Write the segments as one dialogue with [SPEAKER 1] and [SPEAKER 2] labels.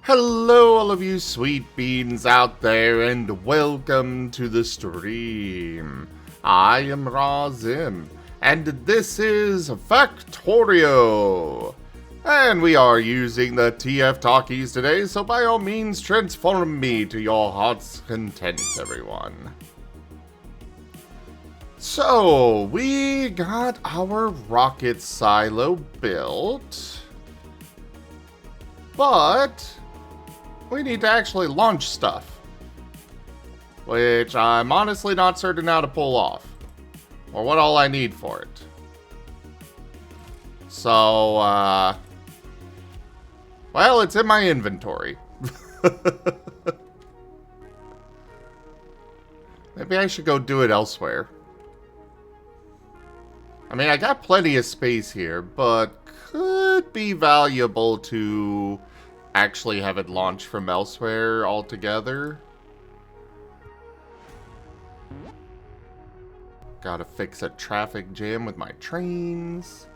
[SPEAKER 1] Hello all of you sweet beans out there and welcome to the stream. I am Razim and this is Factorio. And we are using the TF talkies today, so by all means transform me to your heart's content, everyone. So, we got our rocket silo built, but we need to actually launch stuff, which I'm honestly not certain how to pull off, or what all I need for it. So, well, it's in my inventory. Maybe I should go do it elsewhere. I mean, I got plenty of space here, but could be valuable to actually have it launch from elsewhere altogether. Gotta fix a traffic jam with my trains.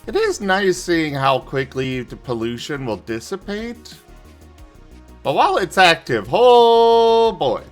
[SPEAKER 1] It is nice seeing how quickly the pollution will dissipate. But while it's active, oh boy.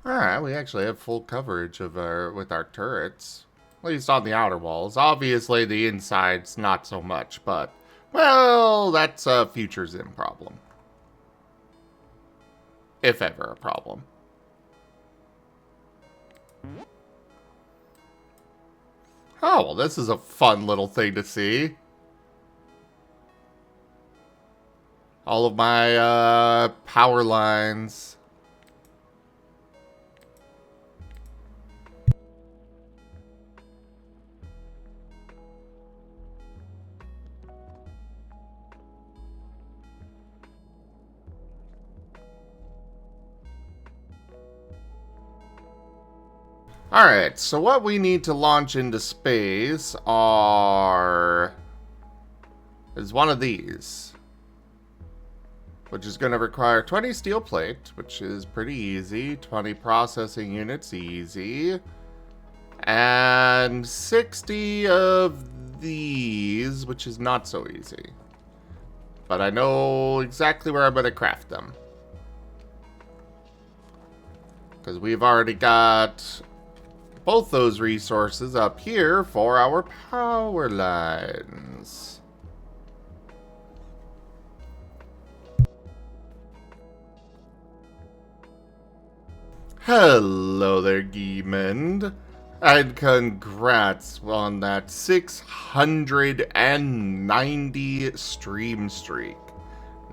[SPEAKER 1] Alright, we actually have full coverage of with our turrets. At least on the outer walls. Obviously the inside's not so much, but, well, that's a future Zim problem. If ever a problem. Oh, well, this is a fun little thing to see. All of my power lines. Alright, so what we need to launch into space is one of these. Which is going to require 20 steel plate, which is pretty easy. 20 processing units, easy. And 60 of these, which is not so easy. But I know exactly where I'm going to craft them. Because we've already got both those resources up here for our power lines. Hello there, Geemond. And congrats on that 690 stream streak.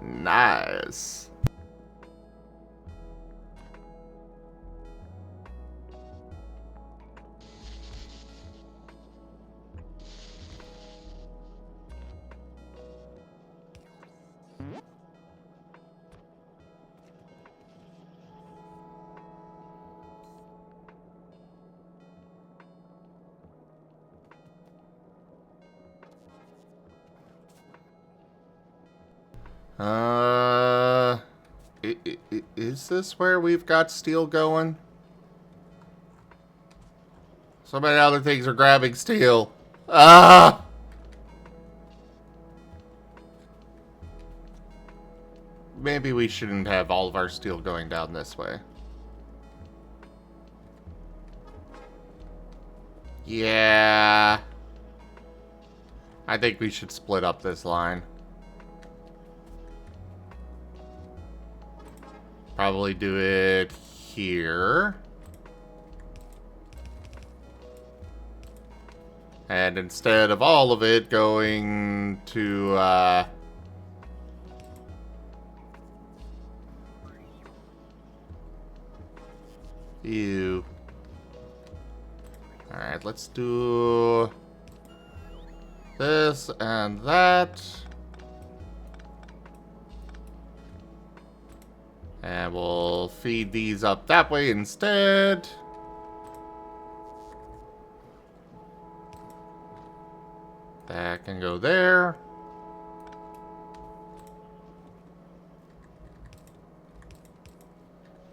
[SPEAKER 1] Nice. Is this where we've got steel going? So many other things are grabbing steel. Ah! Maybe we shouldn't have all of our steel going down this way. Yeah. I think we should split up this line. Probably do it here. And instead of all of it going to, ew. Alright, let's do this and that. And we'll feed these up that way instead. That can go there.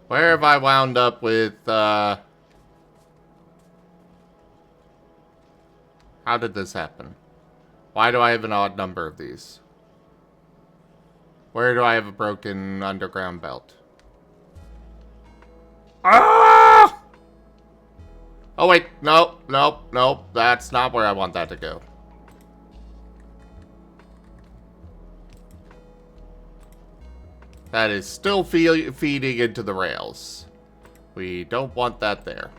[SPEAKER 1] Where have I wound up with, how did this happen? Why do I have an odd number of these? Where do I have a broken underground belt? Ah! Oh wait, nope, nope, nope. That's not where I want that to go. That is still feeding into the rails. We don't want that there.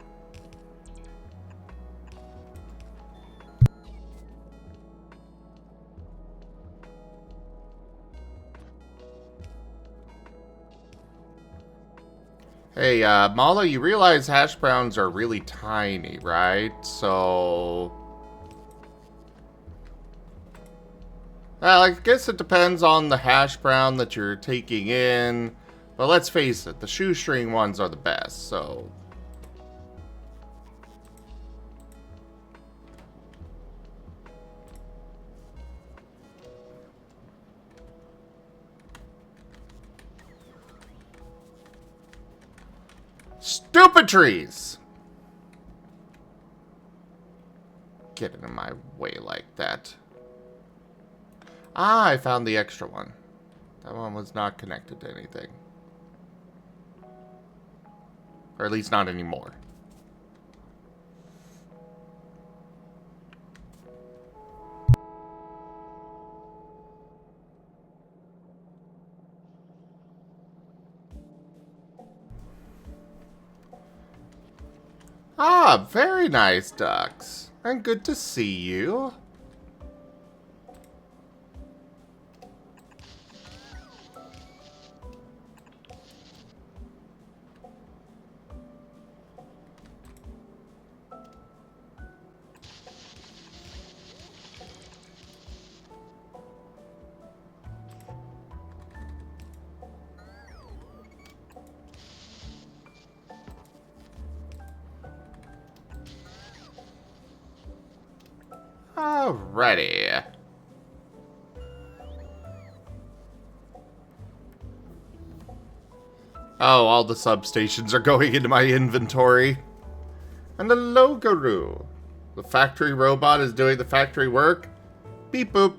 [SPEAKER 1] Hey, Mala, you realize hash browns are really tiny, right? So... well, I guess it depends on the hash brown that you're taking in. But let's face it, the shoestring ones are the best, so... stupid trees! Get in my way like that. Ah, I found the extra one. That one was not connected to anything. Or at least not anymore. Ah, very nice, ducks. And good to see you. Alrighty. Oh, all the substations are going into my inventory. And the Logaroo. The factory robot is doing the factory work. Beep boop.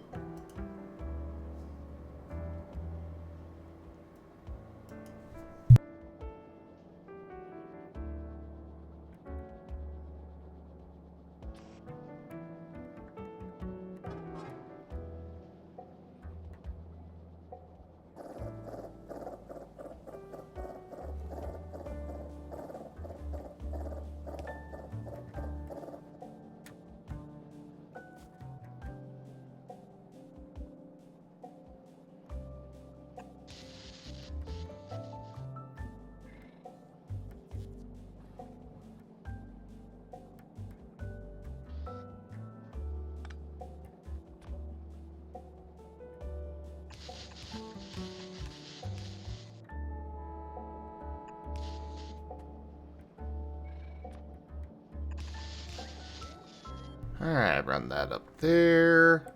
[SPEAKER 1] Alright, run that up there.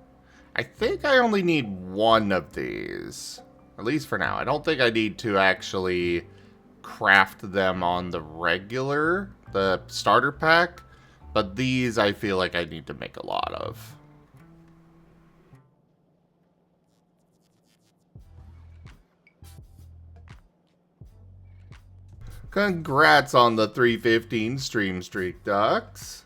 [SPEAKER 1] I think I only need one of these. At least for now. I don't think I need to actually craft them on the regular, the starter pack. But these I feel like I need to make a lot of. Congrats on the 315 stream streak, ducks.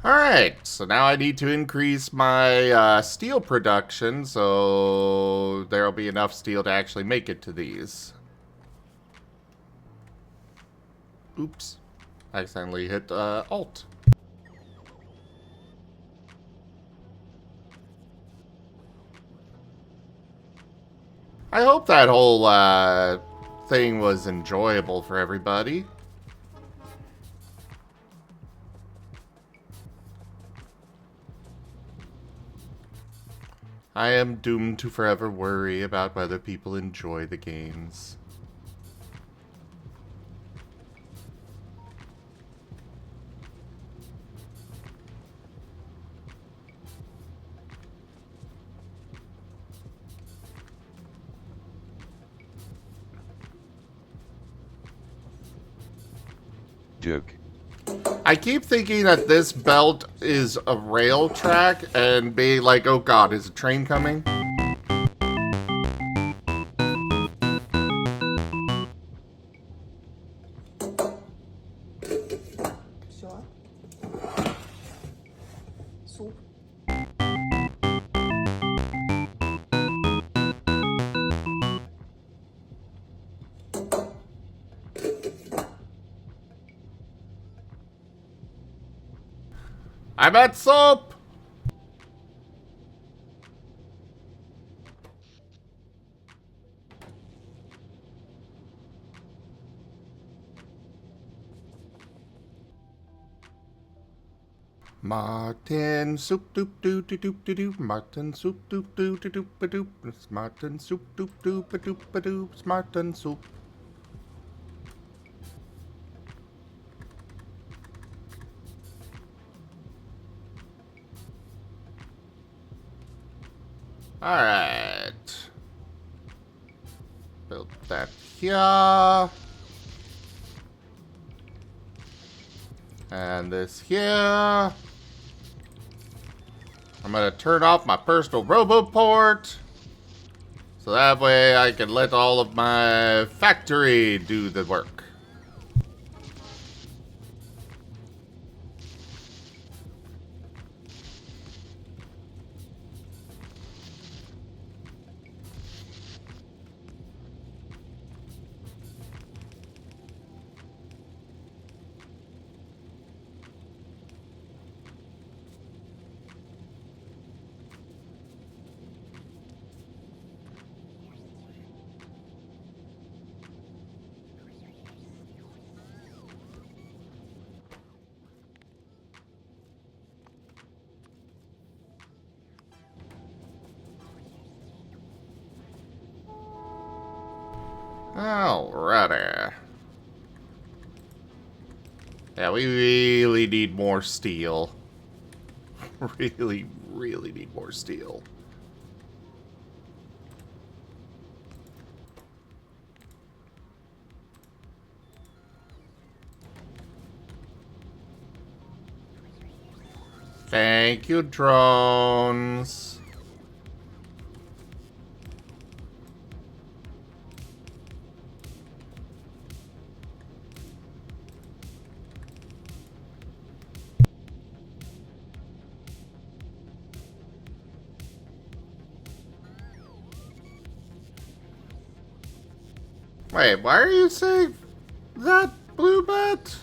[SPEAKER 1] Alright, so now I need to increase my steel production, so there'll be enough steel to actually make it to these. Oops. I accidentally hit Alt. I hope that whole thing was enjoyable for everybody. I am doomed to forever worry about whether people enjoy the games.
[SPEAKER 2] Joke.
[SPEAKER 1] I keep thinking that this belt is a rail track and be like, oh god, is a train coming?
[SPEAKER 3] Все. Суп.
[SPEAKER 1] I'm at soap! Marten soup doop doo doo doop doo doo. Marten soup doop doo doo doop ba doop. It's Marten soup doop doo ba doop ba doop. It's Marten soup. Alright. Build that here. And this here. I'm gonna turn off my personal roboport. So that way I can let all of my factory do the work. Alrighty. Yeah, we really need more steel. Really, really need more steel. Thank you, drones. Wait, why are you saying that, Blue Bat?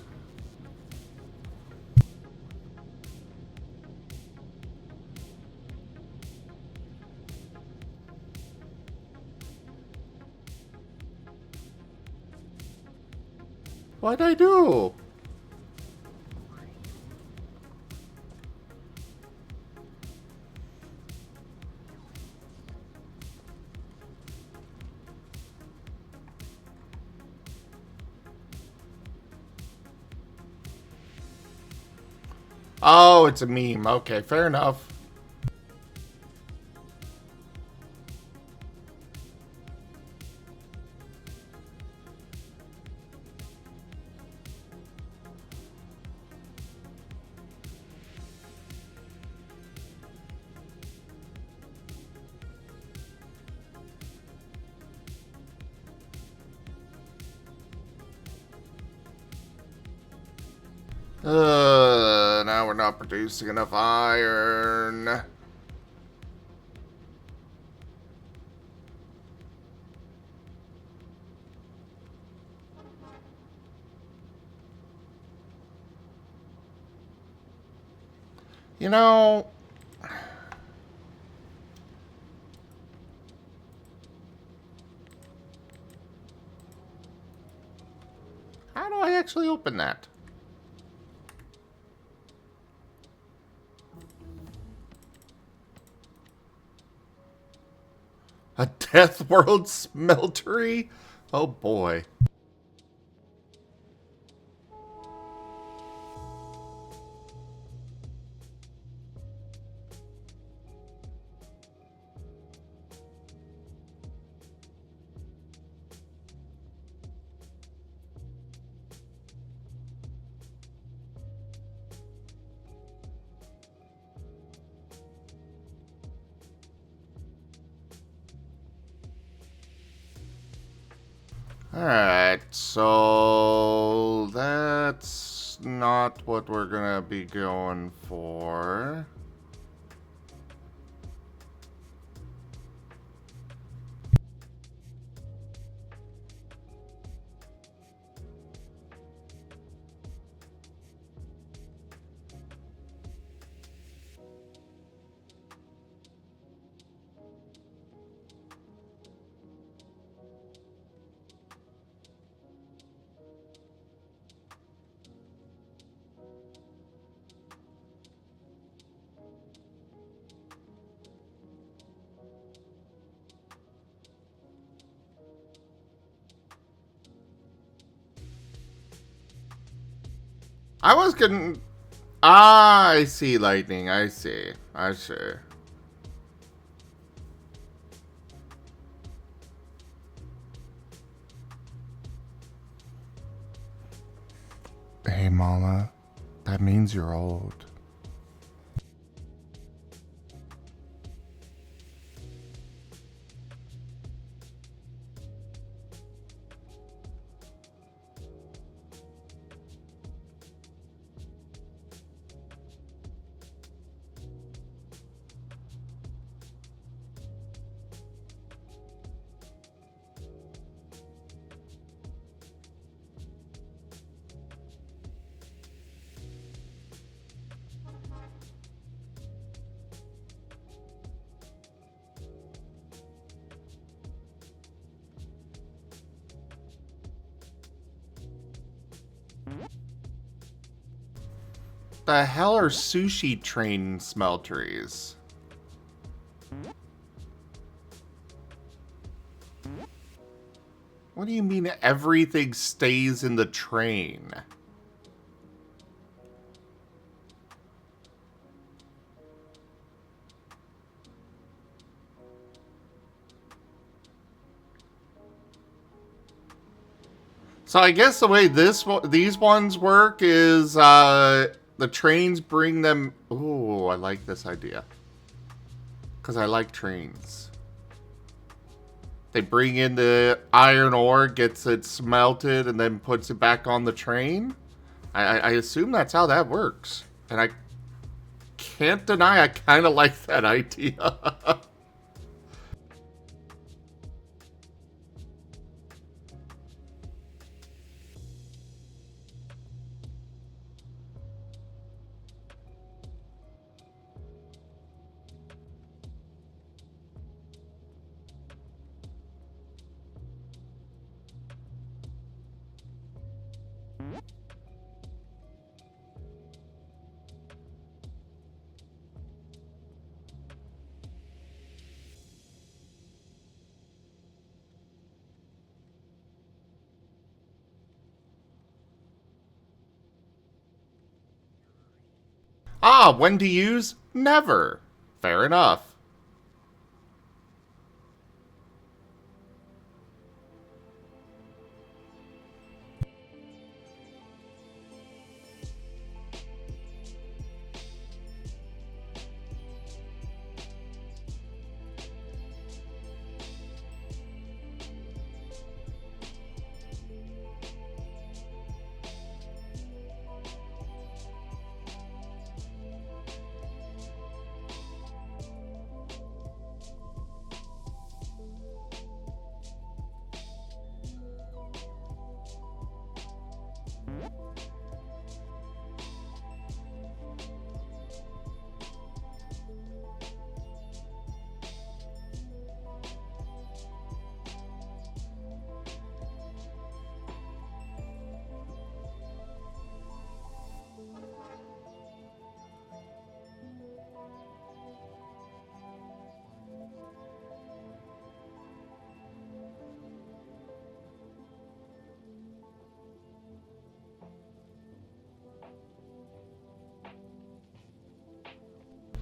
[SPEAKER 1] What'd I do? Oh, it's a meme. Okay, fair enough. Now we're not producing enough iron. You know, how do I actually open that? A Death World smeltery? Oh boy. Alright, so that's not what we're gonna be going for. I was gonna... Ah, I see lightning. I see. I see. Hey, Mama. That means you're old. The hell are sushi train smelteries? What do you mean everything stays in the train? So I guess the way these ones work is the trains bring them... Ooh, I like this idea. Because I like trains. They bring in the iron ore, gets it smelted, and then puts it back on the train. I assume that's how that works. And I can't deny I kind of like that idea. Ah, when to use? Never. Fair enough.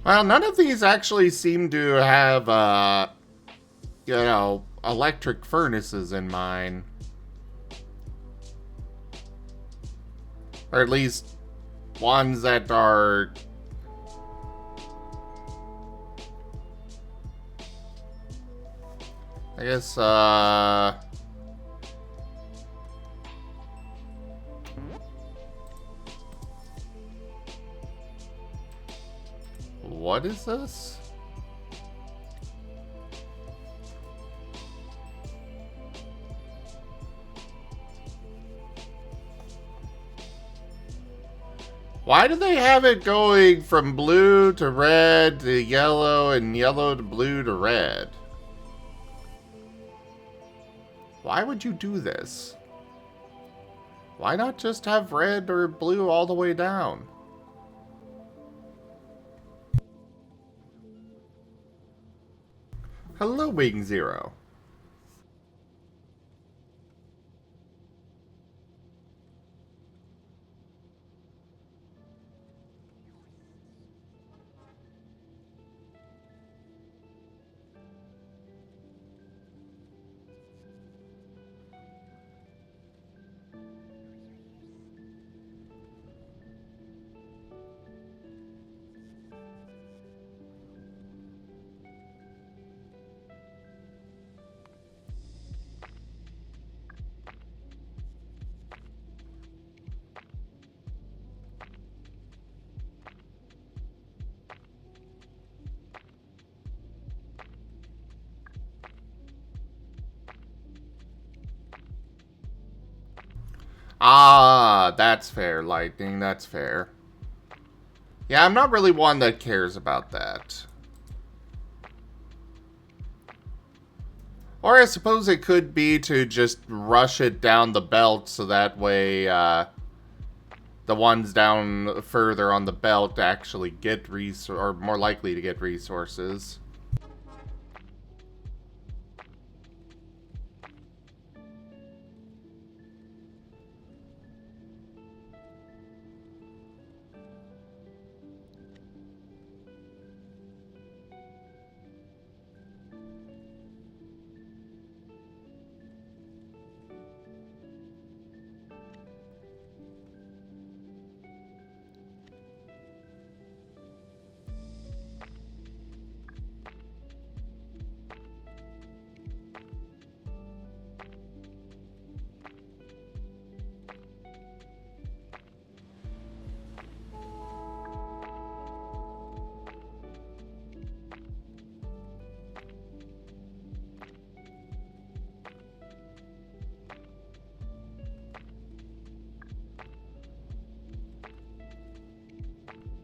[SPEAKER 1] Well, none of these actually seem to have, you know, electric furnaces in mine. Or at least ones that are... I guess, what is this? Why do they have it going from blue to red to yellow and yellow to blue to red? Why would you do this? Why not just have red or blue all the way down? Hello, Wing Zero. Ah, that's fair, Lightning, that's fair. Yeah, I'm not really one that cares about that. Or I suppose it could be to just rush it down the belt so that way, the ones down further on the belt actually get or more likely to get resources.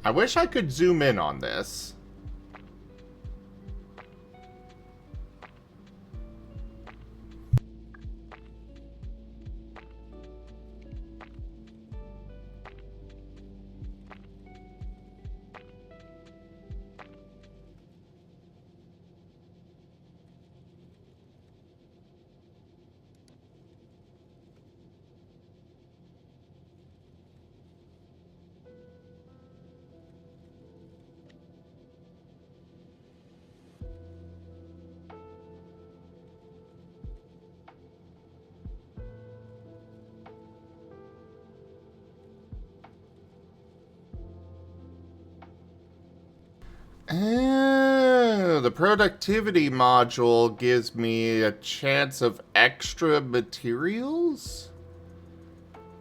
[SPEAKER 1] I wish I could zoom in on this. Oh, the productivity module gives me a chance of extra materials?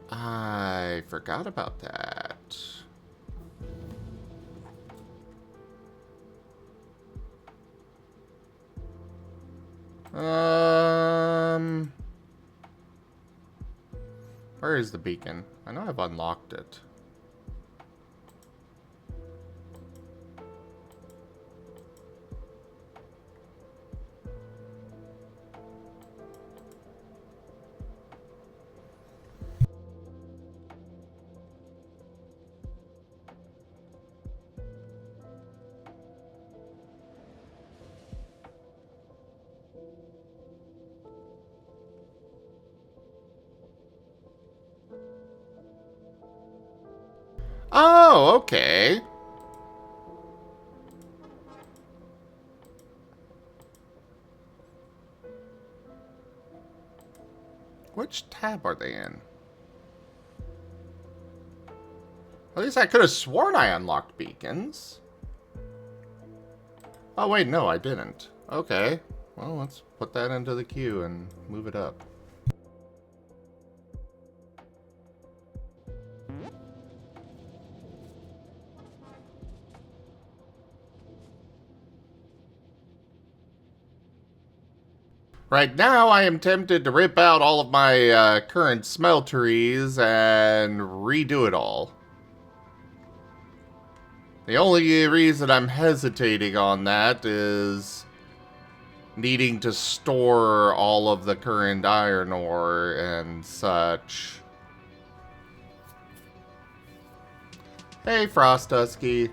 [SPEAKER 1] I forgot about that. Where is the beacon? I know I've unlocked it. Oh, okay. Which tab are they in? At least I could have sworn I unlocked beacons. Oh, wait, no, I didn't. Okay. Well, let's put that into the queue and move it up. Right now, I am tempted to rip out all of my current smelteries and redo it all. The only reason I'm hesitating on that is needing to store all of the current iron ore and such. Hey, Frost Husky.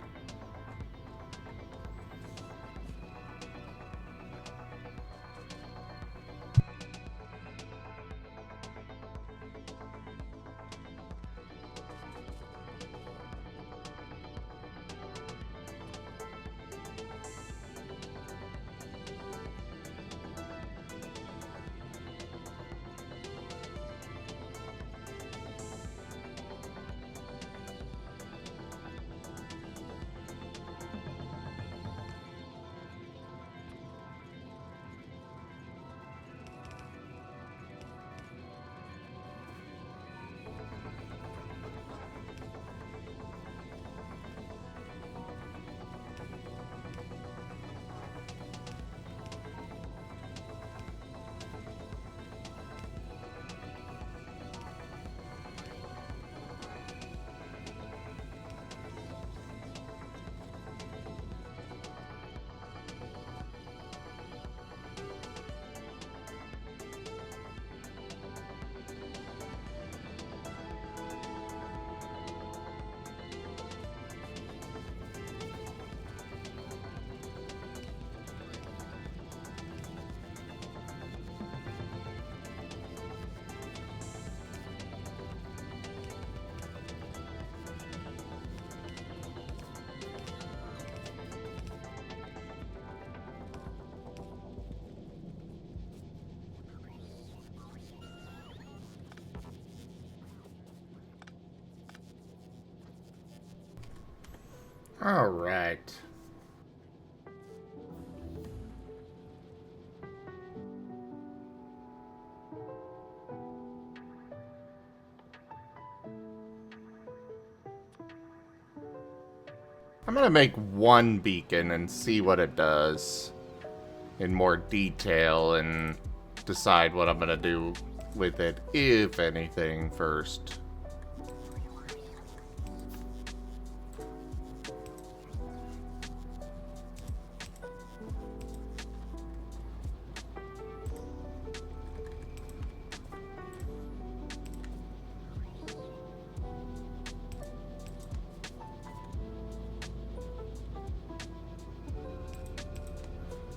[SPEAKER 1] All right. I'm gonna make one beacon and see what it does in more detail and decide what I'm gonna do with it, if anything, first.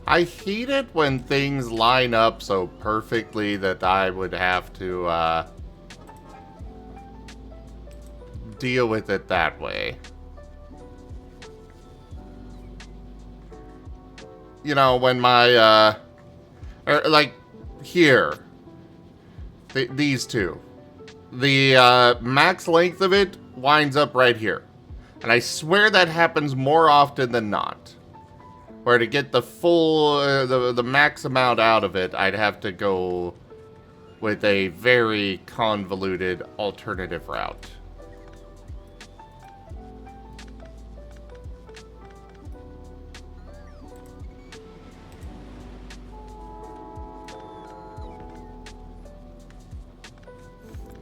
[SPEAKER 1] I hate it when things line up so perfectly that I would have to deal with it that way. You know, when my, like, here. These two. The max length of it winds up right here. And I swear that happens more often than not. Where to get the full, the max amount out of it, I'd have to go with a very convoluted alternative route.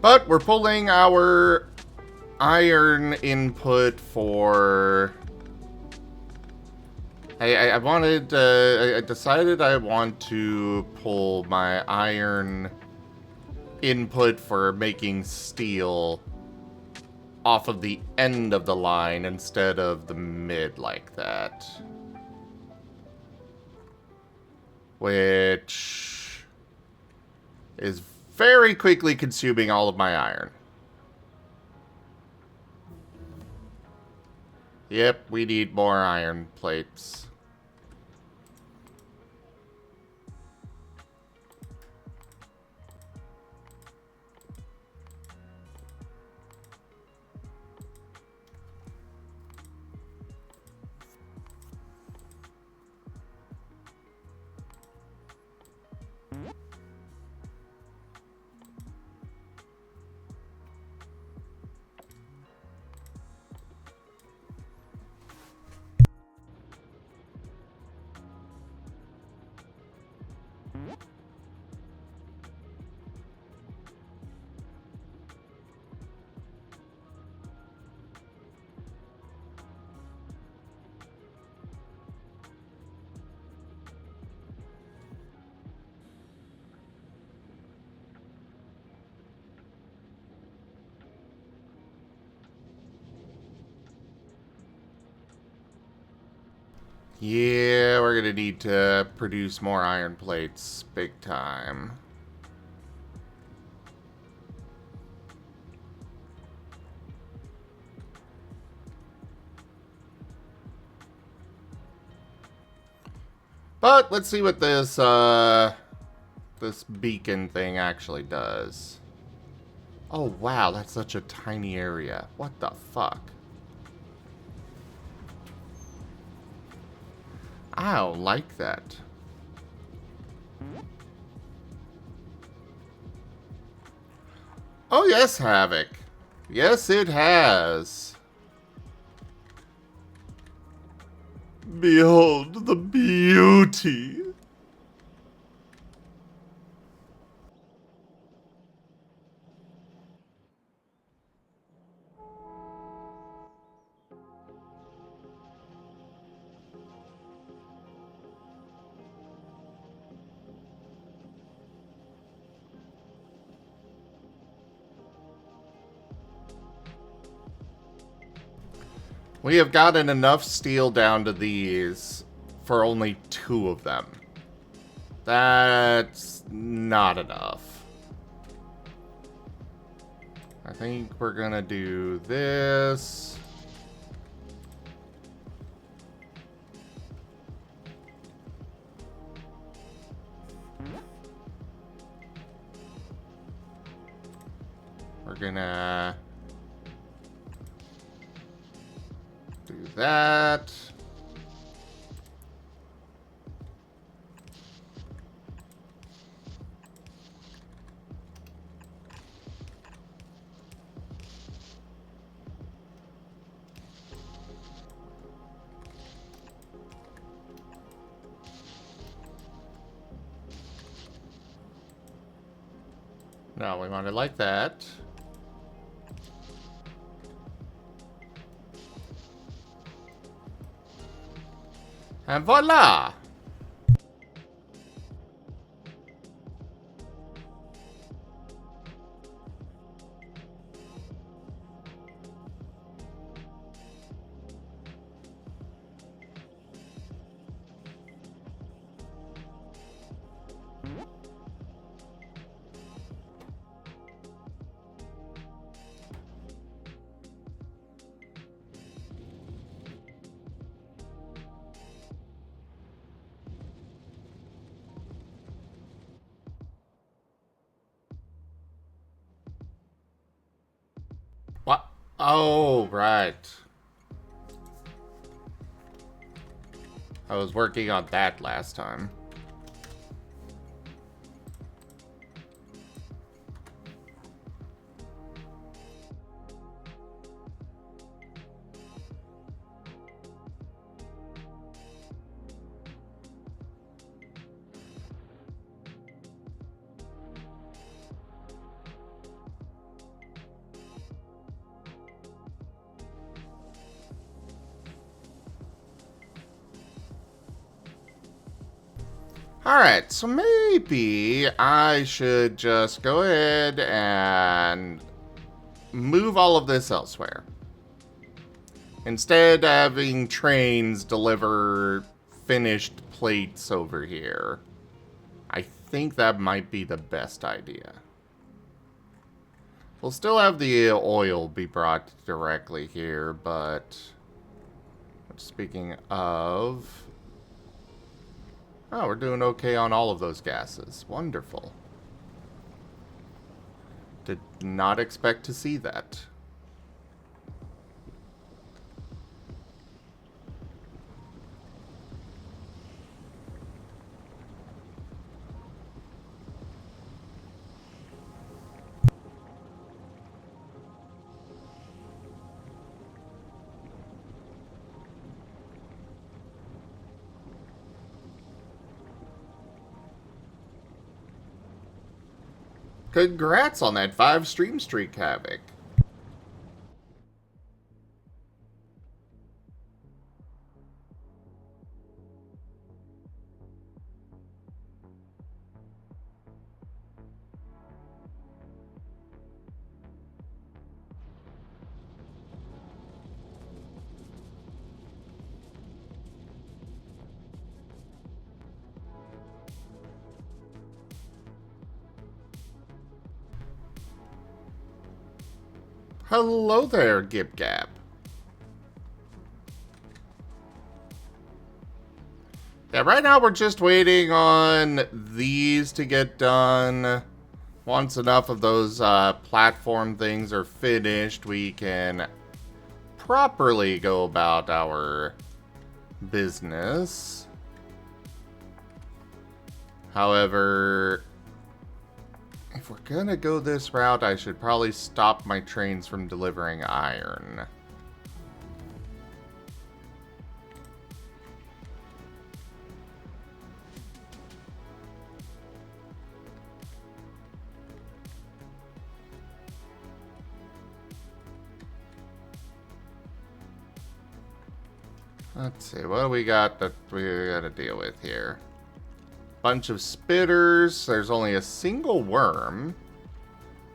[SPEAKER 1] But we're pulling our iron input for... I wanted, I decided I want to pull my iron input for making steel off of the end of the line instead of the mid like that. Which is very quickly consuming all of my iron. Yep, we need more iron plates. Yeah, we're gonna need to produce more iron plates. Big time. But let's see what this beacon thing actually does. Oh wow, that's such a tiny area. What the fuck? I don't like that. Oh yes, Havoc. Yes, it has. Behold the beauty. We have gotten enough steel down to these for only 2 of them. That's not enough. I think we're gonna do this. We're gonna do that. No, we want it like that. And voila! What? Oh, right. I was working on that last time. Alright, so maybe I should just go ahead and move all of this elsewhere. Instead, having trains deliver finished plates over here. I think that might be the best idea. We'll still have the oil be brought directly here, but speaking of... Oh, we're doing okay on all of those gases. Wonderful. Did not expect to see that. Congrats on that 5 stream streak, Havoc. Hello there, Gib Gab. Yeah, right now we're just waiting on these to get done. Once enough of those platform things are finished, we can properly go about our business. However, if we're gonna go this route, I should probably stop my trains from delivering iron. Let's see, what do we got that we gotta deal with here? Bunch of spitters. There's only a single worm.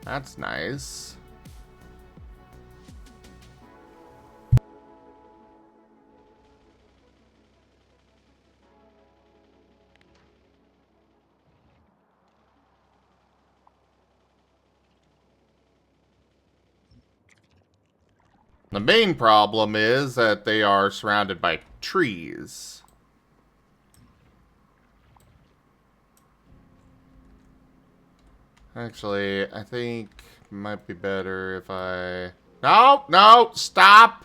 [SPEAKER 1] That's nice. The main problem is that they are surrounded by trees. Actually, I think it might be better if I... No, no, stop!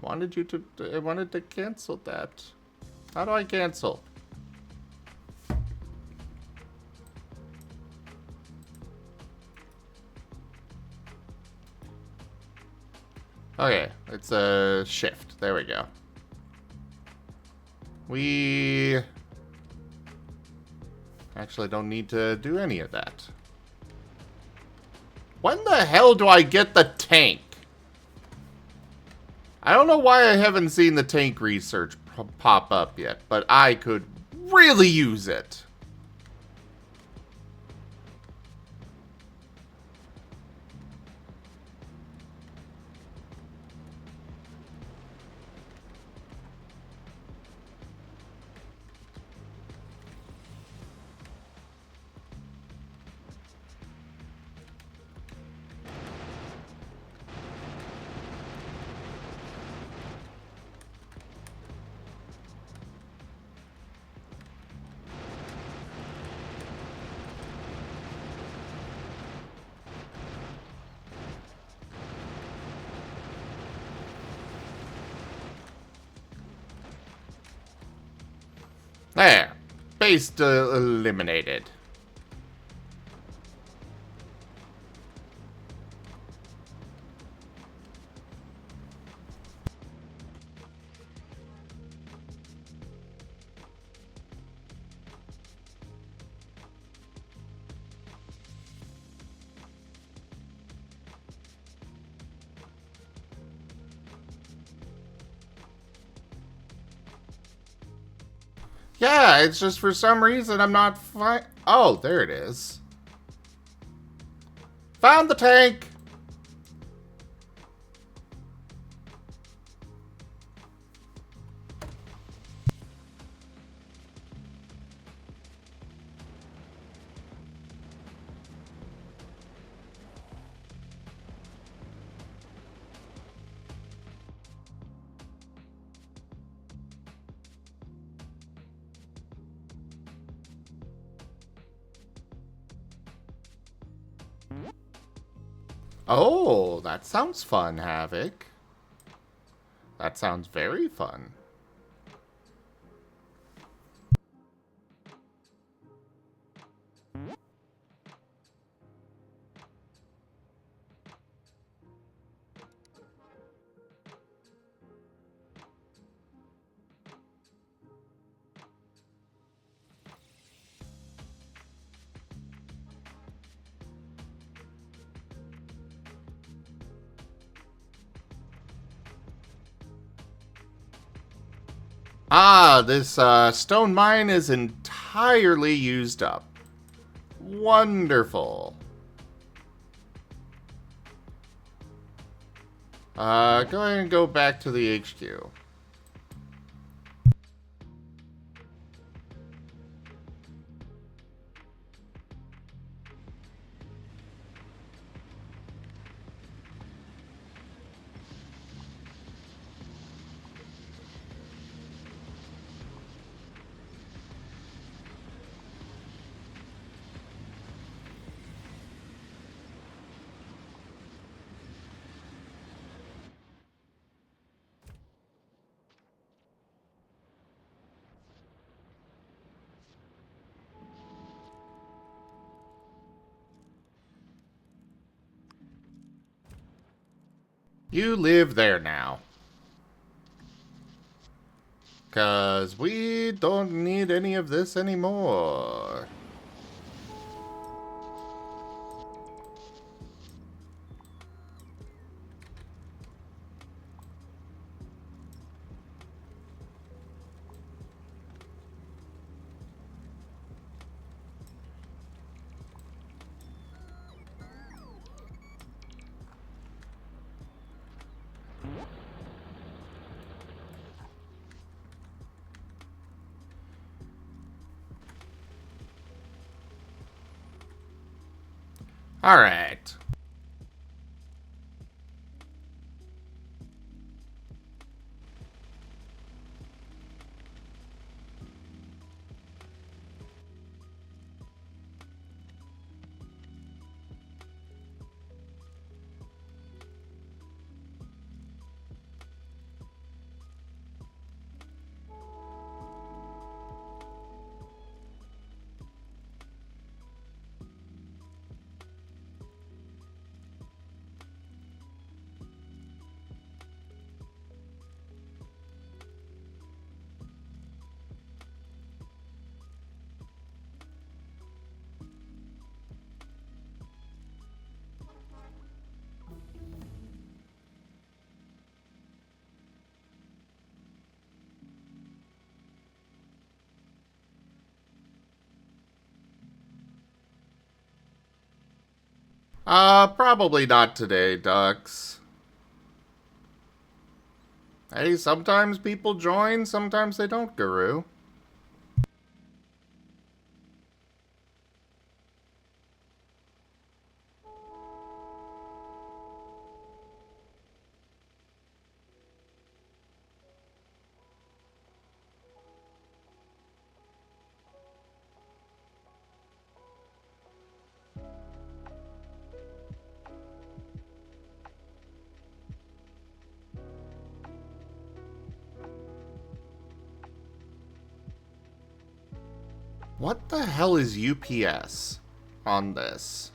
[SPEAKER 1] I wanted to cancel that. How do I cancel? Okay, it's a shift. There we go. We actually don't need to do any of that. When the hell do I get the tank? I don't know why I haven't seen the tank research pop up yet, but I could really use it. There. Base eliminated. Yeah, it's just for some reason I'm not fine. Oh, there it is. Found the tank! Oh, that sounds fun, Havoc. That sounds very fun. Ah, this stone mine is entirely used up. Wonderful. Go ahead and go back to the HQ. You live there now. 'Cause we don't need any of this anymore. Alright. Probably not today, Ducks. Hey, sometimes people join, sometimes they don't, Guru. What the hell is UPS on this?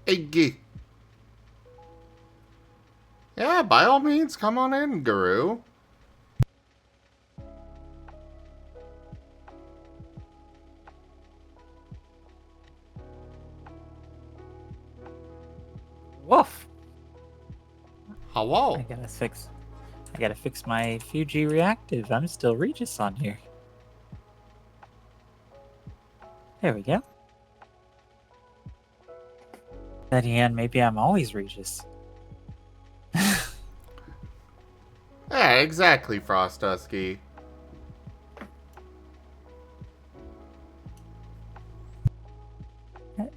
[SPEAKER 1] Iggy. Yeah, by all means, come on in, Guru.
[SPEAKER 2] Woof!
[SPEAKER 1] Hello.
[SPEAKER 2] I gotta fix my Fuji reactive. I'm still Regis on here. There we go. Then again, maybe I'm always Regis.
[SPEAKER 1] Yeah, exactly, Frostusky.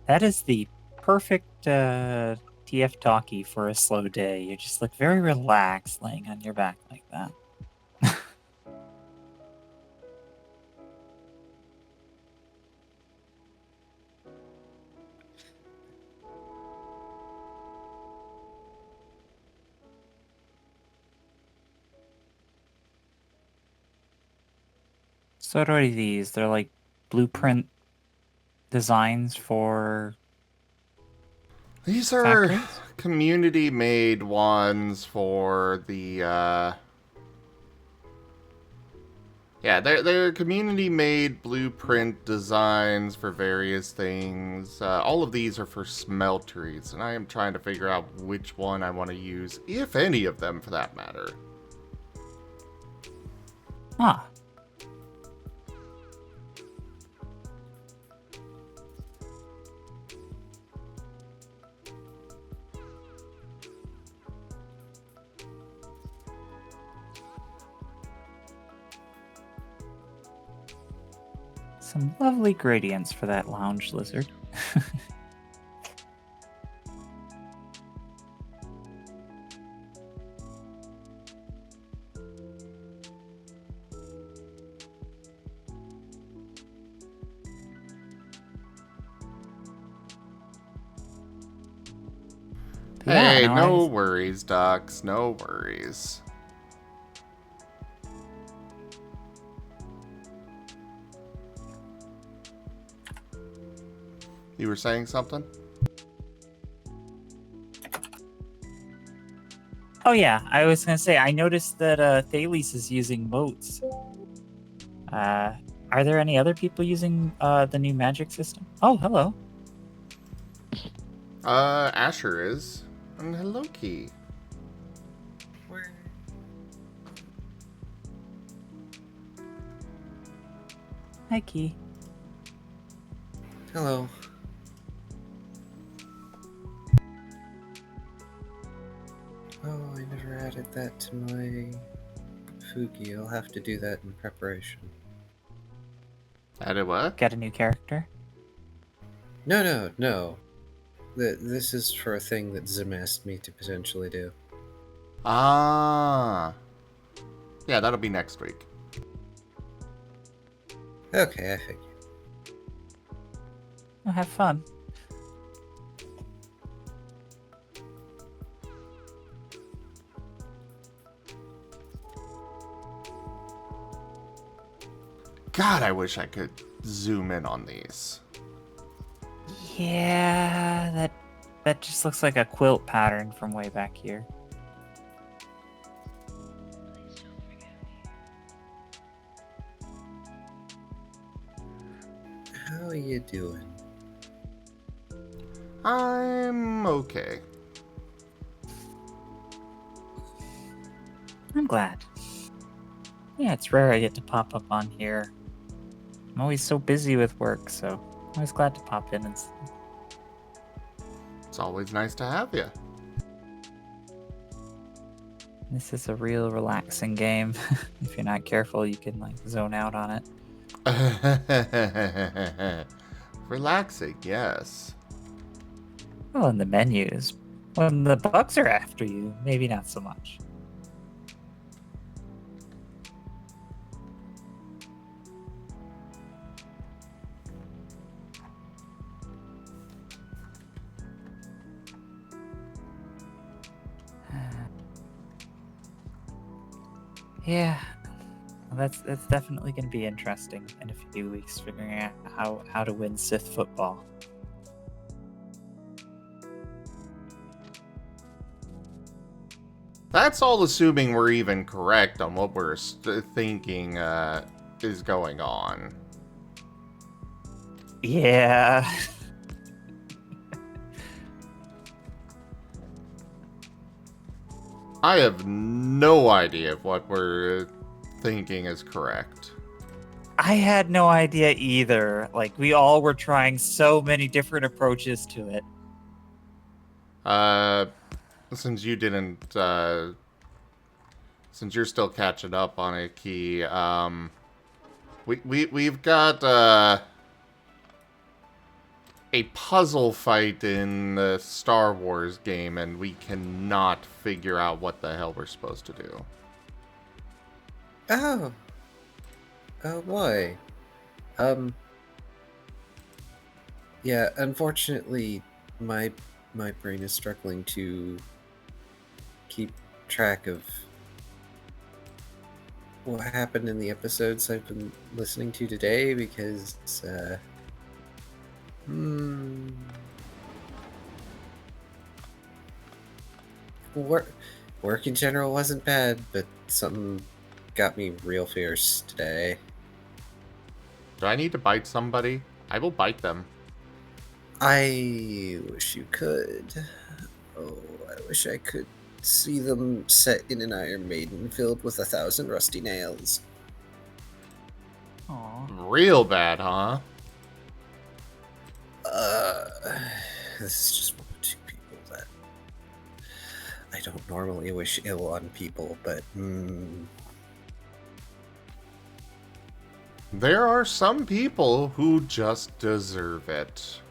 [SPEAKER 2] That is the perfect TF talkie for a slow day. You just look very relaxed laying on your back like that. So what are these? They're like blueprint designs for
[SPEAKER 1] These are
[SPEAKER 2] factories?
[SPEAKER 1] community-made ones for the, Yeah, they're community-made blueprint designs for various things. All of these are for smelteries, and I am trying to figure out which one I want to use, if any of them for that matter.
[SPEAKER 2] Ah. Some lovely gradients for that lounge lizard. Yeah,
[SPEAKER 1] Hey,
[SPEAKER 2] no,
[SPEAKER 1] no worries, Ducks. No worries. You were saying something?
[SPEAKER 2] Oh yeah, I was gonna say I noticed that Thales is using moats. Are there any other people using the new magic system? Oh, hello.
[SPEAKER 1] Asher is. And hello, Key.
[SPEAKER 2] Hi, Key.
[SPEAKER 4] Hello. Oh, I never added that to my Fugi. I'll have to do that in preparation.
[SPEAKER 1] Added what?
[SPEAKER 2] Got a new character?
[SPEAKER 4] No. This is for a thing that Zim asked me to potentially do.
[SPEAKER 1] Ah. Yeah, that'll be next week.
[SPEAKER 4] Okay, I figured.
[SPEAKER 2] Oh, have fun.
[SPEAKER 1] God, I wish I could zoom in on these.
[SPEAKER 2] Yeah, that just looks like a quilt pattern from way back here.
[SPEAKER 4] How are you doing?
[SPEAKER 1] I'm okay.
[SPEAKER 2] I'm glad. Yeah, it's rare I get to pop up on here. I'm always so busy with work, so I'm always glad to pop in and
[SPEAKER 1] It's always nice to have you.
[SPEAKER 2] this is a real relaxing game. If you're not careful, you can like zone out on it.
[SPEAKER 1] Relaxing, yes.
[SPEAKER 2] Well, in the menus. When the bugs are after you, maybe not so much. Yeah, well, that's definitely going to be interesting in a few weeks, figuring out how to win Sith football.
[SPEAKER 1] That's all assuming we're even correct on what we're thinking is going on.
[SPEAKER 2] Yeah.
[SPEAKER 1] I have no idea if what we're thinking is correct.
[SPEAKER 2] I had no idea either. Like, we all were trying so many different approaches to it.
[SPEAKER 1] Since you didn't, since you're still catching up on a key, we've got, a puzzle fight in the Star Wars game, and we cannot figure out what the hell we're supposed to do.
[SPEAKER 4] Oh. Oh boy. Yeah, unfortunately, my brain is struggling to keep track of what happened in the episodes I've been listening to today because, work in general wasn't bad, but something got me real fierce today.
[SPEAKER 1] Do I need to bite somebody? I will bite them.
[SPEAKER 4] I wish you could. Oh, I wish I could see them set in an Iron Maiden filled with 1,000 rusty nails.
[SPEAKER 2] Aw.
[SPEAKER 1] Real bad, huh?
[SPEAKER 4] This is just one of two people that I don't normally wish ill on people, but
[SPEAKER 1] There are some people who just deserve it.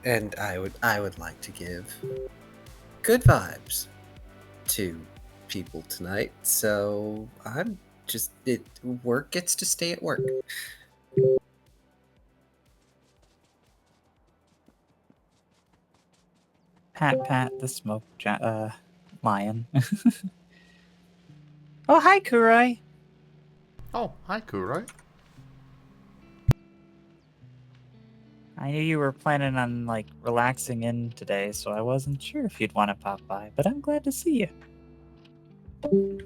[SPEAKER 4] And I would like to give good vibes to people tonight, so I'm just work gets to stay at work.
[SPEAKER 2] Pat pat the smoke lion. Oh, hi, Kurai.
[SPEAKER 1] Oh, hi, Kuroi.
[SPEAKER 2] I knew you were planning on, like, relaxing in today, so I wasn't sure if you'd want to pop by, but I'm glad to see you.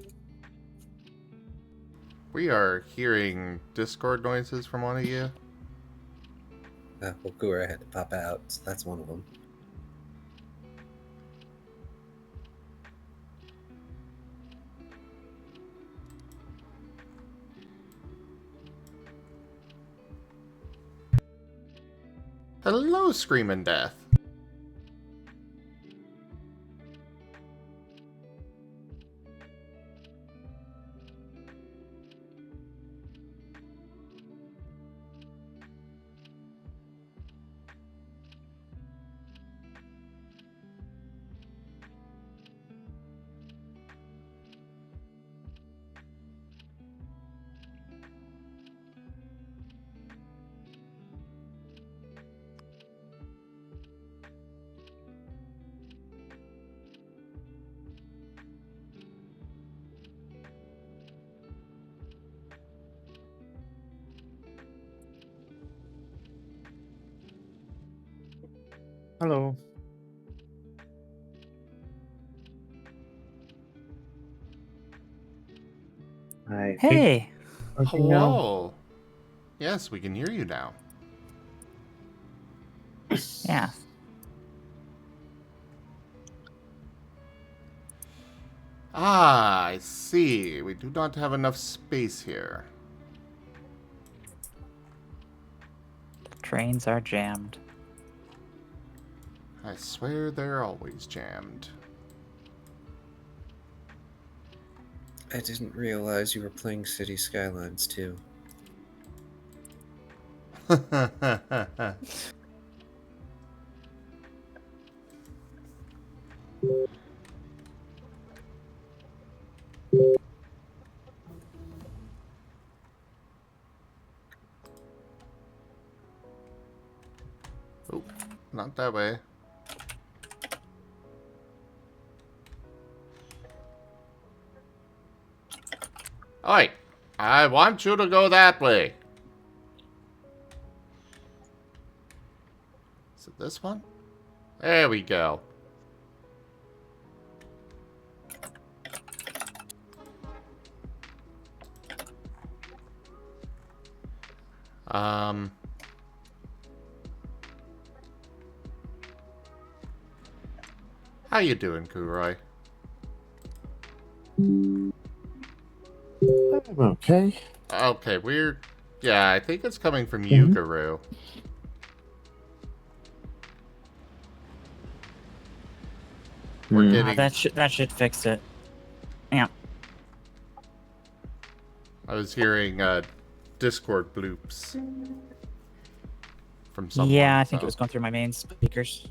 [SPEAKER 1] We are hearing Discord noises from one of you.
[SPEAKER 4] Well, Kura had to pop out, so that's one of them.
[SPEAKER 1] Hello, Screamin' Death.
[SPEAKER 5] Hello. I think
[SPEAKER 2] Hey.
[SPEAKER 5] working now.
[SPEAKER 1] Hello. Yes, we can hear you now.
[SPEAKER 2] Yeah.
[SPEAKER 1] Ah, I see. We do not have enough space here.
[SPEAKER 2] Trains are jammed.
[SPEAKER 1] I swear they're always jammed.
[SPEAKER 4] I didn't realize you were playing City Skylines too.
[SPEAKER 1] Oh, not that way. Oi! I want you to go that way. Is it this one? There we go. How you doing, Kuroi?
[SPEAKER 5] I'm okay.
[SPEAKER 1] Okay, we're... Yeah, I think it's coming from you,
[SPEAKER 5] Mhm.
[SPEAKER 1] Guru. We're
[SPEAKER 5] Hmm.
[SPEAKER 1] getting...
[SPEAKER 2] That should fix it. Yeah.
[SPEAKER 1] I was hearing, Discord bloops. From someone,
[SPEAKER 2] Yeah, I think
[SPEAKER 1] so.
[SPEAKER 2] it was going through my main speakers.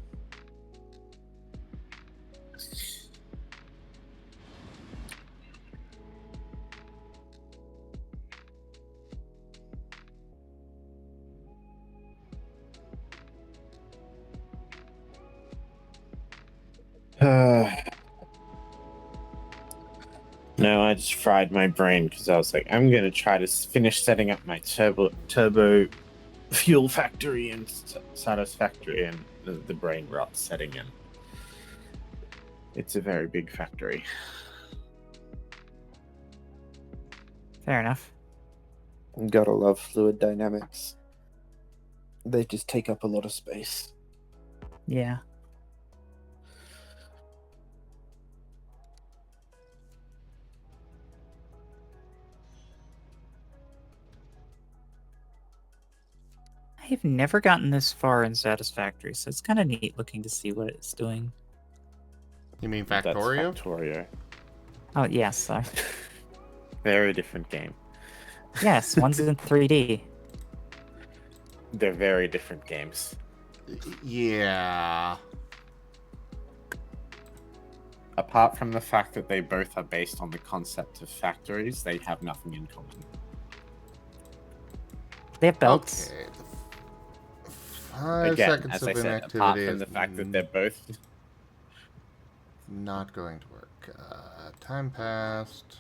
[SPEAKER 5] No, I just fried my brain because I was like, I'm gonna try to finish setting up my turbo fuel factory and satisfactory, and the brain rot setting in. It's a very big factory.
[SPEAKER 2] Fair enough.
[SPEAKER 5] Gotta love fluid dynamics. They just take up a lot of space.
[SPEAKER 2] Yeah. I've never gotten this far in Satisfactory, so it's kind of neat looking to see what it's doing.
[SPEAKER 1] You mean
[SPEAKER 5] That's
[SPEAKER 1] Factorio?
[SPEAKER 5] Factorio.
[SPEAKER 2] Oh, yes.
[SPEAKER 5] Very different game.
[SPEAKER 2] Yes, one's in 3D.
[SPEAKER 5] They're very different games.
[SPEAKER 1] Yeah.
[SPEAKER 5] Apart from the fact that they both are based on the concept of factories, they have nothing in common.
[SPEAKER 2] They have belts.
[SPEAKER 1] Okay. 5
[SPEAKER 5] Again,
[SPEAKER 1] seconds
[SPEAKER 5] as
[SPEAKER 1] of
[SPEAKER 5] I said, apart
[SPEAKER 1] inactivity.
[SPEAKER 5] from the fact that they're both
[SPEAKER 1] not going to work. Time passed.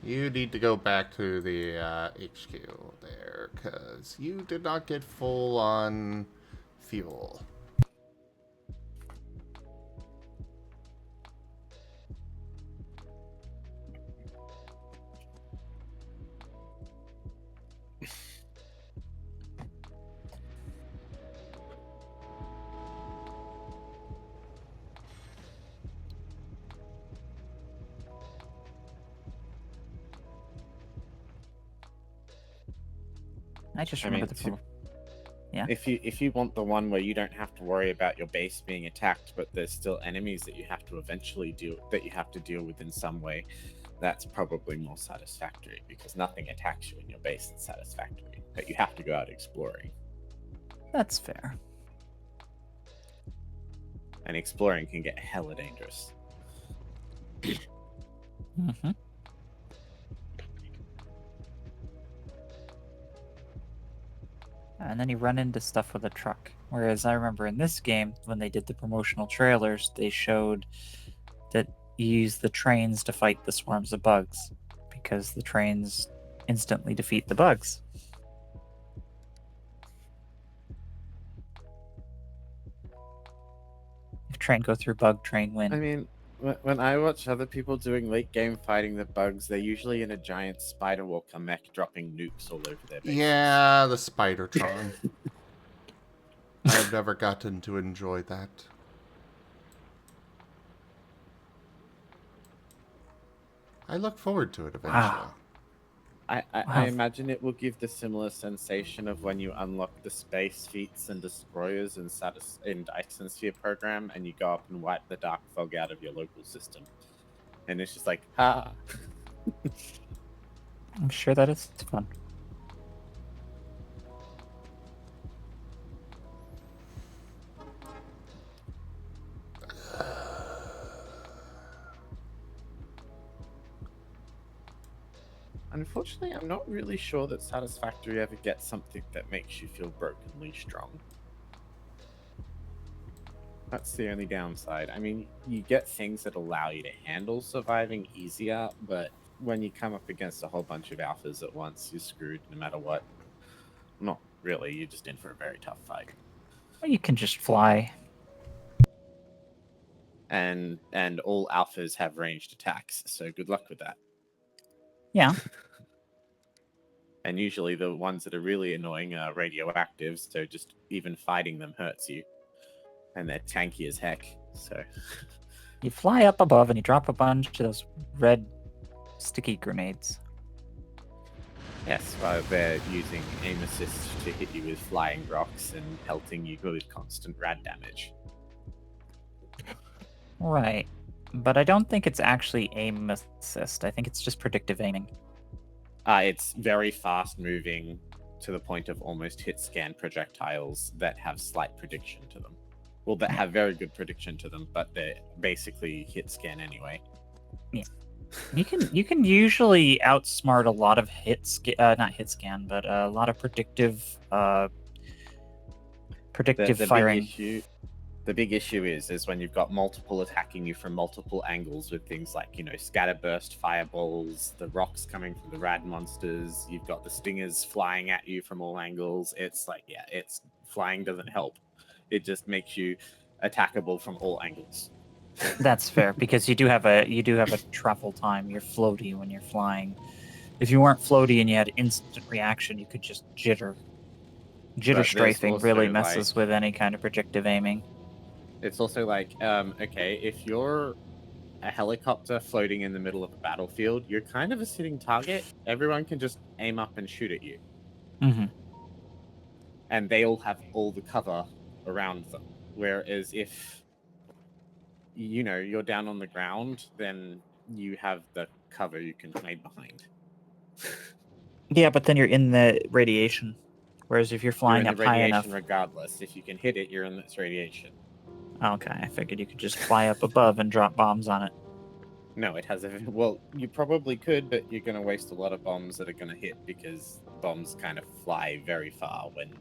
[SPEAKER 1] You need to go back to the HQ there, because you did not get full on fuel.
[SPEAKER 2] I just
[SPEAKER 5] I
[SPEAKER 2] remember
[SPEAKER 5] mean,
[SPEAKER 2] the promo. Yeah.
[SPEAKER 5] If you want the one where you don't have to worry about your base being attacked, but there's still enemies that you have to eventually deal with in some way, that's probably more satisfactory because nothing attacks you in your base that's satisfactory. But you have to go out exploring,
[SPEAKER 2] That's fair.
[SPEAKER 5] and exploring can get hella dangerous.
[SPEAKER 2] Mm-hmm. And then you run into stuff with a truck. Whereas I remember in this game, when they did the promotional trailers, they showed that you use the trains to fight the swarms of bugs, because the trains instantly defeat the bugs. If train go through bug, train win.
[SPEAKER 5] I mean, when I watch other people doing late game fighting the bugs, they're usually in a giant spider walker mech dropping nukes all over their bases.
[SPEAKER 1] Yeah, the Spidertron. I've never gotten to enjoy that. I look forward to it eventually.
[SPEAKER 2] Wow.
[SPEAKER 5] I
[SPEAKER 2] Wow.
[SPEAKER 5] imagine it will give the similar sensation of when you unlock the space feats and destroyers in Dyson Sphere program, and you go up and wipe the dark fog out of your local system, and it's just like, ha.
[SPEAKER 2] I'm sure that is fun.
[SPEAKER 5] Unfortunately, I'm not really sure that Satisfactory ever gets something that makes you feel brokenly strong. That's the only downside. I mean, you get things that allow you to handle surviving easier, but when you come up against a whole bunch of alphas at once, you're screwed no matter what. Not really, you're just in for a very tough fight.
[SPEAKER 2] Or you can just fly.
[SPEAKER 5] And all alphas have ranged attacks, so good luck with that.
[SPEAKER 2] Yeah.
[SPEAKER 5] And usually the ones that are really annoying are radioactive, so just even fighting them hurts you. And they're tanky as heck, so...
[SPEAKER 2] You fly up above and you drop a bunch of those red sticky grenades.
[SPEAKER 5] Yes, while they're using aim assist to hit you with flying rocks and pelting you with constant rad damage.
[SPEAKER 2] Right. But I don't think it's actually aim assist. I think it's just predictive aiming.
[SPEAKER 5] It's very fast moving to the point of almost hit scan projectiles that have slight prediction to them. Well, that have very good prediction to them, but they're basically hit scan anyway.
[SPEAKER 2] Yeah. You can usually outsmart a lot of not hit scan, but a lot of predictive firing.
[SPEAKER 5] The big issue is when you've got multiple attacking you from multiple angles with things like, scatterburst fireballs, the rocks coming from the rad monsters, you've got the stingers flying at you from all angles. It's like, yeah, it's flying doesn't help. It just makes you attackable from all angles.
[SPEAKER 2] That's fair, because you do have a travel time. You're floaty when you're flying. If you weren't floaty and you had instant reaction, you could just jitter. Jitter strafing really messes with any kind of predictive aiming.
[SPEAKER 5] It's also like, okay, if you're a helicopter floating in the middle of a battlefield, you're kind of a sitting target. Everyone can just aim up and shoot at you.
[SPEAKER 2] Mm-hmm.
[SPEAKER 5] And they all have all the cover around them. Whereas if, you're down on the ground, then you have the cover you can hide behind.
[SPEAKER 2] Yeah, but then you're in the radiation. Whereas if you're flying up high enough...
[SPEAKER 5] regardless. If you can hit it, you're in this radiation.
[SPEAKER 2] Okay, I figured you could just fly up above and drop bombs on it.
[SPEAKER 5] No, it has a... Well, you probably could, but you're going to waste a lot of bombs that are going to hit because bombs kind of fly very far when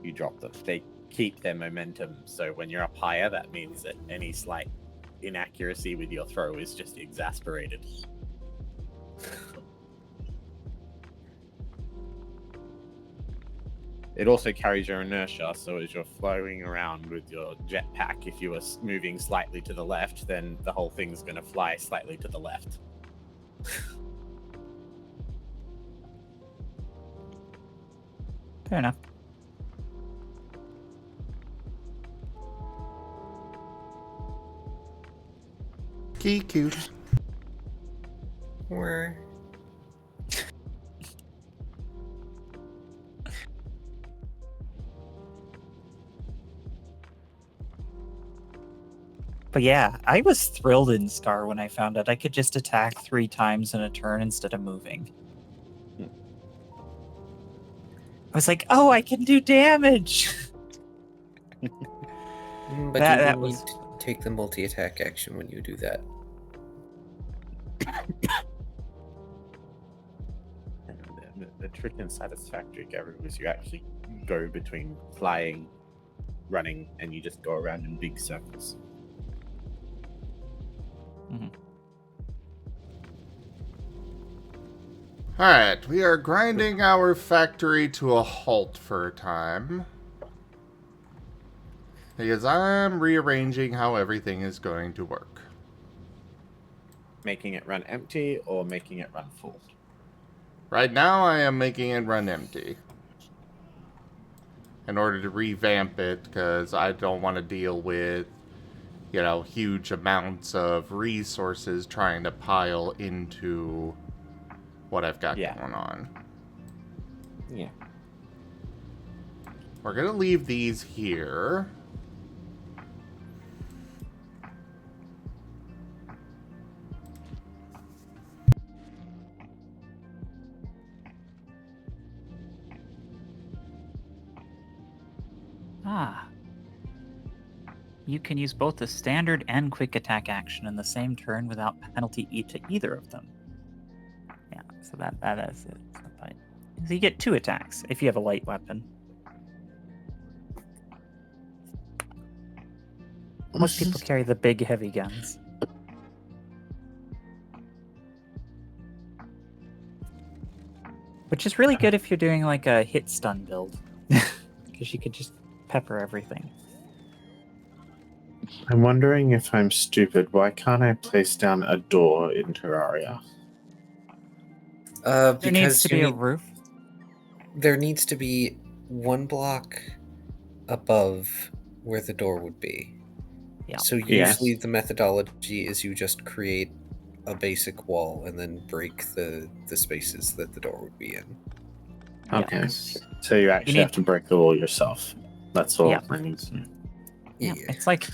[SPEAKER 5] you drop them. They keep their momentum, so when you're up higher, that means that any slight inaccuracy with your throw is just exasperated. It also carries your inertia, so as you're flowing around with your jetpack, if you were moving slightly to the left, then the whole thing's going to fly slightly to the left.
[SPEAKER 2] Fair enough.
[SPEAKER 1] Cute.
[SPEAKER 4] Where?
[SPEAKER 2] But yeah, I was thrilled in Scar when I found out I could just attack 3 times in a turn instead of moving. I was like, oh, I can do damage!
[SPEAKER 4] But
[SPEAKER 2] That
[SPEAKER 4] you will
[SPEAKER 2] was-
[SPEAKER 4] need to take the multi-attack action when you do that.
[SPEAKER 5] The trick in Satisfactory, Gary, is you actually go between flying, running, and you just go around in big circles.
[SPEAKER 1] Alright, we are grinding our factory to a halt for a time. Because I'm rearranging how everything is going to work.
[SPEAKER 5] Making it run empty or making it run full?
[SPEAKER 1] Right now, I am making it run empty. In order to revamp it, because I don't want to deal with, you know, huge amounts of resources trying to pile into what I've got going on.
[SPEAKER 5] Yeah.
[SPEAKER 1] We're going to leave these here.
[SPEAKER 2] Ah. You can use both the standard and quick attack action in the same turn without penalty to either of them. Yeah, so that is it. So you get 2 attacks if you have a light weapon. Most people carry the big heavy guns. Which is really good if you're doing like a hit stun build. Because you could just pepper everything.
[SPEAKER 5] I'm wondering if I'm stupid. Why can't I place down a door in Terraria?
[SPEAKER 2] There needs to be a roof.
[SPEAKER 4] There needs to be 1 block above where the door would be.
[SPEAKER 2] Yeah.
[SPEAKER 4] So usually the methodology is you just create a basic wall and then break the spaces that the door would be in.
[SPEAKER 5] Okay.
[SPEAKER 2] Yeah.
[SPEAKER 5] So you actually have to break the wall yourself. That's all.
[SPEAKER 2] Yeah.
[SPEAKER 4] Yeah.
[SPEAKER 2] It's like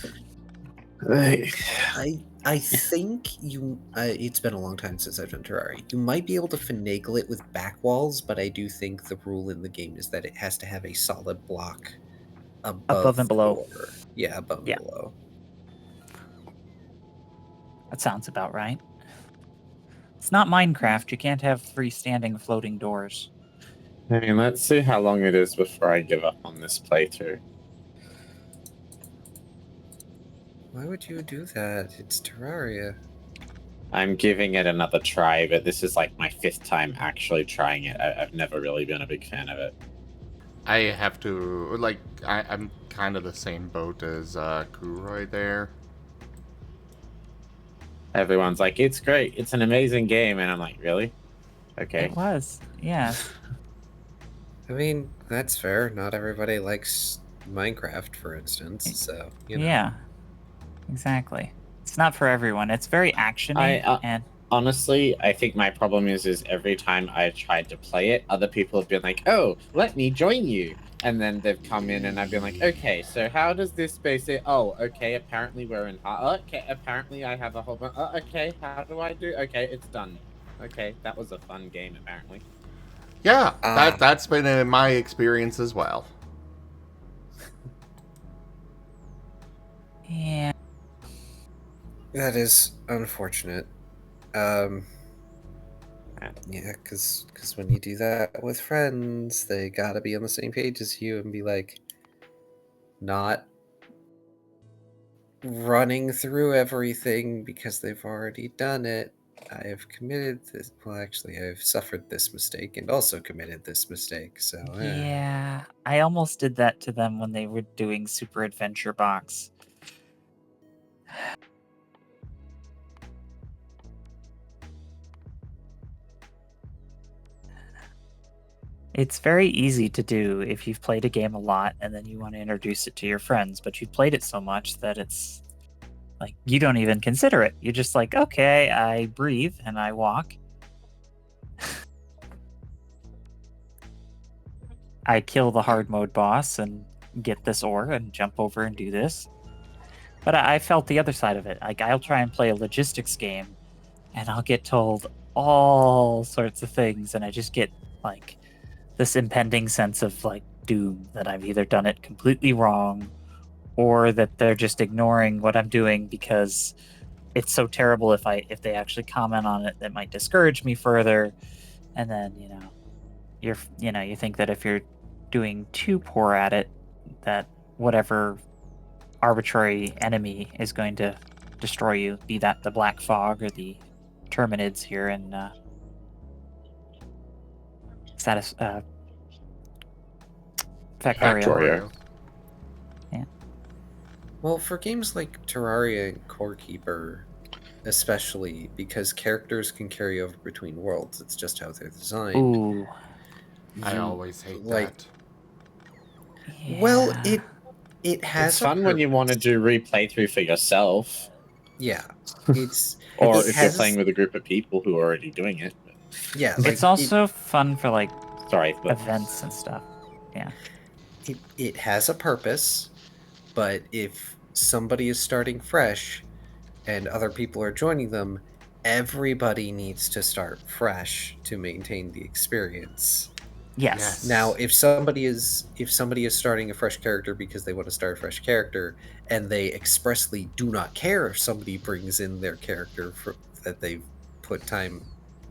[SPEAKER 4] I think you. It's been a long time since I've done Terraria. You might be able to finagle it with back walls, but I do think the rule in the game is that it has to have a solid block above
[SPEAKER 2] and below.
[SPEAKER 4] The door. Yeah, above and below.
[SPEAKER 2] That sounds about right. It's not Minecraft. You can't have freestanding floating doors.
[SPEAKER 5] I mean, let's see how long it is before I give up on this playthrough.
[SPEAKER 4] Why would you do that? It's Terraria.
[SPEAKER 5] I'm giving it another try, but this is like my 5th time actually trying it. I've never really been a big fan of it.
[SPEAKER 1] I have to, like, I'm kind of the same boat as Kuroy there.
[SPEAKER 5] Everyone's like, it's great, it's an amazing game, and I'm like, really? Okay.
[SPEAKER 2] It was, yeah.
[SPEAKER 4] I mean, that's fair. Not everybody likes Minecraft, for instance, so, you know.
[SPEAKER 2] Yeah, exactly. It's not for everyone. It's very action-y, and...
[SPEAKER 5] Honestly, I think my problem is every time I've tried to play it, other people have been like, oh, let me join you. And then they've come in and I've been like, okay, so how does this basic... Oh, okay, apparently we're in... Okay, apparently I have a whole bunch... okay, how do I do... Okay, it's done. Okay, that was a fun game, apparently.
[SPEAKER 1] Yeah, that's been in my experience as well.
[SPEAKER 2] Yeah.
[SPEAKER 4] That is unfortunate.
[SPEAKER 5] I man.
[SPEAKER 4] Yeah, because when you do that with friends, they gotta be on the same page as you and be like, not running through everything because they've already done it. I have committed this. Well, actually, I've suffered this mistake and also committed this mistake. So
[SPEAKER 2] Yeah, I almost did that to them when they were doing Super Adventure Box. It's very easy to do if you've played a game a lot and then you want to introduce it to your friends, but you've played it so much that it's like you don't even consider it. You're just like, okay, I breathe and I walk. I kill the hard mode boss and get this ore and jump over and do this. But I felt the other side of it. Like, I'll try and play a logistics game and I'll get told all sorts of things, and I just get like this impending sense of like doom that I've either done it completely wrong or that they're just ignoring what I'm doing because it's so terrible if they actually comment on it that might discourage me further. And then, you think that if you're doing too poor at it, that whatever arbitrary enemy is going to destroy you, be that the black fog or the terminids here in Factorio.
[SPEAKER 5] Factorio.
[SPEAKER 4] well, for games like Terraria and Core Keeper, especially because characters can carry over between worlds, it's just how they're designed.
[SPEAKER 2] Ooh.
[SPEAKER 1] I
[SPEAKER 4] You-
[SPEAKER 1] always hate
[SPEAKER 4] like,
[SPEAKER 1] that.
[SPEAKER 2] Yeah.
[SPEAKER 4] Well, it has
[SPEAKER 5] It's
[SPEAKER 4] a
[SPEAKER 5] fun when you want to do replay through for yourself,
[SPEAKER 4] Yeah, it's
[SPEAKER 5] or
[SPEAKER 4] it
[SPEAKER 5] if you're
[SPEAKER 4] has-
[SPEAKER 5] playing with a group of people who are already doing it.
[SPEAKER 4] yeah. Like,
[SPEAKER 2] It's also fun for like
[SPEAKER 5] Sorry, but
[SPEAKER 2] events and stuff. Yeah.
[SPEAKER 4] it has a purpose, but if somebody is starting fresh and other people are joining them, everybody needs to start fresh to maintain the experience.
[SPEAKER 2] Yes.
[SPEAKER 4] Now, if somebody is starting a fresh character because they want to start a fresh character, and they expressly do not care if somebody brings in their character that they've put time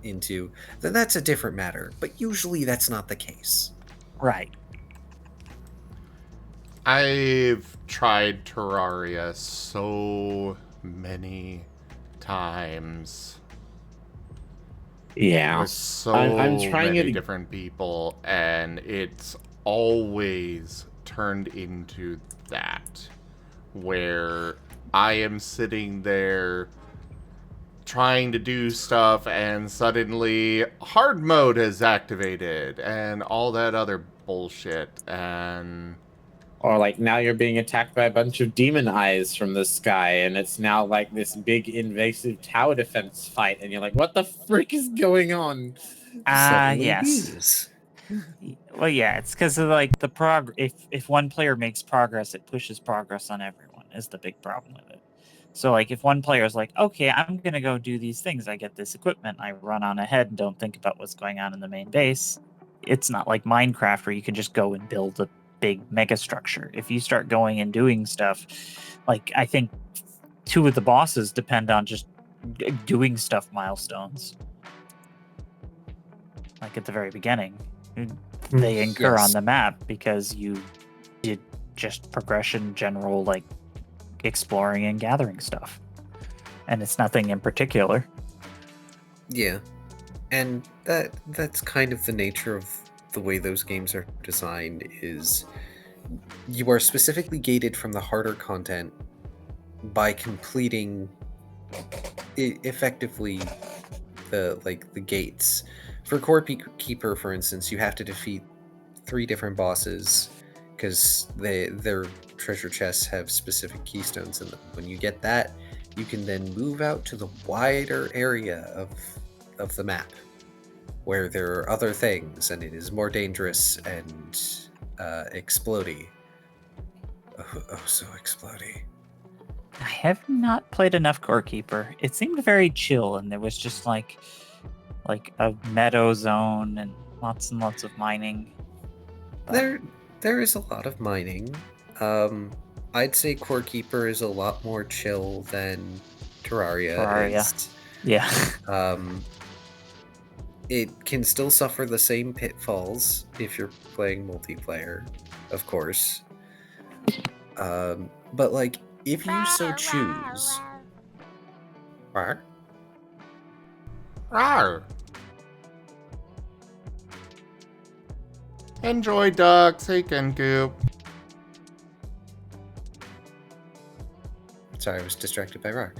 [SPEAKER 4] into, then that's a different matter. But usually, that's not the case.
[SPEAKER 2] Right.
[SPEAKER 1] I've tried Terraria so many times
[SPEAKER 5] yeah,
[SPEAKER 1] with so
[SPEAKER 5] I'm trying
[SPEAKER 1] many
[SPEAKER 5] it.
[SPEAKER 1] different people, and it's always turned into that, where I am sitting there trying to do stuff, and suddenly hard mode has activated, and all that other bullshit, and
[SPEAKER 5] Or like now you're being attacked by a bunch of demon eyes from the sky, and it's now like this big invasive tower defense fight, and you're like, what the frick is going on?
[SPEAKER 4] Suddenly
[SPEAKER 2] Yes.
[SPEAKER 4] bees.
[SPEAKER 2] Well, yeah, it's because of like the if one player makes progress, it pushes progress on everyone is the big problem with it. So like if one player is like, okay, I'm gonna go do these things, I get this equipment, I run on ahead and don't think about what's going on in the main base. It's not like Minecraft where you can just go and build a big mega structure. If you start going and doing stuff, like I think 2 of the bosses depend on just doing stuff milestones. Like at the very beginning, they incur
[SPEAKER 4] Yes.
[SPEAKER 2] on the map because you did just progression, general like exploring and gathering stuff, and it's nothing in particular.
[SPEAKER 4] Yeah, and that's kind of the nature of the way those games are designed. Is you are specifically gated from the harder content by completing effectively the gates. For Core Keeper, for instance, you have to defeat 3 different bosses because their treasure chests have specific keystones in them. When you get that, you can then move out to the wider area of the map where there are other things and it is more dangerous and explodey. Oh, so explodey.
[SPEAKER 2] I have not played enough Core Keeper. It seemed very chill, and there was just like a meadow zone and lots of mining. But
[SPEAKER 4] There is a lot of mining. I'd say Core Keeper is a lot more chill than Terraria
[SPEAKER 2] Terraria.
[SPEAKER 4] is.
[SPEAKER 2] Yeah.
[SPEAKER 4] It can still suffer the same pitfalls if you're playing multiplayer, of course. But like, if you so choose, Rawr.
[SPEAKER 1] Rawr. Enjoy, ducks. Hey, Kenku.
[SPEAKER 4] Sorry, I was distracted by Rawr.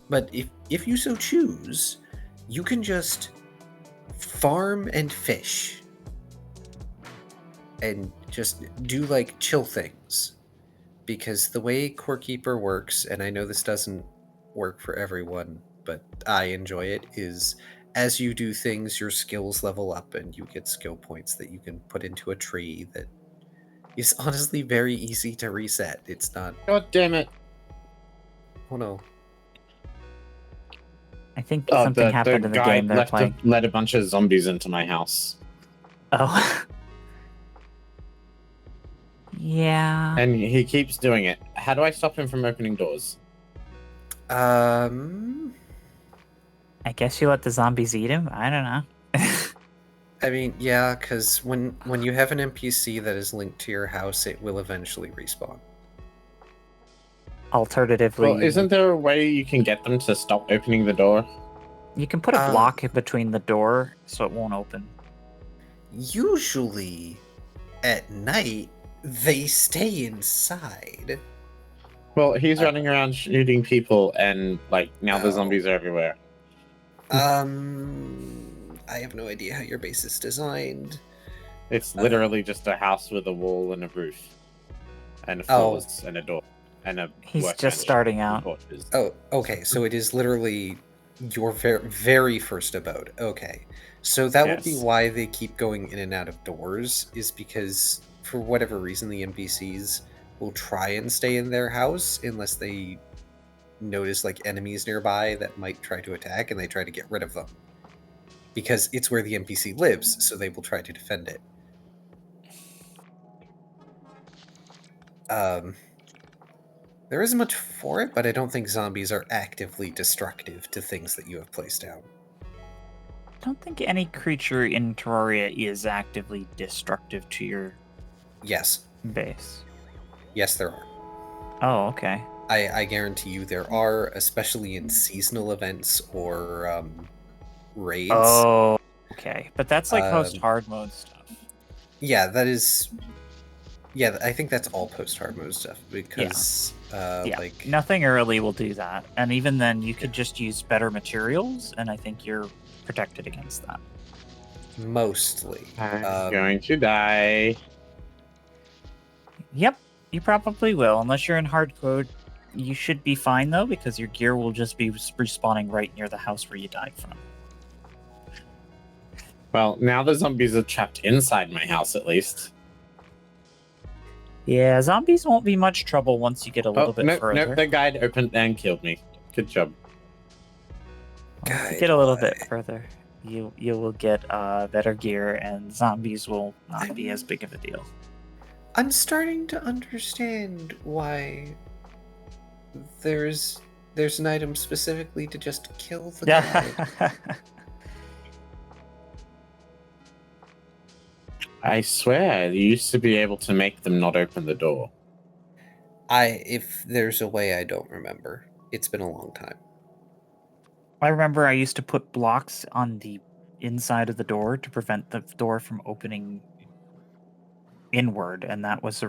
[SPEAKER 4] But if you so choose, you can just farm and fish and just do like chill things. Because the way Core Keeper works, and I know this doesn't work for everyone, but I enjoy it, is as you do things, your skills level up and you get skill points that you can put into a tree that is honestly very easy to reset. It's not.
[SPEAKER 5] God damn it!
[SPEAKER 4] Oh no.
[SPEAKER 2] I think something happened in the
[SPEAKER 5] guy
[SPEAKER 2] game they're playing.
[SPEAKER 5] let a bunch of zombies into my house.
[SPEAKER 2] Oh. Yeah.
[SPEAKER 5] And he keeps doing it. How do I stop him from opening doors?
[SPEAKER 2] I guess you let the zombies eat him? I don't know.
[SPEAKER 4] I mean, yeah, because when you have an NPC that is linked to your house, it will eventually respawn.
[SPEAKER 2] Alternatively,
[SPEAKER 5] Well, isn't there a way you can get them to stop opening the door?
[SPEAKER 2] you can put a block in between the door so it won't open.
[SPEAKER 4] Usually, at night, they stay inside.
[SPEAKER 5] Well, he's running around shooting people, and like now the
[SPEAKER 4] Oh.
[SPEAKER 5] zombies are everywhere.
[SPEAKER 4] I have no idea how your base is designed.
[SPEAKER 5] It's literally just a house with a wall and a roof, and floors and a door, and a.
[SPEAKER 2] He's
[SPEAKER 5] workbench
[SPEAKER 2] just starting
[SPEAKER 5] and
[SPEAKER 2] out.
[SPEAKER 5] torches.
[SPEAKER 4] Oh, okay. So it is literally your very first abode. Okay. So that would be
[SPEAKER 5] Yes.
[SPEAKER 4] why they keep going in and out of doors, is because for whatever reason the NPCs will try and stay in their house unless they notice like enemies nearby that might try to attack, and they try to get rid of them. Because it's where the NPC lives, so they will try to defend it. There isn't much for it, but I don't think zombies are actively destructive to things that you have placed down.
[SPEAKER 2] I don't think any creature in Terraria is actively destructive to your
[SPEAKER 4] Yes.
[SPEAKER 2] base.
[SPEAKER 4] Yes, there are.
[SPEAKER 2] Oh, okay.
[SPEAKER 4] I guarantee you there are, especially in seasonal events or raids.
[SPEAKER 2] Oh, okay. But that's like post
[SPEAKER 4] Um,
[SPEAKER 2] hard mode stuff.
[SPEAKER 4] Yeah, that is... Yeah, I think that's all post-hard mode stuff, because,
[SPEAKER 2] Yeah,
[SPEAKER 4] like...
[SPEAKER 2] nothing early will do that. And even then, you could just use better materials, and I think you're protected against that.
[SPEAKER 4] Mostly.
[SPEAKER 5] I'm going to die.
[SPEAKER 2] Yep, you probably will. Unless you're in hard code, you should be fine, though, because your gear will just be respawning right near the house where you died from.
[SPEAKER 5] Well, now the zombies are trapped inside my house, at least.
[SPEAKER 2] Yeah, zombies won't be much trouble once you get a little bit further.
[SPEAKER 5] Nope, the guide opened and killed me. Good job.
[SPEAKER 2] Once you get a little bit further, you will get better gear, and zombies will not be as big of a deal.
[SPEAKER 4] I'm starting to understand why there's an item specifically to just kill the guy.
[SPEAKER 5] I swear, you used to be able to make them not open the door.
[SPEAKER 4] If there's a way, I don't remember. It's been a long time.
[SPEAKER 2] I remember I used to put blocks on the inside of the door to prevent the door from opening inward, and that was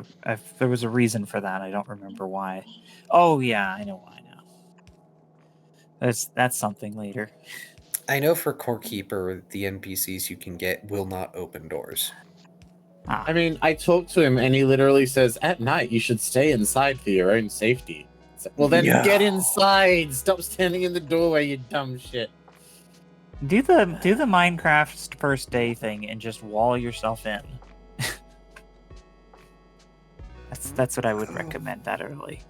[SPEAKER 2] there was a reason for that. I don't remember why. Oh yeah, I know why now. That's something later.
[SPEAKER 4] I know for Core Keeper, the NPCs you can get will not open doors.
[SPEAKER 5] I mean, I talked to him and he literally says, at night you should stay inside for your own safety. It's like, well then get inside! Stop standing in the doorway, you dumb shit.
[SPEAKER 2] Do the Minecraft first day thing and just wall yourself in. That's what I would recommend that early.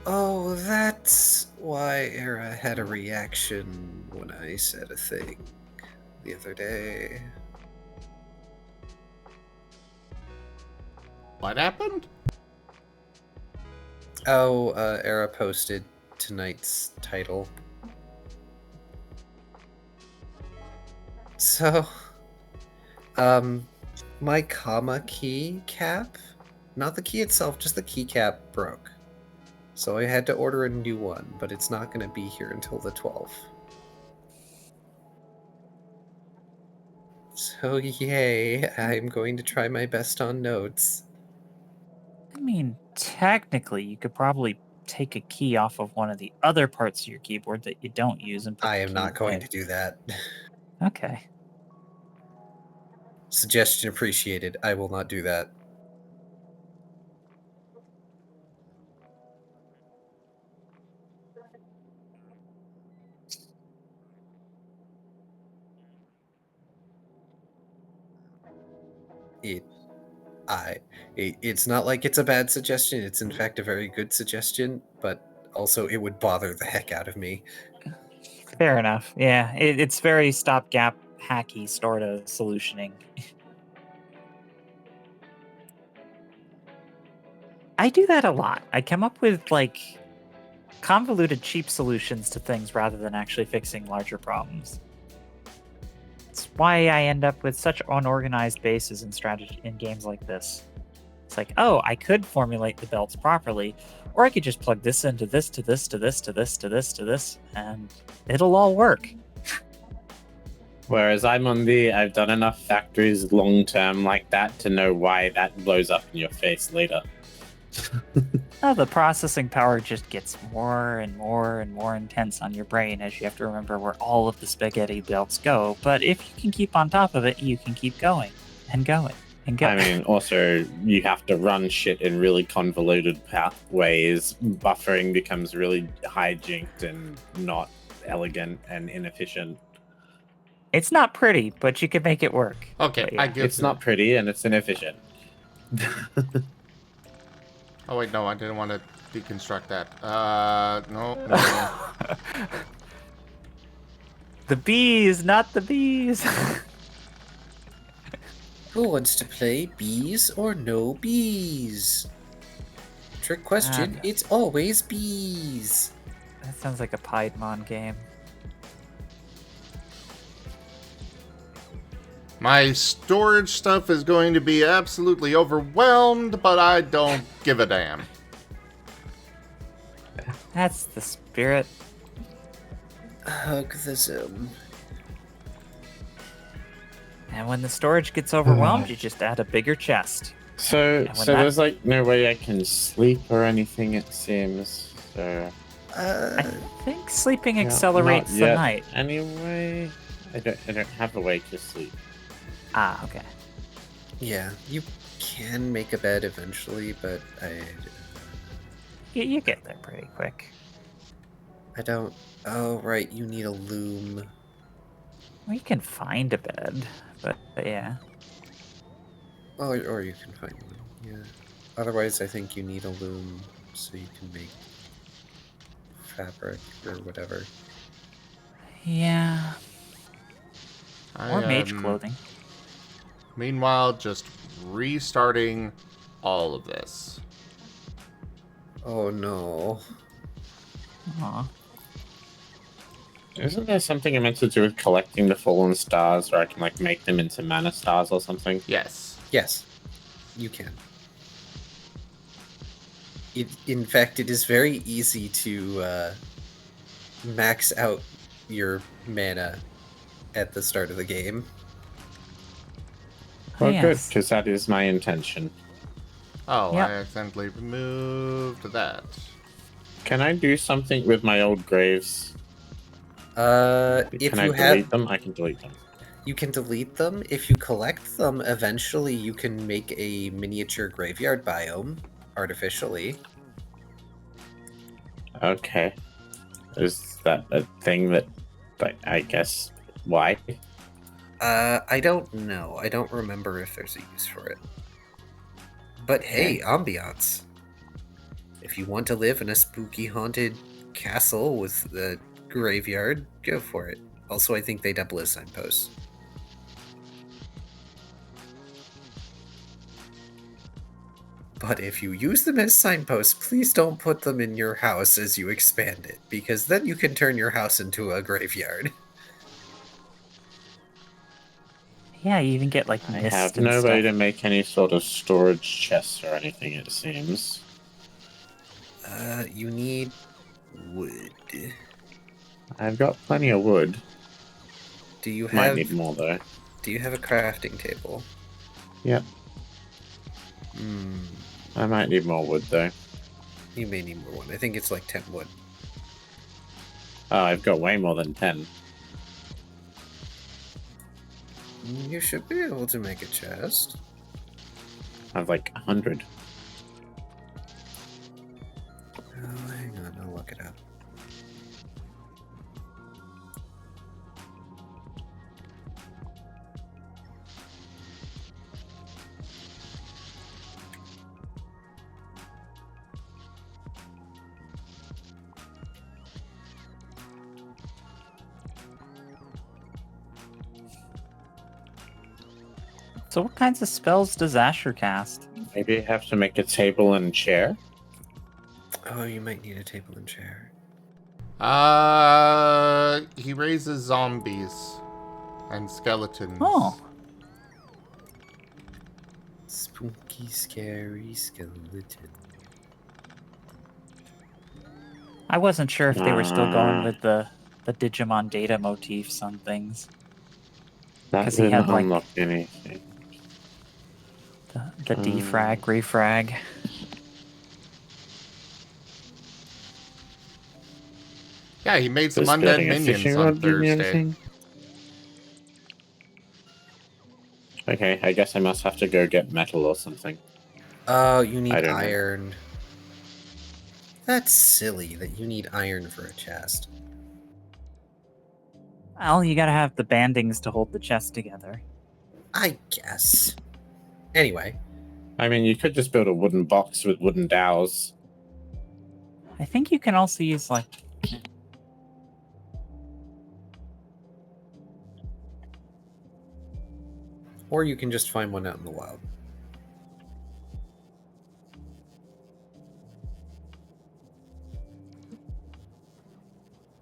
[SPEAKER 4] Oh, that's why Era had a reaction when I said a thing the other day.
[SPEAKER 1] What happened?
[SPEAKER 4] Oh, Era posted tonight's title. So, my comma key cap, not the key itself, just the keycap broke. So I had to order a new one, but it's not going to be here until the 12th. So yay, I'm going to try my best on notes.
[SPEAKER 2] I mean, technically, you could probably take a key off of one of the other parts of your keyboard that you don't use and put
[SPEAKER 4] I
[SPEAKER 2] the
[SPEAKER 4] am
[SPEAKER 2] key
[SPEAKER 4] not going
[SPEAKER 2] there.
[SPEAKER 4] to do that.
[SPEAKER 2] Okay.
[SPEAKER 4] Suggestion appreciated. I will not do that. It's not like it's a bad suggestion. It's in fact a very good suggestion, but also it would bother the heck out of me.
[SPEAKER 2] Fair enough. Yeah, it's very stopgap hacky sort of solutioning. I do that a lot. I come up with like convoluted, cheap solutions to things rather than actually fixing larger problems. It's why I end up with such unorganized bases in strategy in games like this. It's like, oh, I could formulate the belts properly, or I could just plug this into this to this to this to this to this to this, and it'll all work.
[SPEAKER 5] Whereas I've done enough factories long term like that to know why that blows up in your face later.
[SPEAKER 2] Oh, the processing power just gets more and more and more intense on your brain as you have to remember where all of the spaghetti belts go. But if you can keep on top of it, you can keep going and going and going.
[SPEAKER 5] I mean, also, you have to run shit in really convoluted pathways. Buffering becomes really hijacked and not elegant and inefficient.
[SPEAKER 2] It's not pretty, but you can make it work.
[SPEAKER 1] Okay,
[SPEAKER 2] But yeah.
[SPEAKER 1] I give
[SPEAKER 5] It's not pretty and it's inefficient.
[SPEAKER 1] Oh wait, no, I didn't want to deconstruct that. No.
[SPEAKER 2] The bees, not the bees.
[SPEAKER 4] Who wants to play bees or no bees? Trick question,
[SPEAKER 2] Ah.
[SPEAKER 4] it's always bees.
[SPEAKER 2] That sounds like a Piedmon game.
[SPEAKER 1] My storage stuff is going to be absolutely overwhelmed, but I don't give a damn.
[SPEAKER 2] That's the spirit.
[SPEAKER 4] Hug the Zoom.
[SPEAKER 2] And when the storage gets overwhelmed, you just add a bigger chest.
[SPEAKER 5] So
[SPEAKER 2] when that-
[SPEAKER 5] there's like no way I can sleep or anything, it seems. So
[SPEAKER 2] I think sleeping
[SPEAKER 5] yeah,
[SPEAKER 2] accelerates
[SPEAKER 5] not
[SPEAKER 2] the
[SPEAKER 5] yet.
[SPEAKER 2] night.
[SPEAKER 5] Anyway, I don't have a way to sleep.
[SPEAKER 2] Ah, okay.
[SPEAKER 4] Yeah, you can make a bed eventually, but
[SPEAKER 2] You get there pretty quick.
[SPEAKER 4] I don't. Oh, right, you need a loom.
[SPEAKER 2] Well, you can find a bed, but yeah.
[SPEAKER 4] Oh, or you can find one. Yeah. Otherwise, I think you need a loom so you can make fabric or whatever.
[SPEAKER 2] Yeah. Or mage clothing.
[SPEAKER 1] Meanwhile, just restarting all of this.
[SPEAKER 4] Oh no.
[SPEAKER 2] Aw.
[SPEAKER 5] Isn't there something meant to do with collecting the fallen stars, or I can like make them into mana stars or something?
[SPEAKER 1] Yes.
[SPEAKER 4] Yes, you can. In fact, it is very easy to max out your mana at the start of the game.
[SPEAKER 5] Well, good,
[SPEAKER 2] Yes.
[SPEAKER 5] because that is my intention.
[SPEAKER 1] Oh,
[SPEAKER 2] Yep.
[SPEAKER 1] I accidentally removed that.
[SPEAKER 5] Can I do something with my old graves?
[SPEAKER 4] If
[SPEAKER 5] Can I
[SPEAKER 4] you
[SPEAKER 5] delete
[SPEAKER 4] have,
[SPEAKER 5] them? I can delete them.
[SPEAKER 4] you can delete them. If you collect them, eventually you can make a miniature graveyard biome artificially.
[SPEAKER 5] Okay. Is that a thing that, I guess, why?
[SPEAKER 4] I don't know. I don't remember if there's a use for it. But hey, ambiance. If you want to live in a spooky haunted castle with a graveyard, go for it. Also, I think they double as signposts. But if you use them as signposts, please don't put them in your house as you expand it, because then you can turn your house into a graveyard.
[SPEAKER 2] Yeah, you even get like
[SPEAKER 5] I
[SPEAKER 2] mist
[SPEAKER 5] have
[SPEAKER 2] and
[SPEAKER 5] no way
[SPEAKER 2] stuff.
[SPEAKER 5] to make any sort of storage chest or anything, it seems.
[SPEAKER 4] You need wood.
[SPEAKER 5] I've got plenty of wood.
[SPEAKER 4] Do you
[SPEAKER 5] Might
[SPEAKER 4] have
[SPEAKER 5] need more, though.
[SPEAKER 4] Do you have a crafting table?
[SPEAKER 5] Yep.
[SPEAKER 1] Hmm.
[SPEAKER 5] I might need more wood, though.
[SPEAKER 4] You may need more one. I think it's like 10 wood.
[SPEAKER 5] Oh, I've got way more than 10.
[SPEAKER 4] You should be able to make a chest.
[SPEAKER 5] I have like 100.
[SPEAKER 4] Oh, hang on, I'll look it up.
[SPEAKER 2] So what kinds of spells does Asher cast?
[SPEAKER 5] Maybe I have to make a table and chair?
[SPEAKER 4] Oh, you might need a table and chair.
[SPEAKER 1] He raises zombies and skeletons.
[SPEAKER 2] Oh.
[SPEAKER 4] Spooky, scary skeleton.
[SPEAKER 2] I wasn't sure if they were still going with the Digimon data motifs on things.
[SPEAKER 5] That
[SPEAKER 2] 'Cause he
[SPEAKER 5] didn't
[SPEAKER 2] had, like,
[SPEAKER 5] unlock anything.
[SPEAKER 2] The defrag, refrag.
[SPEAKER 1] Yeah, he made some
[SPEAKER 5] Does
[SPEAKER 1] undead
[SPEAKER 5] building a
[SPEAKER 1] minions
[SPEAKER 5] fishing
[SPEAKER 1] on
[SPEAKER 5] rod give me
[SPEAKER 1] Thursday.
[SPEAKER 5] anything? Okay, I guess I must have to go get metal or something.
[SPEAKER 4] Oh, you need
[SPEAKER 5] I don't know.
[SPEAKER 4] iron. That's silly that you need iron for a chest.
[SPEAKER 2] Well, you gotta have the bandings to hold the chest together.
[SPEAKER 4] I guess. Anyway,
[SPEAKER 5] I mean, you could just build a wooden box with wooden dowels.
[SPEAKER 2] I think you can also use, like...
[SPEAKER 4] or you can just find one out in the wild.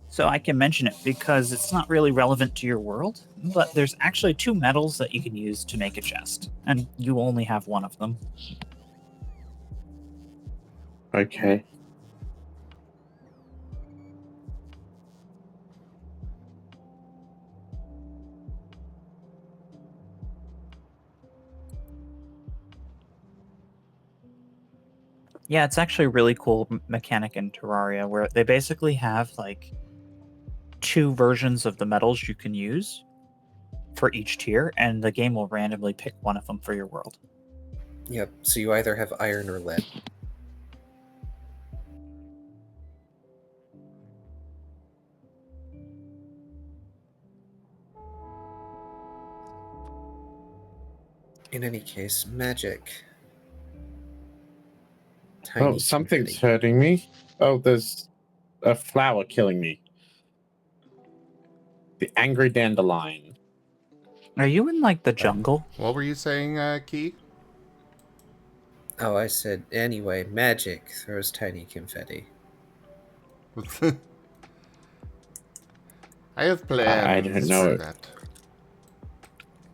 [SPEAKER 2] So I can mention it because it's not really relevant to your world, but there's actually 2 metals that you can use to make a chest, and you only have one of them.
[SPEAKER 5] Okay.
[SPEAKER 2] Yeah, it's actually a really cool mechanic in Terraria where they basically have like 2 versions of the metals you can use for each tier, and the game will randomly pick one of them for your world.
[SPEAKER 4] Yep, so you either have iron or lead. In any case, magic. Tiny
[SPEAKER 5] Oh, something's
[SPEAKER 4] confetti.
[SPEAKER 5] hurting me. Oh, there's a flower killing me. The angry dandelion.
[SPEAKER 2] Are you in like the jungle?
[SPEAKER 1] What were you saying, Key?
[SPEAKER 4] Oh, I said, anyway, magic throws tiny confetti.
[SPEAKER 1] I have plans
[SPEAKER 5] I don't know
[SPEAKER 1] for
[SPEAKER 5] it.
[SPEAKER 1] that.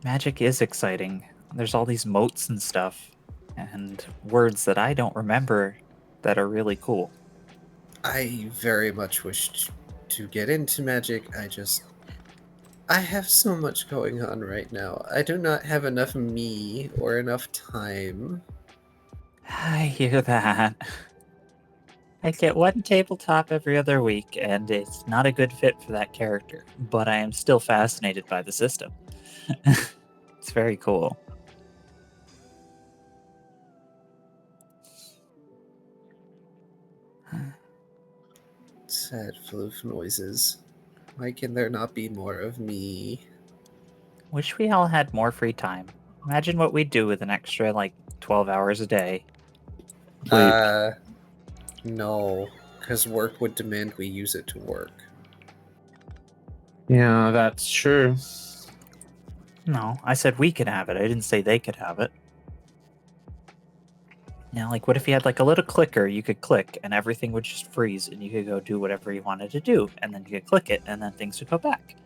[SPEAKER 2] Magic is exciting. There's all these moats and stuff, and words that I don't remember that are really cool.
[SPEAKER 4] I very much wish to get into magic. I have so much going on right now. I do not have enough me or enough time.
[SPEAKER 2] I hear that. I get one tabletop every other week, and it's not a good fit for that character, but I am still fascinated by the system. It's very cool.
[SPEAKER 4] Sad floof noises. Why can there not be more of me?
[SPEAKER 2] Wish we all had more free time. Imagine what we'd do with an extra, like, 12 hours a day.
[SPEAKER 5] Sleep.
[SPEAKER 4] No, because work would demand we use it to work.
[SPEAKER 5] Yeah, that's true.
[SPEAKER 2] No, I said we could have it. I didn't say they could have it. Now, like, what if you had, like, a little clicker you could click, and everything would just freeze, and you could go do whatever you wanted to do, and then you could click it, and then things would go back.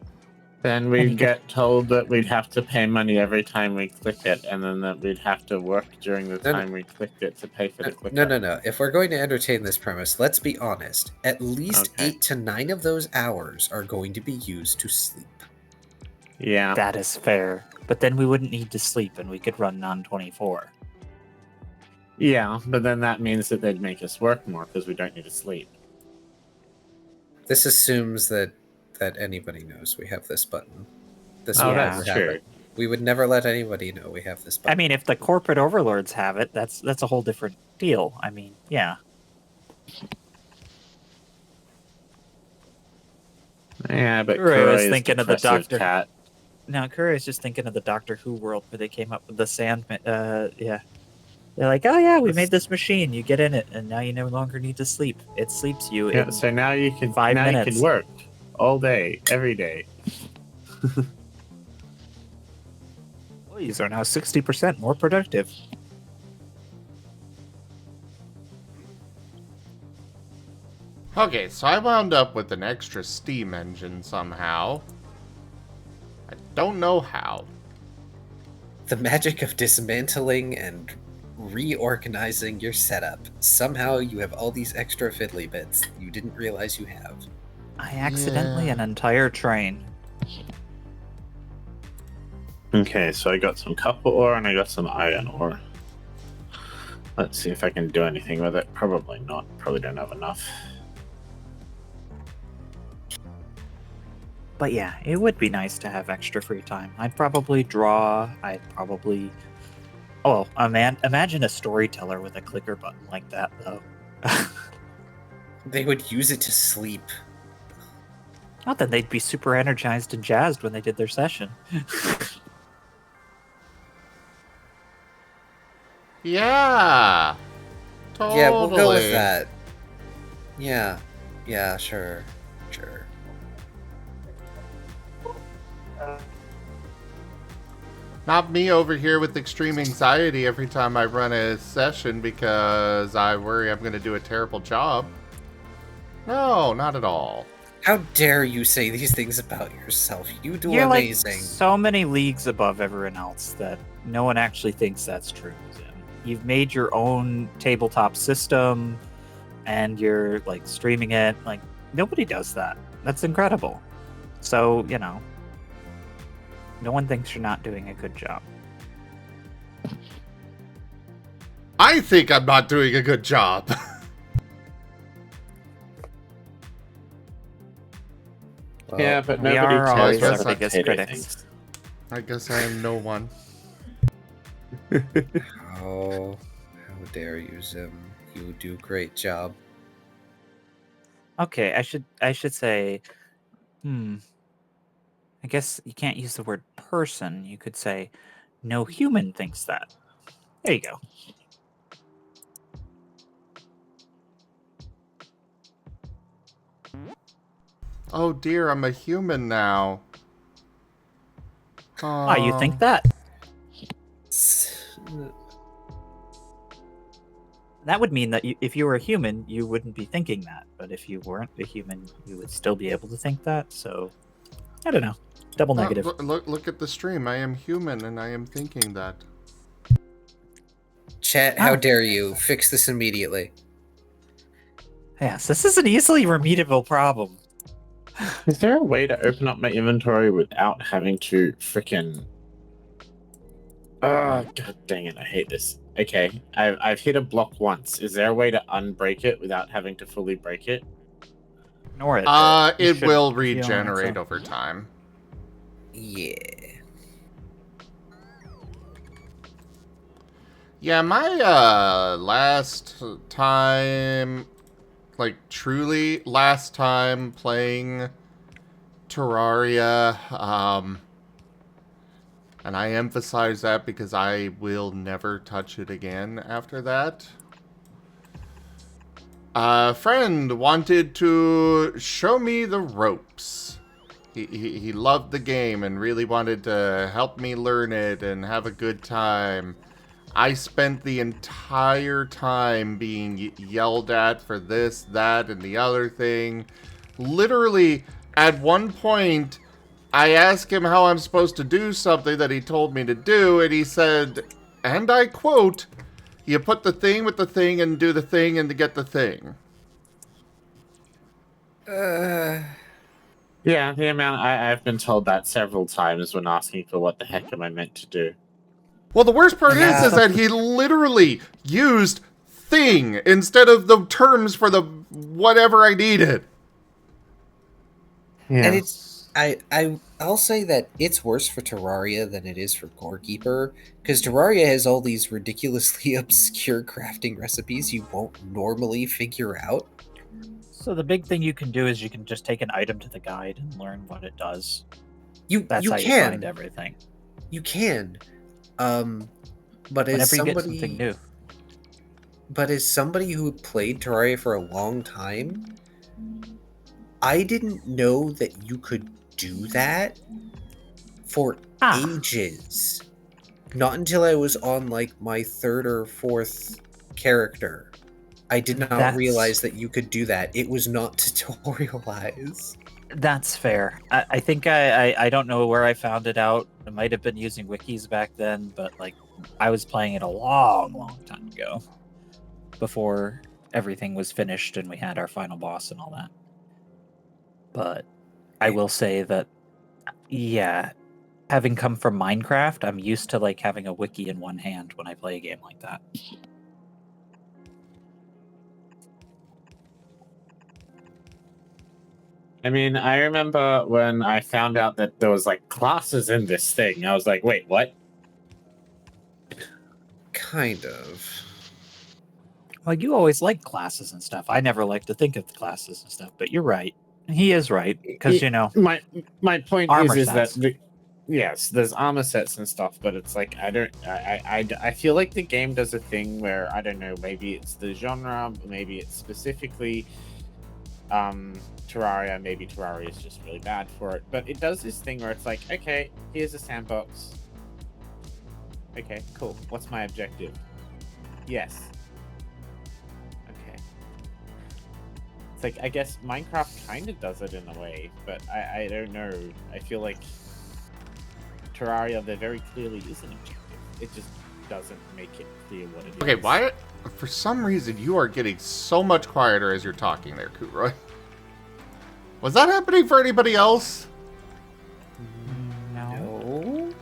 [SPEAKER 5] Then
[SPEAKER 2] And
[SPEAKER 5] we'd
[SPEAKER 2] you
[SPEAKER 5] get told that we'd have to pay money every time we click it, and then that we'd have to work during the
[SPEAKER 4] No, no.
[SPEAKER 5] time we clicked it to pay for the clicker.
[SPEAKER 4] No. If we're going to entertain this premise, let's be honest. At least
[SPEAKER 5] Okay.
[SPEAKER 4] 8 to 9 of those hours are going to be used to sleep.
[SPEAKER 5] Yeah.
[SPEAKER 2] That is fair. But then we wouldn't need to sleep and we could run non-24.
[SPEAKER 5] Yeah, but then that means that they'd make us work more because we don't need to sleep.
[SPEAKER 4] This assumes that anybody knows we have this button. This
[SPEAKER 5] Oh,
[SPEAKER 4] would
[SPEAKER 2] Yeah.
[SPEAKER 4] never
[SPEAKER 5] that's true.
[SPEAKER 4] happen. We would never let anybody know we have this button.
[SPEAKER 2] I mean, if the corporate overlords have it, that's a whole different deal. I mean, yeah.
[SPEAKER 5] Yeah, but
[SPEAKER 2] Right, I was
[SPEAKER 5] Kuroi is
[SPEAKER 2] thinking of the
[SPEAKER 5] depressive
[SPEAKER 2] doctor.
[SPEAKER 5] cat.
[SPEAKER 2] Now, Curry is just thinking of the Doctor Who world where they came up with the Sandman. Yeah. They're like, oh yeah, we made this machine. You get in it, and now you no longer need to sleep. It sleeps you
[SPEAKER 5] Yeah,
[SPEAKER 2] in
[SPEAKER 5] so now you can
[SPEAKER 2] 5
[SPEAKER 5] now you
[SPEAKER 2] minutes.
[SPEAKER 5] can work all day, every day.
[SPEAKER 2] Employees are now 60% more productive.
[SPEAKER 1] Okay, so I wound up with an extra steam engine somehow. I don't know how.
[SPEAKER 4] The magic of dismantling and reorganizing your setup. Somehow you have all these extra fiddly bits you didn't realize you have.
[SPEAKER 2] I accidentally
[SPEAKER 1] Yeah.
[SPEAKER 2] an entire train.
[SPEAKER 5] Okay, so I got some copper ore and I got some iron ore. Let's see if I can do anything with it. Probably not. Probably don't have enough.
[SPEAKER 2] But yeah, it would be nice to have extra free time. I'd probably draw. Oh, man! Imagine a storyteller with a clicker button like that, though.
[SPEAKER 4] They would use it to sleep.
[SPEAKER 2] Not that they'd be super energized and jazzed when they did their session.
[SPEAKER 1] Yeah. Totally.
[SPEAKER 4] Yeah, we'll go with that. Yeah, sure.
[SPEAKER 1] Not me over here with extreme anxiety every time I run a session because I worry I'm going to do a terrible job. No, not at all.
[SPEAKER 4] How dare you say these things about yourself? You do
[SPEAKER 2] You're
[SPEAKER 4] amazing.
[SPEAKER 2] like so many leagues above everyone else that no one actually thinks that's true. Zim. You've made your own tabletop system, and you're like streaming it. Like nobody does that. That's incredible. So no one thinks you're not doing a good job.
[SPEAKER 1] I think I'm not doing a good job.
[SPEAKER 4] Well,
[SPEAKER 5] Yeah, but
[SPEAKER 2] we
[SPEAKER 5] nobody
[SPEAKER 2] are
[SPEAKER 5] cares
[SPEAKER 2] always
[SPEAKER 5] what
[SPEAKER 1] our
[SPEAKER 5] the
[SPEAKER 2] biggest
[SPEAKER 5] potato
[SPEAKER 2] critics.
[SPEAKER 5] thinks.
[SPEAKER 1] I guess I am no one.
[SPEAKER 4] how dare you, Zim? You do a great job.
[SPEAKER 2] Okay, I should say, I guess you can't use the word person. You could say, no human thinks that. There you go.
[SPEAKER 1] Oh dear, I'm a human now.
[SPEAKER 2] Ah, you think that? That would mean that if you were a human, you wouldn't be thinking that. But if you weren't a human, you would still be able to think that. So, I don't know. Double negative.
[SPEAKER 1] Look at the stream. I am human and I am thinking that.
[SPEAKER 4] Chat, how
[SPEAKER 2] Oh.
[SPEAKER 4] dare you? Fix this immediately.
[SPEAKER 2] Yes, this is an easily remediable problem.
[SPEAKER 5] Is there a way to open up my inventory without having to frickin'... Oh, god dang it, I hate this. Okay, I've hit a block once. Is there a way to unbreak it without having to fully break it?
[SPEAKER 2] Ignore it. You
[SPEAKER 1] It
[SPEAKER 2] should
[SPEAKER 1] will
[SPEAKER 2] feel like
[SPEAKER 1] regenerate
[SPEAKER 2] so.
[SPEAKER 1] over time.
[SPEAKER 4] Yeah.
[SPEAKER 1] Yeah, my last time, like truly last time playing Terraria, and I emphasize that because I will never touch it again after that. A friend wanted to show me the ropes. He loved the game and really wanted to help me learn it and have a good time. I spent the entire time being yelled at for this, that, and the other thing. Literally, at one point, I asked him how I'm supposed to do something that he told me to do, and he said, and I quote, you put the thing with the thing and do the thing and to get the thing.
[SPEAKER 5] Yeah, the amount I've been told that several times when asking for what the heck am I meant to do.
[SPEAKER 1] Well, the worst part
[SPEAKER 4] Yeah.
[SPEAKER 1] is that he literally used thing instead of the terms for the whatever I needed.
[SPEAKER 5] Yeah.
[SPEAKER 4] And it's I'll say that it's worse for Terraria than it is for Gorekeeper, because Terraria has all these ridiculously obscure crafting recipes you won't normally figure out.
[SPEAKER 2] So the big thing you can do is you can just take an item to the guide and learn what it does. That's
[SPEAKER 4] You
[SPEAKER 2] how
[SPEAKER 4] can
[SPEAKER 2] you find everything.
[SPEAKER 4] You can. But as
[SPEAKER 2] Whenever you get
[SPEAKER 4] somebody
[SPEAKER 2] something new.
[SPEAKER 4] But as somebody who played Terraria for a long time, I didn't know that you could do that for ages. Not until I was on like my third or fourth character. I did not realize that you could do that. It was not tutorialized.
[SPEAKER 2] That's fair. I think I don't know where I found it out. I might have been using wikis back then, but like I was playing it a long time ago, before everything was finished and we had our final boss and all that. But I will say that, yeah, having come from Minecraft, I'm used to like having a wiki in one hand when I play a game like that.
[SPEAKER 5] I mean, I remember when I found out that there was like classes in this thing. I was like, wait, what?
[SPEAKER 4] Kind of.
[SPEAKER 2] Well, you always like classes and stuff. I never like to think of the classes and stuff, but you're right. He is right, because you know,
[SPEAKER 5] my point
[SPEAKER 2] armor
[SPEAKER 5] is
[SPEAKER 2] sets.
[SPEAKER 5] that yes, there's armor sets and stuff, but it's like I feel like the game does a thing where I don't know, maybe it's the genre, maybe it's specifically Terraria, maybe Terraria is just really bad for it, but it does this thing where it's like, okay, here's a sandbox. Okay, cool. What's my objective? Yes. Okay. It's like, I guess Minecraft kind of does it in a way, but I don't know. I feel like Terraria, there very clearly is an objective. It just doesn't make it clear what it is.
[SPEAKER 1] Okay, why? For some reason, you are getting so much quieter as you're talking there, Kuroy. Was that happening for anybody else?
[SPEAKER 4] No.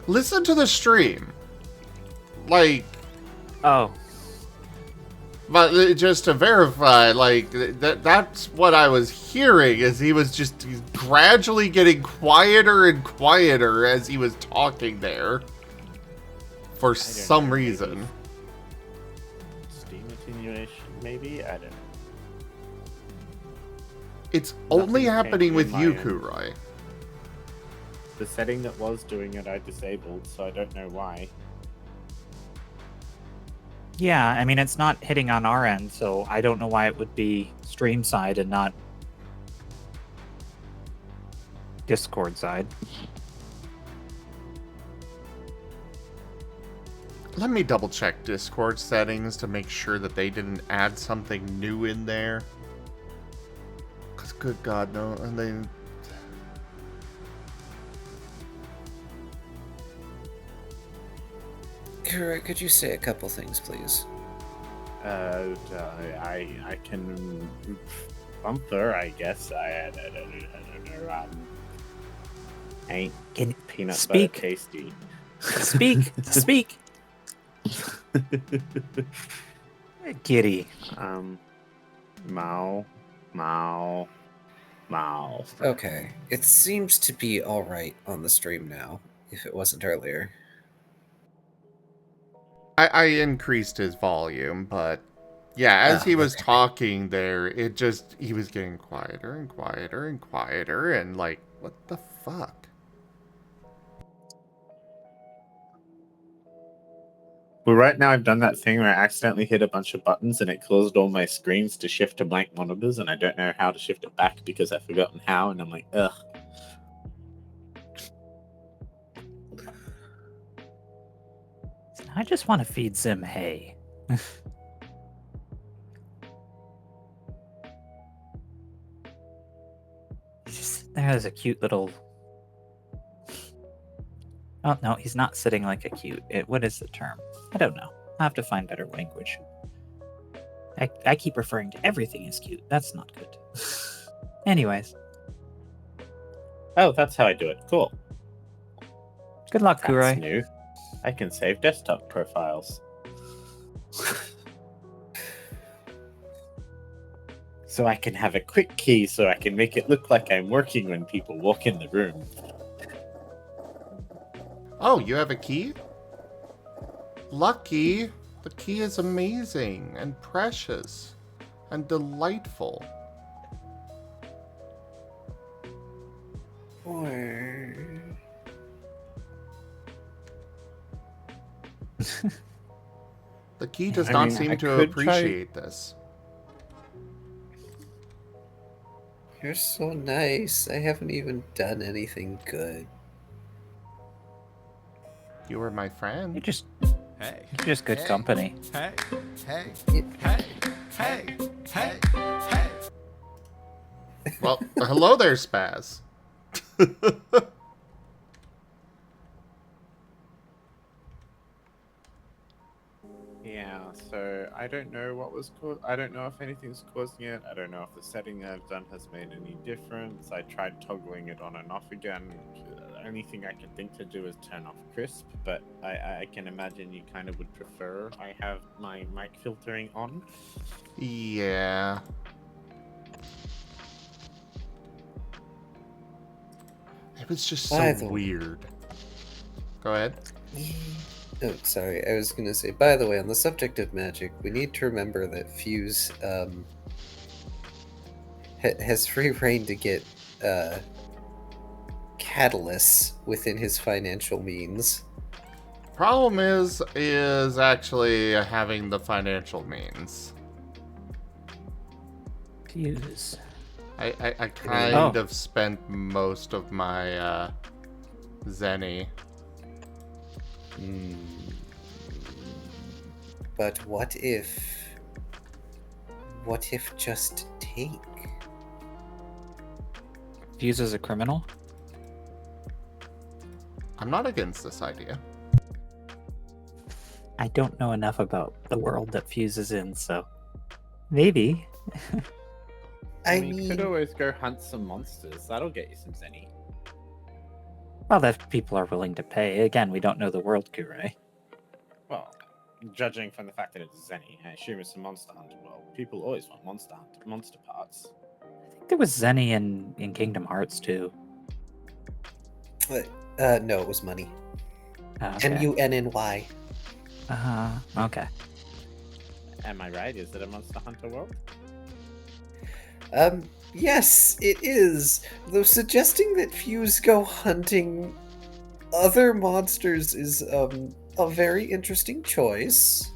[SPEAKER 1] Listen to the stream. Like,
[SPEAKER 2] Oh,
[SPEAKER 1] but just to verify, like, that's what I was hearing, is he's gradually getting quieter and quieter as he was talking there. For some reason.
[SPEAKER 5] Steam attenuation, maybe? I don't know.
[SPEAKER 1] It's only
[SPEAKER 5] Nothing
[SPEAKER 1] happening
[SPEAKER 5] changed
[SPEAKER 1] with
[SPEAKER 5] on
[SPEAKER 1] you,
[SPEAKER 5] my end.
[SPEAKER 1] Kuroy.
[SPEAKER 5] The setting that was doing it I disabled, so I don't know why.
[SPEAKER 2] yeah. I mean, it's not hitting on our end, so I don't know why it would be stream side and not Discord side.
[SPEAKER 1] Let me double check Discord settings to make sure that they didn't add something new in there. Because good God, no. And they...
[SPEAKER 4] Could you say a couple things, please?
[SPEAKER 5] I can bumper, I guess. I don't know. Ain't
[SPEAKER 2] Can
[SPEAKER 5] peanut
[SPEAKER 2] speak?
[SPEAKER 5] butter tasty.
[SPEAKER 2] Speak, speak, kitty.
[SPEAKER 5] Mao.
[SPEAKER 4] Okay. It seems to be alright on the stream now, if it wasn't earlier.
[SPEAKER 1] I increased his volume, but yeah, as he was talking there, he was getting quieter and quieter and quieter, and like, what the fuck?
[SPEAKER 5] Well, right now I've done that thing where I accidentally hit a bunch of buttons and it closed all my screens to shift to blank monitors, and I don't know how to shift it back because I've forgotten how, and I'm like, ugh.
[SPEAKER 2] I just want to feed Zim hay. Just there's a cute little. Oh no, he's not sitting like a cute. What is the term? I don't know. I have to find better language. I keep referring to everything as cute. That's not good. Anyways,
[SPEAKER 5] Oh, that's how I do it. Cool.
[SPEAKER 2] good luck,
[SPEAKER 5] That's
[SPEAKER 2] Kurai.
[SPEAKER 5] new. I can save desktop profiles. So I can have a quick key so I can make it look like I'm working when people walk in the room.
[SPEAKER 1] Oh, you have a key? Lucky. The key is amazing and precious and delightful.
[SPEAKER 4] Or
[SPEAKER 1] The key does
[SPEAKER 5] I
[SPEAKER 1] not
[SPEAKER 5] mean,
[SPEAKER 1] seem
[SPEAKER 5] I
[SPEAKER 1] to
[SPEAKER 5] could try-
[SPEAKER 1] appreciate this.
[SPEAKER 4] you're so nice. I haven't even done anything good.
[SPEAKER 1] You were my
[SPEAKER 2] You're
[SPEAKER 1] friend.
[SPEAKER 2] just
[SPEAKER 6] Hey.
[SPEAKER 2] you're just good company.
[SPEAKER 6] Hey. Hey.
[SPEAKER 4] Yeah.
[SPEAKER 6] Hey. Hey. Hey. Hey.
[SPEAKER 1] Well, hello there, Spaz.
[SPEAKER 5] Yeah, so I don't know what was I don't know if anything's causing it. I don't know if the setting I've done has made any difference. I tried toggling it on and off again. The only thing I can think to do is turn off crisp, but I can imagine you kind of would prefer I have my mic filtering on.
[SPEAKER 1] Yeah. It was just so
[SPEAKER 4] By the way-
[SPEAKER 1] weird. Go ahead.
[SPEAKER 4] Oh, sorry. I was going to say, by the way, on the subject of magic, we need to remember that Fuse has free reign to get catalysts within his financial means.
[SPEAKER 1] Problem is actually having the financial means.
[SPEAKER 2] Fuse.
[SPEAKER 1] I kind of spent most of my Zenny.
[SPEAKER 4] But what if just take?
[SPEAKER 2] Fuse is a criminal.
[SPEAKER 1] I'm not against this idea.
[SPEAKER 2] I don't know enough about the world that Fuse is in, so maybe.
[SPEAKER 4] I
[SPEAKER 5] You
[SPEAKER 4] mean,
[SPEAKER 5] could always go hunt some monsters. That'll get you some zenny.
[SPEAKER 2] Well, that people are willing to pay. Again, we don't know the world, Kurai.
[SPEAKER 5] Well, judging from the fact that it's zenny, I assume it's a monster hunter. Well, people always want monster parts.
[SPEAKER 2] I think there was Zenny in Kingdom Hearts too.
[SPEAKER 4] no, it was money.
[SPEAKER 2] Okay.
[SPEAKER 4] MUNNY.
[SPEAKER 2] Okay.
[SPEAKER 5] Am I right? Is it a monster hunter world?
[SPEAKER 4] Yes, it is. Though suggesting that Fuse go hunting other monsters is a very interesting choice.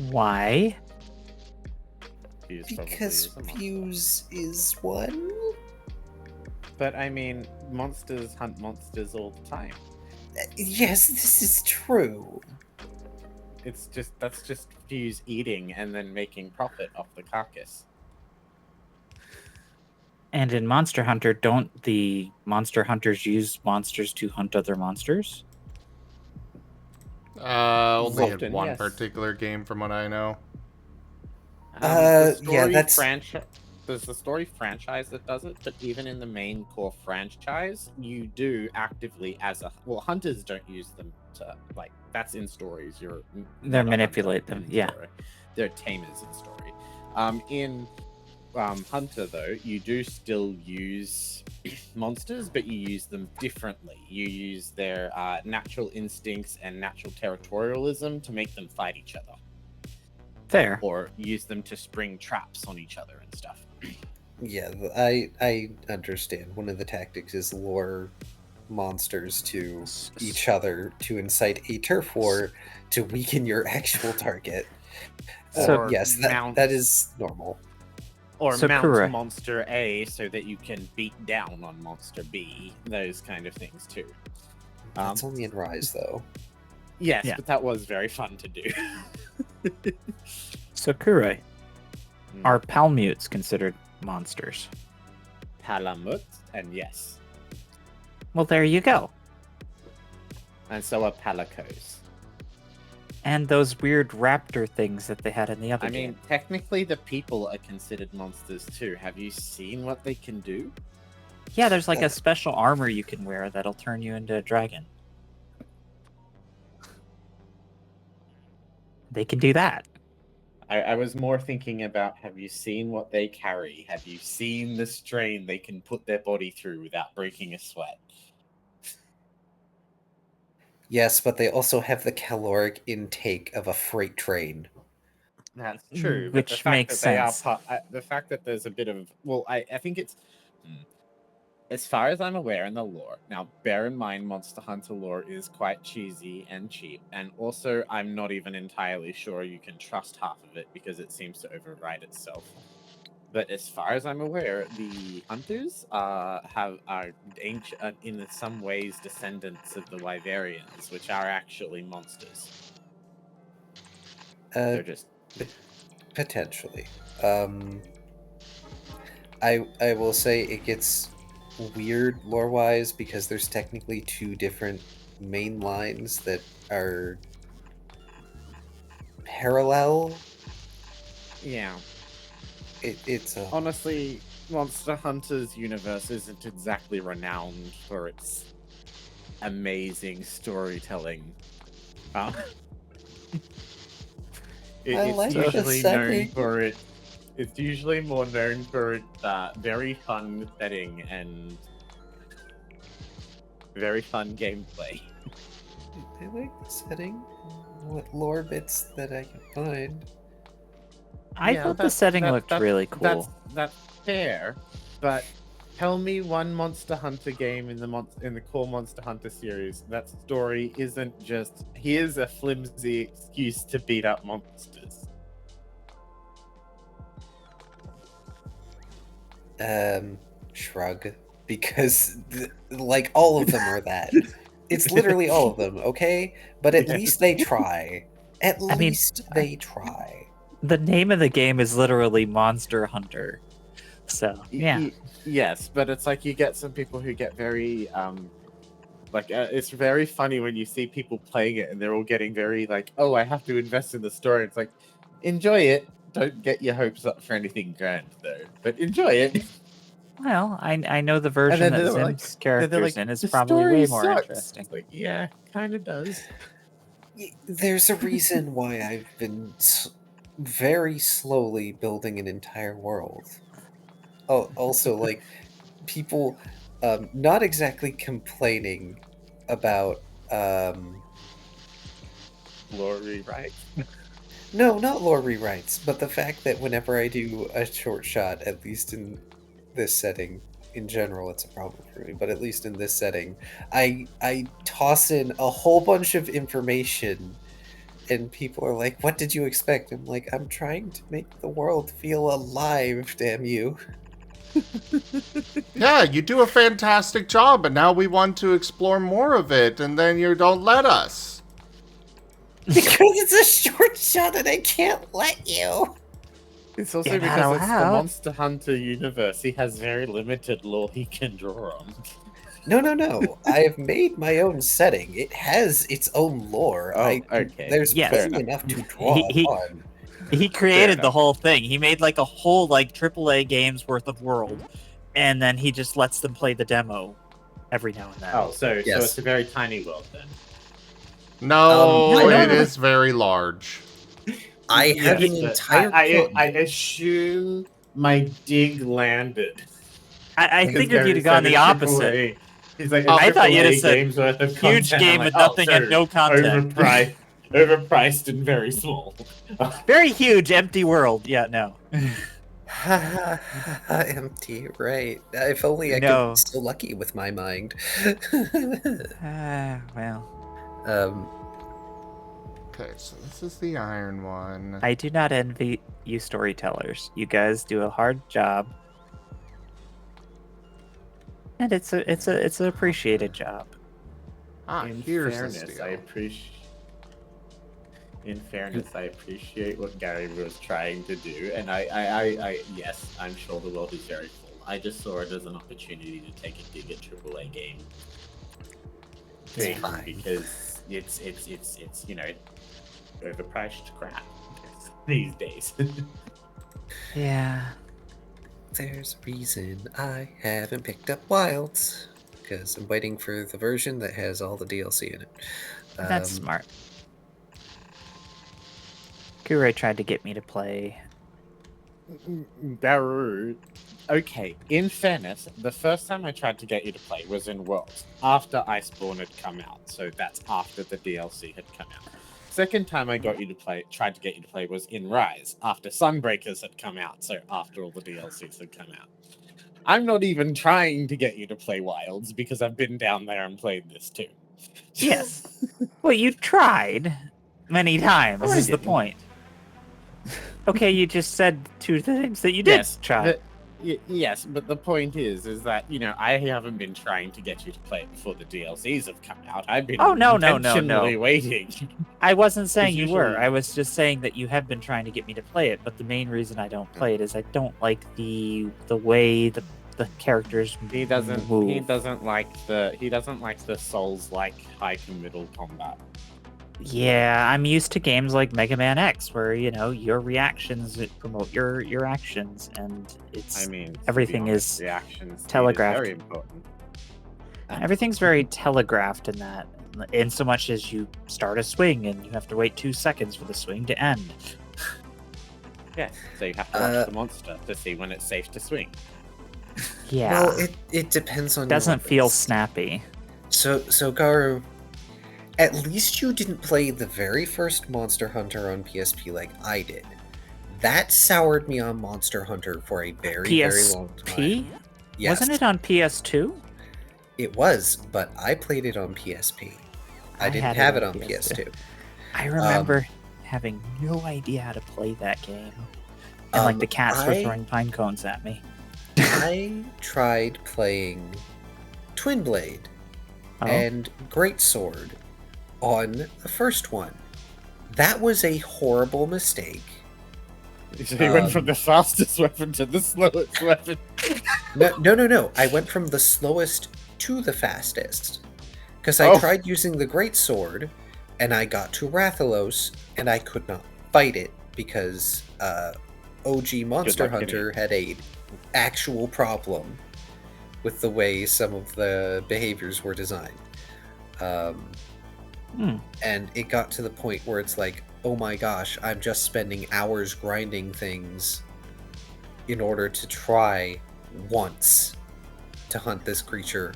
[SPEAKER 2] Why?
[SPEAKER 5] Fuse probably
[SPEAKER 4] Because
[SPEAKER 5] is a monster.
[SPEAKER 4] Fuse is one?
[SPEAKER 5] But I mean, monsters hunt monsters all the time.
[SPEAKER 4] Yes, this is true.
[SPEAKER 5] That's just Fuse eating and then making profit off the carcass.
[SPEAKER 2] And in Monster Hunter, don't the monster hunters use monsters to hunt other monsters?
[SPEAKER 1] Only in
[SPEAKER 5] Often,
[SPEAKER 1] one
[SPEAKER 5] yes.
[SPEAKER 1] particular game, from what I know.
[SPEAKER 4] Yeah, that's-
[SPEAKER 5] There's the story franchise that does it, but even in the main core franchise, you do actively hunters don't use them to that's in stories.
[SPEAKER 2] They're
[SPEAKER 5] not a
[SPEAKER 2] manipulate
[SPEAKER 5] hunter
[SPEAKER 2] them,
[SPEAKER 5] in
[SPEAKER 2] yeah.
[SPEAKER 5] story. They're tamers in story. In Hunter though, you do still use monsters, but you use them differently. You use their natural instincts and natural territorialism to make them fight each other,
[SPEAKER 2] Fair.
[SPEAKER 5] or use them to spring traps on each other and stuff.
[SPEAKER 4] Yeah, I understand. One of the tactics is lure monsters to each other to incite a turf war to weaken your actual target.
[SPEAKER 5] Or
[SPEAKER 4] Yes, that is normal.
[SPEAKER 5] Or
[SPEAKER 2] So
[SPEAKER 5] mount
[SPEAKER 2] correct.
[SPEAKER 5] Monster A so that you can beat down on Monster B. Those kind of things too.
[SPEAKER 4] That's only in Rise, though.
[SPEAKER 5] Yes,
[SPEAKER 2] Yeah.
[SPEAKER 5] but that was very fun to do.
[SPEAKER 2] So Kurai,
[SPEAKER 5] Mm.
[SPEAKER 2] are palmutes considered monsters.
[SPEAKER 5] Palamut, and yes.
[SPEAKER 2] Well, there you go.
[SPEAKER 5] And so are Palicos.
[SPEAKER 2] And those weird raptor things that they had in the other
[SPEAKER 5] I
[SPEAKER 2] game.
[SPEAKER 5] mean, technically the people are considered monsters too. Have you seen what they can do?
[SPEAKER 2] Yeah, there's like a special armor you can wear that'll turn you into a dragon. They can do that.
[SPEAKER 5] I was more thinking about, have you seen what they carry? Have you seen the strain they can put their body through without breaking a sweat?
[SPEAKER 4] Yes, but they also have the caloric intake of a freight train.
[SPEAKER 5] That's true. But
[SPEAKER 2] Which makes sense.
[SPEAKER 5] The fact that there's a bit of, well, I think it's, as far as I'm aware in the lore. Now, bear in mind, Monster Hunter lore is quite cheesy and cheap, and also I'm not even entirely sure you can trust half of it because it seems to override itself. But as far as I'm aware, the hunters are ancient, in some ways descendants of the Wyverians, which are actually monsters. They're just
[SPEAKER 4] Potentially. I will say it gets weird lore-wise because there's technically two different main lines that are parallel.
[SPEAKER 5] yeah.
[SPEAKER 4] It's
[SPEAKER 5] Honestly, Monster Hunter's universe isn't exactly renowned for its amazing storytelling. It's usually known for it. It's usually more known for its very fun setting and very fun gameplay.
[SPEAKER 4] I like the setting. What lore bits that I can find.
[SPEAKER 2] I thought the setting looked really cool.
[SPEAKER 5] That's fair, but tell me one Monster Hunter game in the core Monster Hunter series that story isn't just here's a flimsy excuse to beat up monsters.
[SPEAKER 4] Shrug, because like all of them are that. It's literally all of them, okay? But at least they try. At least they try.
[SPEAKER 2] The name of the game is literally Monster Hunter. So, yeah.
[SPEAKER 5] Yes, but it's like you get some people who get very, it's very funny when you see people playing it and they're all getting very like, oh, I have to invest in the story. It's like, enjoy it. Don't get your hopes up for anything grand, though. But enjoy it.
[SPEAKER 2] Well, I know the version that Zim's character's in is probably way more interesting.
[SPEAKER 5] It's like, yeah, kind of does.
[SPEAKER 4] There's a reason why I've been very slowly building an entire world. Oh, also, like, people not exactly complaining about
[SPEAKER 5] lore rewrites.
[SPEAKER 4] No, not lore rewrites, but the fact that whenever I do a short shot, at least in this setting, in general it's a problem for me, but at least in this setting, I toss in a whole bunch of information and people are like, what did you expect? I'm like, I'm trying to make the world feel alive, damn you.
[SPEAKER 1] Yeah, you do a fantastic job, but now we want to explore more of it, and then you don't let us.
[SPEAKER 4] Because it's a short shot and I can't let you.
[SPEAKER 5] It's also because it's the Monster Hunter universe. He has very limited lore he can draw on.
[SPEAKER 4] No. I have made my own setting. It has its own lore.
[SPEAKER 5] Okay.
[SPEAKER 4] There's plenty enough to draw on.
[SPEAKER 2] He created the whole thing. He made like a whole like AAA game's worth of world, and then he just lets them play the demo every now and then.
[SPEAKER 5] Oh, so it's a very tiny world then.
[SPEAKER 1] No, it is very large.
[SPEAKER 4] I have an entire.
[SPEAKER 5] I assume my dig landed.
[SPEAKER 2] I figured you'd have gone the opposite.
[SPEAKER 5] He's like,
[SPEAKER 2] I thought you'd have said
[SPEAKER 5] games worth of
[SPEAKER 2] huge
[SPEAKER 5] content.
[SPEAKER 2] game with nothing and no content.
[SPEAKER 5] Overpriced and very small.
[SPEAKER 2] Very huge, empty world. Yeah, no.
[SPEAKER 4] Empty, right. If only I could be so lucky with my mind.
[SPEAKER 2] Well.
[SPEAKER 1] Okay, so this is the iron one.
[SPEAKER 2] I do not envy you storytellers. You guys do a hard job. And it's an appreciated job.
[SPEAKER 1] In
[SPEAKER 5] here's
[SPEAKER 1] fairness,
[SPEAKER 5] I appreciate. In fairness, I appreciate what Gary was trying to do, and yes, I'm sure the world is very full. I just saw it as an opportunity to take a dig at AAA game thing
[SPEAKER 4] fine.
[SPEAKER 5] because it's overpriced crap these days.
[SPEAKER 2] Yeah.
[SPEAKER 4] There's a reason I haven't picked up Wilds, because I'm waiting for the version that has all the DLC in it.
[SPEAKER 2] That's smart. Kure tried to get me to play.
[SPEAKER 5] Daru. Okay, in fairness, the first time I tried to get you to play was in Worlds, after Iceborne had come out, so that's after the DLC had come out. Second time I tried to get you to play was in Rise, after Sunbreakers had come out, so after all the DLCs had come out. I'm not even trying to get you to play Wilds, because I've been down there and played this too.
[SPEAKER 2] Yes. Well, you tried many times,
[SPEAKER 5] Oh, I
[SPEAKER 2] is the
[SPEAKER 5] didn't.
[SPEAKER 2] point. Okay, you just said two things that you did try.
[SPEAKER 5] Yes, but the point is that, I haven't been trying to get you to play it before the DLCs have come out. I've been intentionally waiting.
[SPEAKER 2] I wasn't saying you were.
[SPEAKER 5] usually-
[SPEAKER 2] I was just saying that you have been trying to get me to play it, but the main reason I don't play it is I don't like the way the characters
[SPEAKER 5] He doesn't
[SPEAKER 2] move.
[SPEAKER 5] like the Souls-like high to middle combat.
[SPEAKER 2] Yeah, I'm used to games like Mega Man X, where your reactions promote your actions, and it's
[SPEAKER 5] I mean, to be
[SPEAKER 2] everything
[SPEAKER 5] honest,
[SPEAKER 2] is
[SPEAKER 5] reaction speed
[SPEAKER 2] telegraphed.
[SPEAKER 5] is very important.
[SPEAKER 2] everything's very telegraphed in that. In so much as you start a swing and you have to wait 2 seconds for the swing to end.
[SPEAKER 5] Yes, so you have to watch the monster to see when it's safe to swing.
[SPEAKER 2] Yeah,
[SPEAKER 4] Well, it depends on
[SPEAKER 2] it doesn't
[SPEAKER 4] your
[SPEAKER 2] feel
[SPEAKER 4] weapons.
[SPEAKER 2] snappy.
[SPEAKER 4] So Garu, at least you didn't play the very first Monster Hunter on PSP like I did. That soured me on Monster Hunter for a very, very long time.
[SPEAKER 2] PSP?
[SPEAKER 4] Yes,
[SPEAKER 2] Wasn't it on PS2?
[SPEAKER 4] It was, but I played it on PSP. I didn't
[SPEAKER 2] had
[SPEAKER 4] have it on PS2.
[SPEAKER 2] I remember having no idea how to play that game. And like the cats were throwing pine cones at me.
[SPEAKER 4] I tried playing Twin Blade and Greatsword on the first one. That was a horrible mistake.
[SPEAKER 5] So you went from the fastest weapon to the slowest weapon.
[SPEAKER 4] No. I went from the slowest to the fastest. Because I tried using the Greatsword, and I got to Rathalos, and I could not fight it because OG Monster Hunter had a actual problem with the way some of the behaviors were designed. And it got to the point where it's like, oh my gosh, I'm just spending hours grinding things in order to try once to hunt this creature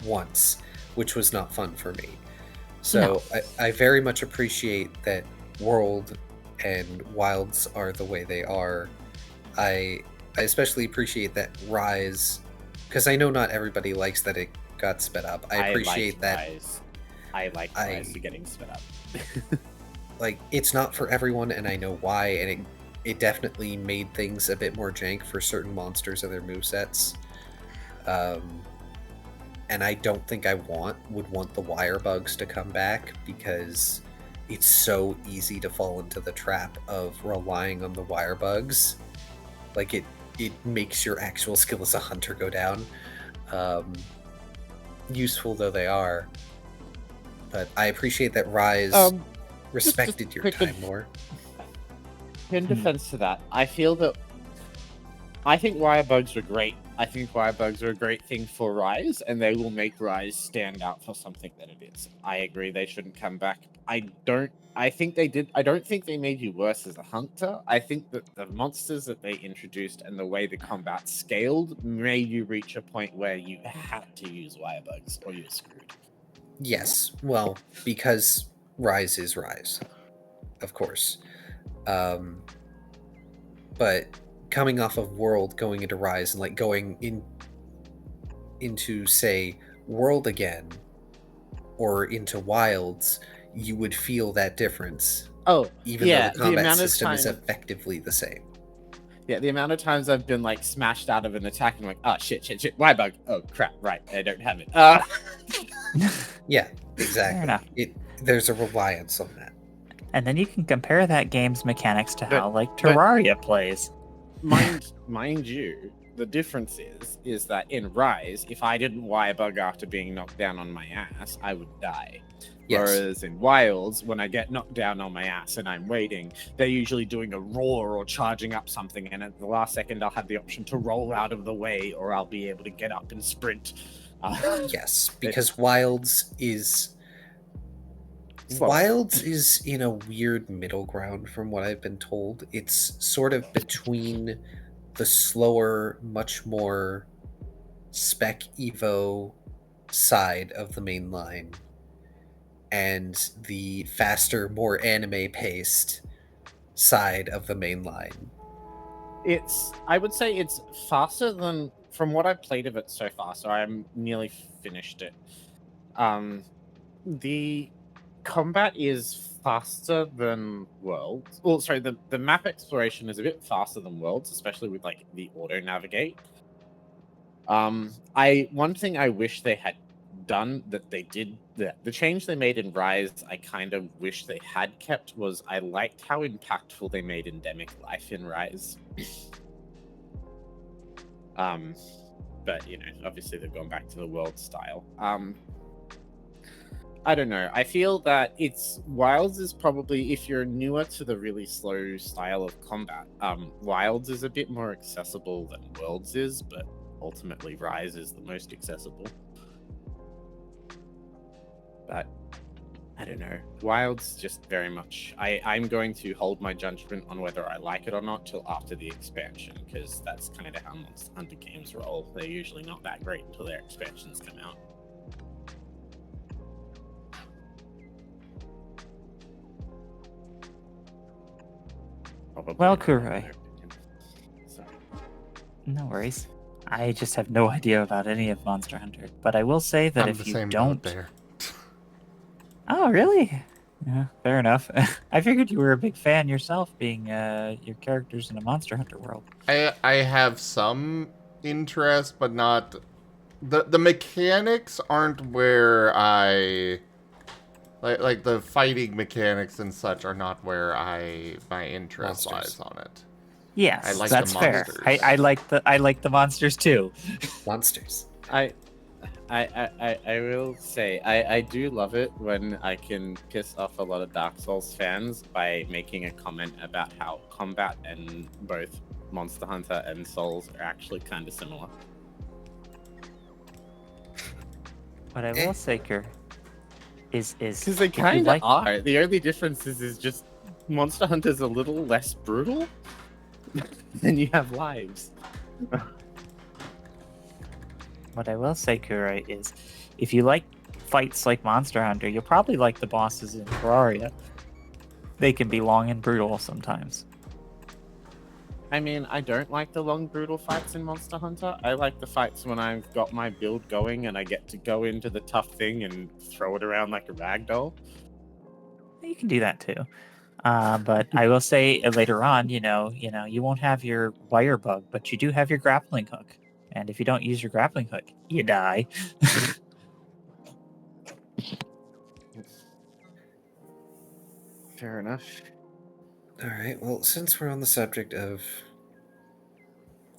[SPEAKER 4] once, which was not fun for me. So I very much appreciate that World and Wilds are the way they are. I especially appreciate that Rise, because I know not everybody likes that it got sped up. I appreciate that.
[SPEAKER 5] I like Rise getting sped up.
[SPEAKER 4] Like, it's not for everyone, and I know why, and it definitely made things a bit more jank for certain monsters and their movesets. And I don't think I would want the wire bugs to come back, because it's so easy to fall into the trap of relying on the wire bugs. Like, it makes your actual skill as a hunter go down. Useful though they are. But I appreciate that Rise respected your time more.
[SPEAKER 5] In defense to that, I think wire bugs are great. I think wire bugs are a great thing for Rise, and they will make Rise stand out for something that it is. I agree they shouldn't come back. I don't think they made you worse as a hunter. I think that the monsters that they introduced and the way the combat scaled made you reach a point where you had to use wire bugs or you're screwed.
[SPEAKER 4] Yes, well, because Rise is Rise, of course. But coming off of World, going into Rise, and like going into say World again, or into Wilds, you would feel that difference. Even though the combat system is effectively the same.
[SPEAKER 5] Yeah, the amount of times I've been like smashed out of an attack and like, oh shit, wire bug. Oh crap, right, I don't have it.
[SPEAKER 4] Yeah, exactly.
[SPEAKER 2] Fair enough.
[SPEAKER 4] There's a reliance on that.
[SPEAKER 2] And then you can compare that game's mechanics to how, like,
[SPEAKER 5] but-
[SPEAKER 2] Terraria plays.
[SPEAKER 5] Mind you, the difference is that in Rise, if I didn't Y-bug after being knocked down on my ass, I would die.
[SPEAKER 4] Yes.
[SPEAKER 5] Whereas in Wilds, when I get knocked down on my ass and I'm waiting, they're usually doing a roar or charging up something, and at the last second I'll have the option to roll out of the way, or I'll be able to get up and sprint.
[SPEAKER 4] Yes, because Wilds is in a weird middle ground from what I've been told. It's sort of between the slower, much more spec Evo side of the main line and the faster, more anime paced side of the main line.
[SPEAKER 5] I would say it's faster than, from what I've played of it so far, so I'm nearly finished it. The combat is faster than Worlds. Well, sorry, the map exploration is a bit faster than Worlds, especially with like the auto navigate. One thing I wish they had done that they did, the change they made in Rise, I kind of wish they had kept, was I liked how impactful they made endemic life in Rise. But you know, obviously they've gone back to the world style. I don't know. I feel that Wilds is probably, if you're newer to the really slow style of combat, Wilds is a bit more accessible than Worlds is, but ultimately Rise is the most accessible. But I don't know. Wilds just very much. I'm going to hold my judgment on whether I like it or not till after the expansion, because that's kind of how Monster Hunter games roll. They're usually not that great until their expansions come out. Probably
[SPEAKER 2] Well,
[SPEAKER 5] not
[SPEAKER 2] Kurai.
[SPEAKER 5] in their opinion. Sorry.
[SPEAKER 2] No worries. I just have no idea about any of Monster Hunter, but I will say that
[SPEAKER 1] I'm
[SPEAKER 2] if
[SPEAKER 1] the
[SPEAKER 2] you
[SPEAKER 1] same
[SPEAKER 2] don't...
[SPEAKER 1] boat there.
[SPEAKER 2] Oh, really? Yeah, fair enough. I figured you were a big fan yourself, being your characters in a Monster Hunter world.
[SPEAKER 1] I have some interest, but not the mechanics aren't where I like the fighting mechanics and such are not where my interest
[SPEAKER 4] Monsters.
[SPEAKER 1] lies on it.
[SPEAKER 2] Yes,
[SPEAKER 1] I like
[SPEAKER 2] that's
[SPEAKER 1] the
[SPEAKER 2] fair.
[SPEAKER 1] monsters.
[SPEAKER 2] I like the monsters too.
[SPEAKER 4] Monsters.
[SPEAKER 5] I will say I do love it when I can piss off a lot of Dark Souls fans by making a comment about how combat in both Monster Hunter and Souls are actually kind of similar.
[SPEAKER 2] What I will say, Kur, is
[SPEAKER 5] Because they
[SPEAKER 2] if you
[SPEAKER 5] kind of
[SPEAKER 2] like-
[SPEAKER 5] are. The only difference is just Monster Hunter's a little less brutal, and you have lives.
[SPEAKER 2] What I will say, Kurai, is if you like fights like Monster Hunter, you'll probably like the bosses in Terraria. They can be long and brutal sometimes.
[SPEAKER 5] I mean, I don't like the long, brutal fights in Monster Hunter. I like the fights when I've got my build going and I get to go into the tough thing and throw it around like a ragdoll.
[SPEAKER 2] You can do that too. But I will say later on, you won't have your wire bug, but you do have your grappling hook. And if you don't use your grappling hook, you die.
[SPEAKER 5] Fair enough.
[SPEAKER 4] All right. Well, since we're on the subject of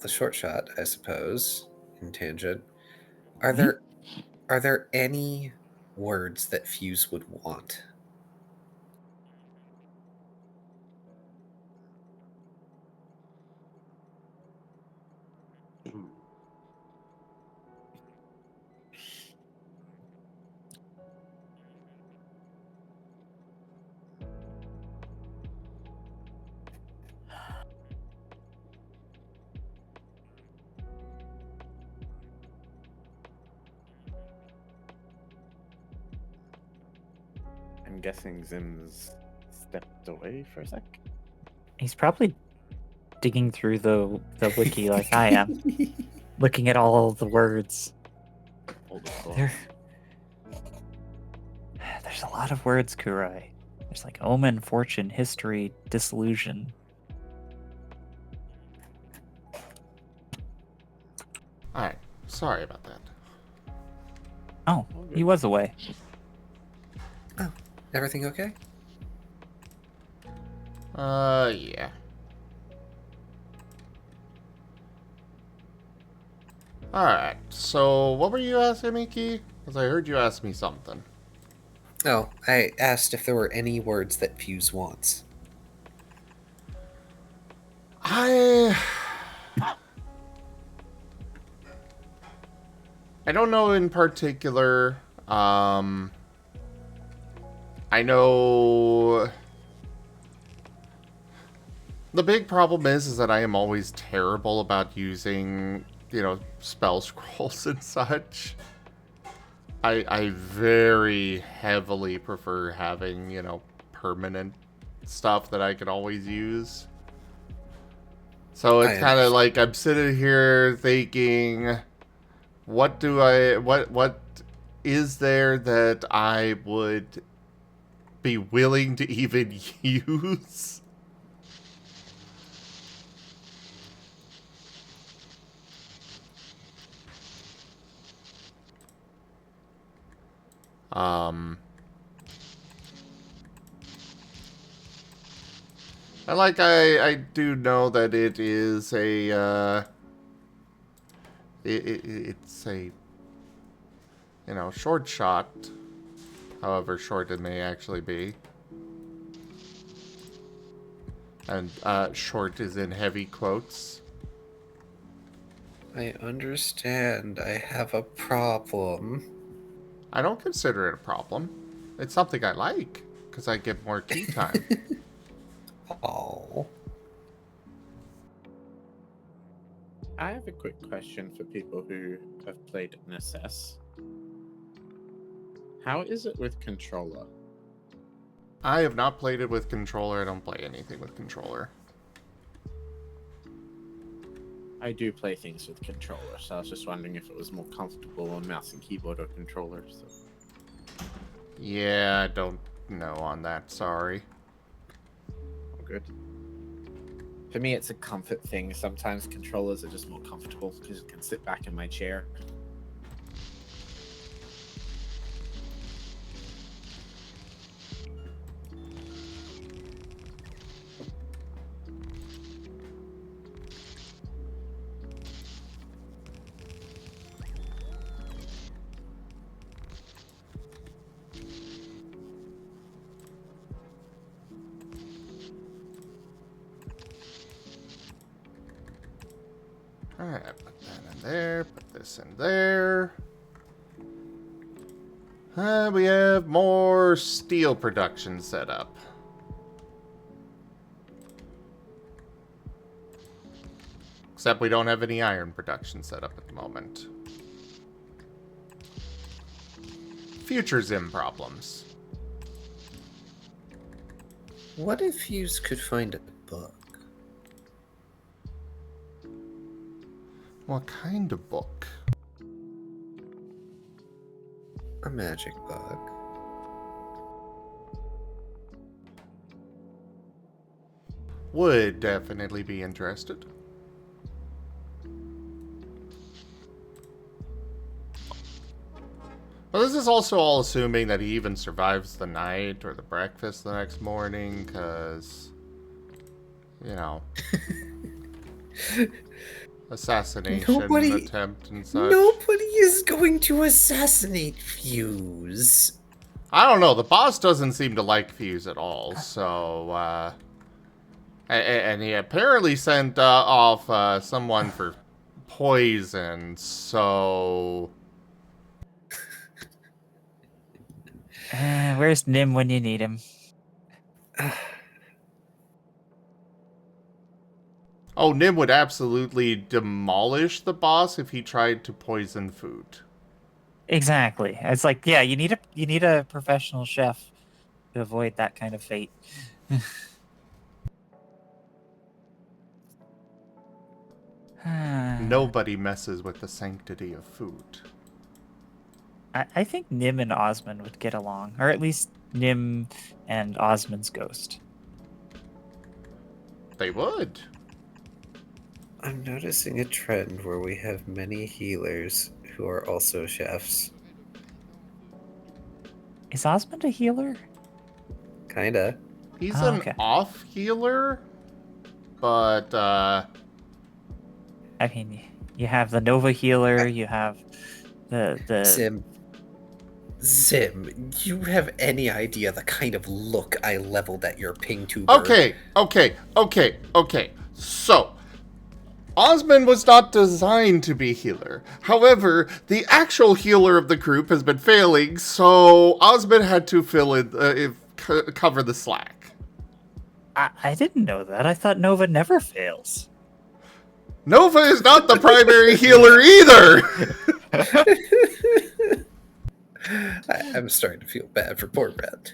[SPEAKER 4] the short shot, I suppose, in tangent, are there any words that Fuse would want?
[SPEAKER 5] I'm guessing Zim's stepped away for a sec.
[SPEAKER 2] He's probably digging through the wiki like I am, looking at all the words.
[SPEAKER 5] All the thoughts.
[SPEAKER 2] There's a lot of words, Kurai. There's like omen, fortune, history, disillusion.
[SPEAKER 1] Alright, sorry about that.
[SPEAKER 2] Oh,
[SPEAKER 5] All good.
[SPEAKER 2] he was away.
[SPEAKER 4] Everything okay?
[SPEAKER 1] Yeah. Alright, so what were you asking me, Key? Because I heard you ask me something.
[SPEAKER 4] Oh, I asked if there were any words that Fuse wants.
[SPEAKER 1] I don't know in particular. I know the big problem is that I am always terrible about using, spell scrolls and such. I very heavily prefer having, permanent stuff that I can always use. So it's kind of like I'm sitting here thinking, what is there that I would be willing to even use? And like I do know that it is a it's a short shot, however short it may actually be. And short is in heavy quotes.
[SPEAKER 4] I understand. I have a problem.
[SPEAKER 1] I don't consider it a problem. It's something I like, because I get more key time.
[SPEAKER 4] Oh.
[SPEAKER 5] I have a quick question for people who have played an SS. How is it with controller?
[SPEAKER 1] I have not played it with controller. I don't play anything with controller.
[SPEAKER 5] I do play things with controller, so I was just wondering if it was more comfortable on mouse and keyboard or controller. So.
[SPEAKER 1] Yeah, I don't know on that. Sorry.
[SPEAKER 5] Oh, good. For me, it's a comfort thing. Sometimes controllers are just more comfortable because I can sit back in my chair.
[SPEAKER 1] Alright, put that in there, put this in there. We have more steel production set up. Except we don't have any iron production set up at the moment. Future Zim problems.
[SPEAKER 4] What if Fuse could find a book?
[SPEAKER 1] What kind of book?
[SPEAKER 4] A magic book.
[SPEAKER 1] Would definitely be interested. Well, this is also all assuming that he even survives the night or the breakfast the next morning, because, assassination attempt and such.
[SPEAKER 4] Nobody is going to assassinate Fuse.
[SPEAKER 1] I don't know. The boss doesn't seem to like Fuse at all, so, and he apparently sent off someone for poison, so...
[SPEAKER 2] Where's Nim when you need him?
[SPEAKER 1] Oh, Nim would absolutely demolish the boss if he tried to poison food.
[SPEAKER 2] Exactly. It's like, yeah, you need a professional chef to avoid that kind of fate.
[SPEAKER 1] Nobody messes with the sanctity of food.
[SPEAKER 2] I think Nim and Osmond would get along, or at least Nim and Osmond's ghost.
[SPEAKER 1] They would.
[SPEAKER 4] I'm noticing a trend where we have many healers who are also chefs.
[SPEAKER 2] Is Osmond a healer?
[SPEAKER 4] Kinda.
[SPEAKER 1] He's
[SPEAKER 2] Oh,
[SPEAKER 1] an
[SPEAKER 2] okay.
[SPEAKER 1] off healer, but
[SPEAKER 2] I mean, you have the Nova healer, you have the
[SPEAKER 4] Zim, you have any idea the kind of look I leveled at your ping tuber?
[SPEAKER 1] Okay. So, Osmond was not designed to be healer. However, the actual healer of the group has been failing, so Osmond had to fill in, cover the slack.
[SPEAKER 2] I didn't know that. I thought Nova never fails.
[SPEAKER 1] Nova is not the primary healer either!
[SPEAKER 4] I'm starting to feel bad for poor Brad.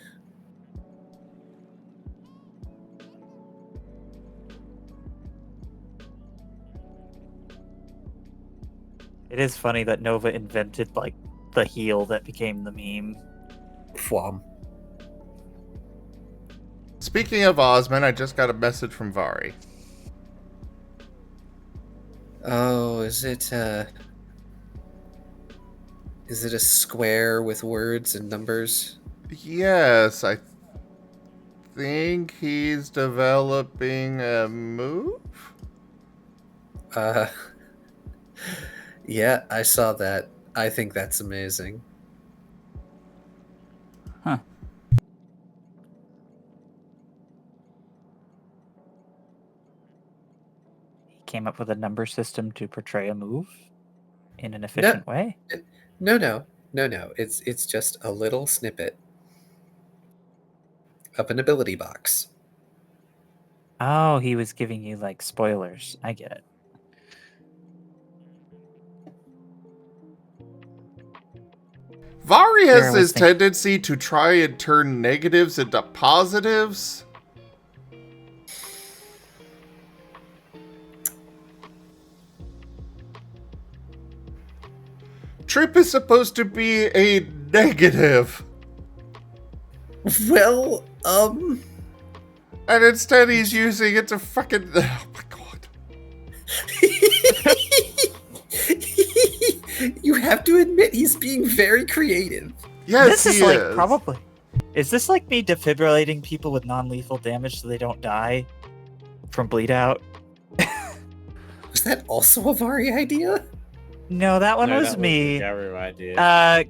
[SPEAKER 2] It is funny that Nova invented like the heal that became the meme.
[SPEAKER 4] Fwam.
[SPEAKER 1] Speaking of Osmond, I just got a message from Vari.
[SPEAKER 4] Oh, is it a square with words and numbers?
[SPEAKER 1] Yes, I think he's developing a move?
[SPEAKER 4] Yeah, I saw that. I think that's amazing.
[SPEAKER 2] Huh. He came up with a number system to portray a move in an efficient way.
[SPEAKER 4] No. It's just a little snippet of an ability box.
[SPEAKER 2] Oh, he was giving you like spoilers. I get it.
[SPEAKER 1] Vari
[SPEAKER 2] Here I
[SPEAKER 1] has
[SPEAKER 2] was
[SPEAKER 1] this tendency to try and turn negatives into positives. Trip is supposed to be a negative.
[SPEAKER 4] Well,
[SPEAKER 1] And instead he's using it to fucking... Oh my god.
[SPEAKER 4] You have to admit he's being very creative.
[SPEAKER 1] Yes,
[SPEAKER 2] This is
[SPEAKER 1] he
[SPEAKER 2] like
[SPEAKER 1] is.
[SPEAKER 2] probably. Is this like me defibrillating people with non-lethal damage so they don't die from bleed out?
[SPEAKER 4] Was that also a Vari idea?
[SPEAKER 2] No, that one
[SPEAKER 5] No,
[SPEAKER 2] was
[SPEAKER 5] that
[SPEAKER 2] me.
[SPEAKER 5] Was a Garu idea.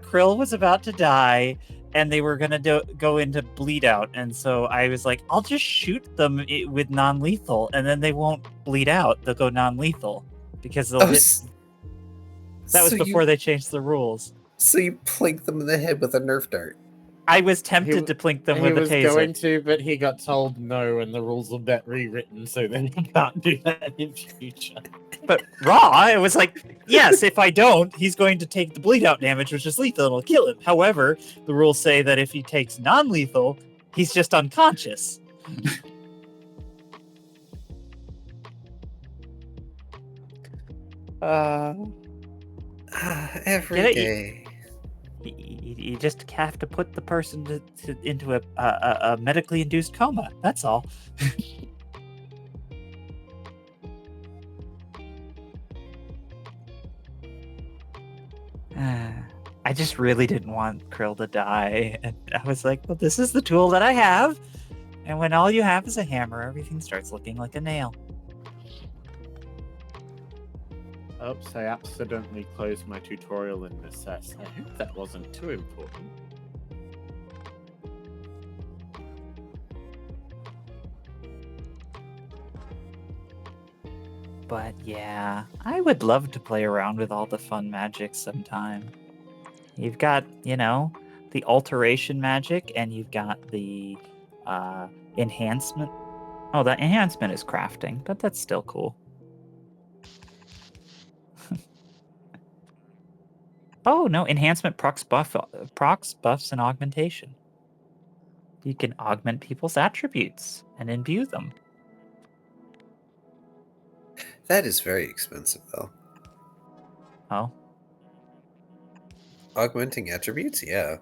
[SPEAKER 2] Krill was about to die, and they were gonna go into bleed out, and so I was like, I'll just shoot them with non-lethal, and then they won't bleed out. They'll go non-lethal because they'll hit. That was before they changed the rules.
[SPEAKER 4] So you plink them in the head with a Nerf dart.
[SPEAKER 2] I was tempted to plink them with a taser.
[SPEAKER 5] He was going to, but he got told no, and the rules will get rewritten, so then he can't do that in future.
[SPEAKER 2] But raw, it was like, yes, if I don't, he's going to take the bleed out damage, which is lethal, and it'll kill him. However, the rules say that if he takes non-lethal, he's just unconscious.
[SPEAKER 4] Every
[SPEAKER 2] Get it?
[SPEAKER 4] day.
[SPEAKER 2] You just have to put the person into a medically induced coma. That's all. I just really didn't want Krill to die, and I was like, well, this is the tool that I have, and when all you have is a hammer, everything starts looking like a nail.
[SPEAKER 5] Oops, I accidentally closed my tutorial in Necess. I hope that wasn't too important.
[SPEAKER 2] But yeah, I would love to play around with all the fun magic sometime. You've got, the alteration magic, and you've got the enhancement. Oh, the enhancement is crafting, but that's still cool. Oh, no, enhancement procs buffs and augmentation. You can augment people's attributes and imbue them.
[SPEAKER 4] That is very expensive, though.
[SPEAKER 2] Oh.
[SPEAKER 4] Augmenting attributes? Yeah.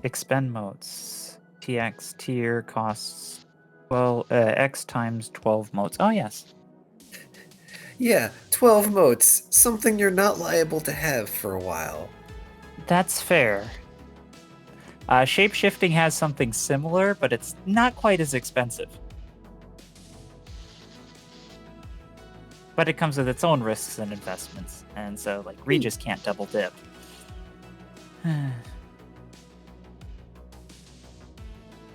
[SPEAKER 2] Expend motes. TX tier costs, X times 12 motes. Oh, yes.
[SPEAKER 4] Yeah, 12 motes. Something you're not liable to have for a while.
[SPEAKER 2] That's fair. Shape-shifting has something similar, but it's not quite as expensive. But it comes with its own risks and investments, and so like Regis can't double dip.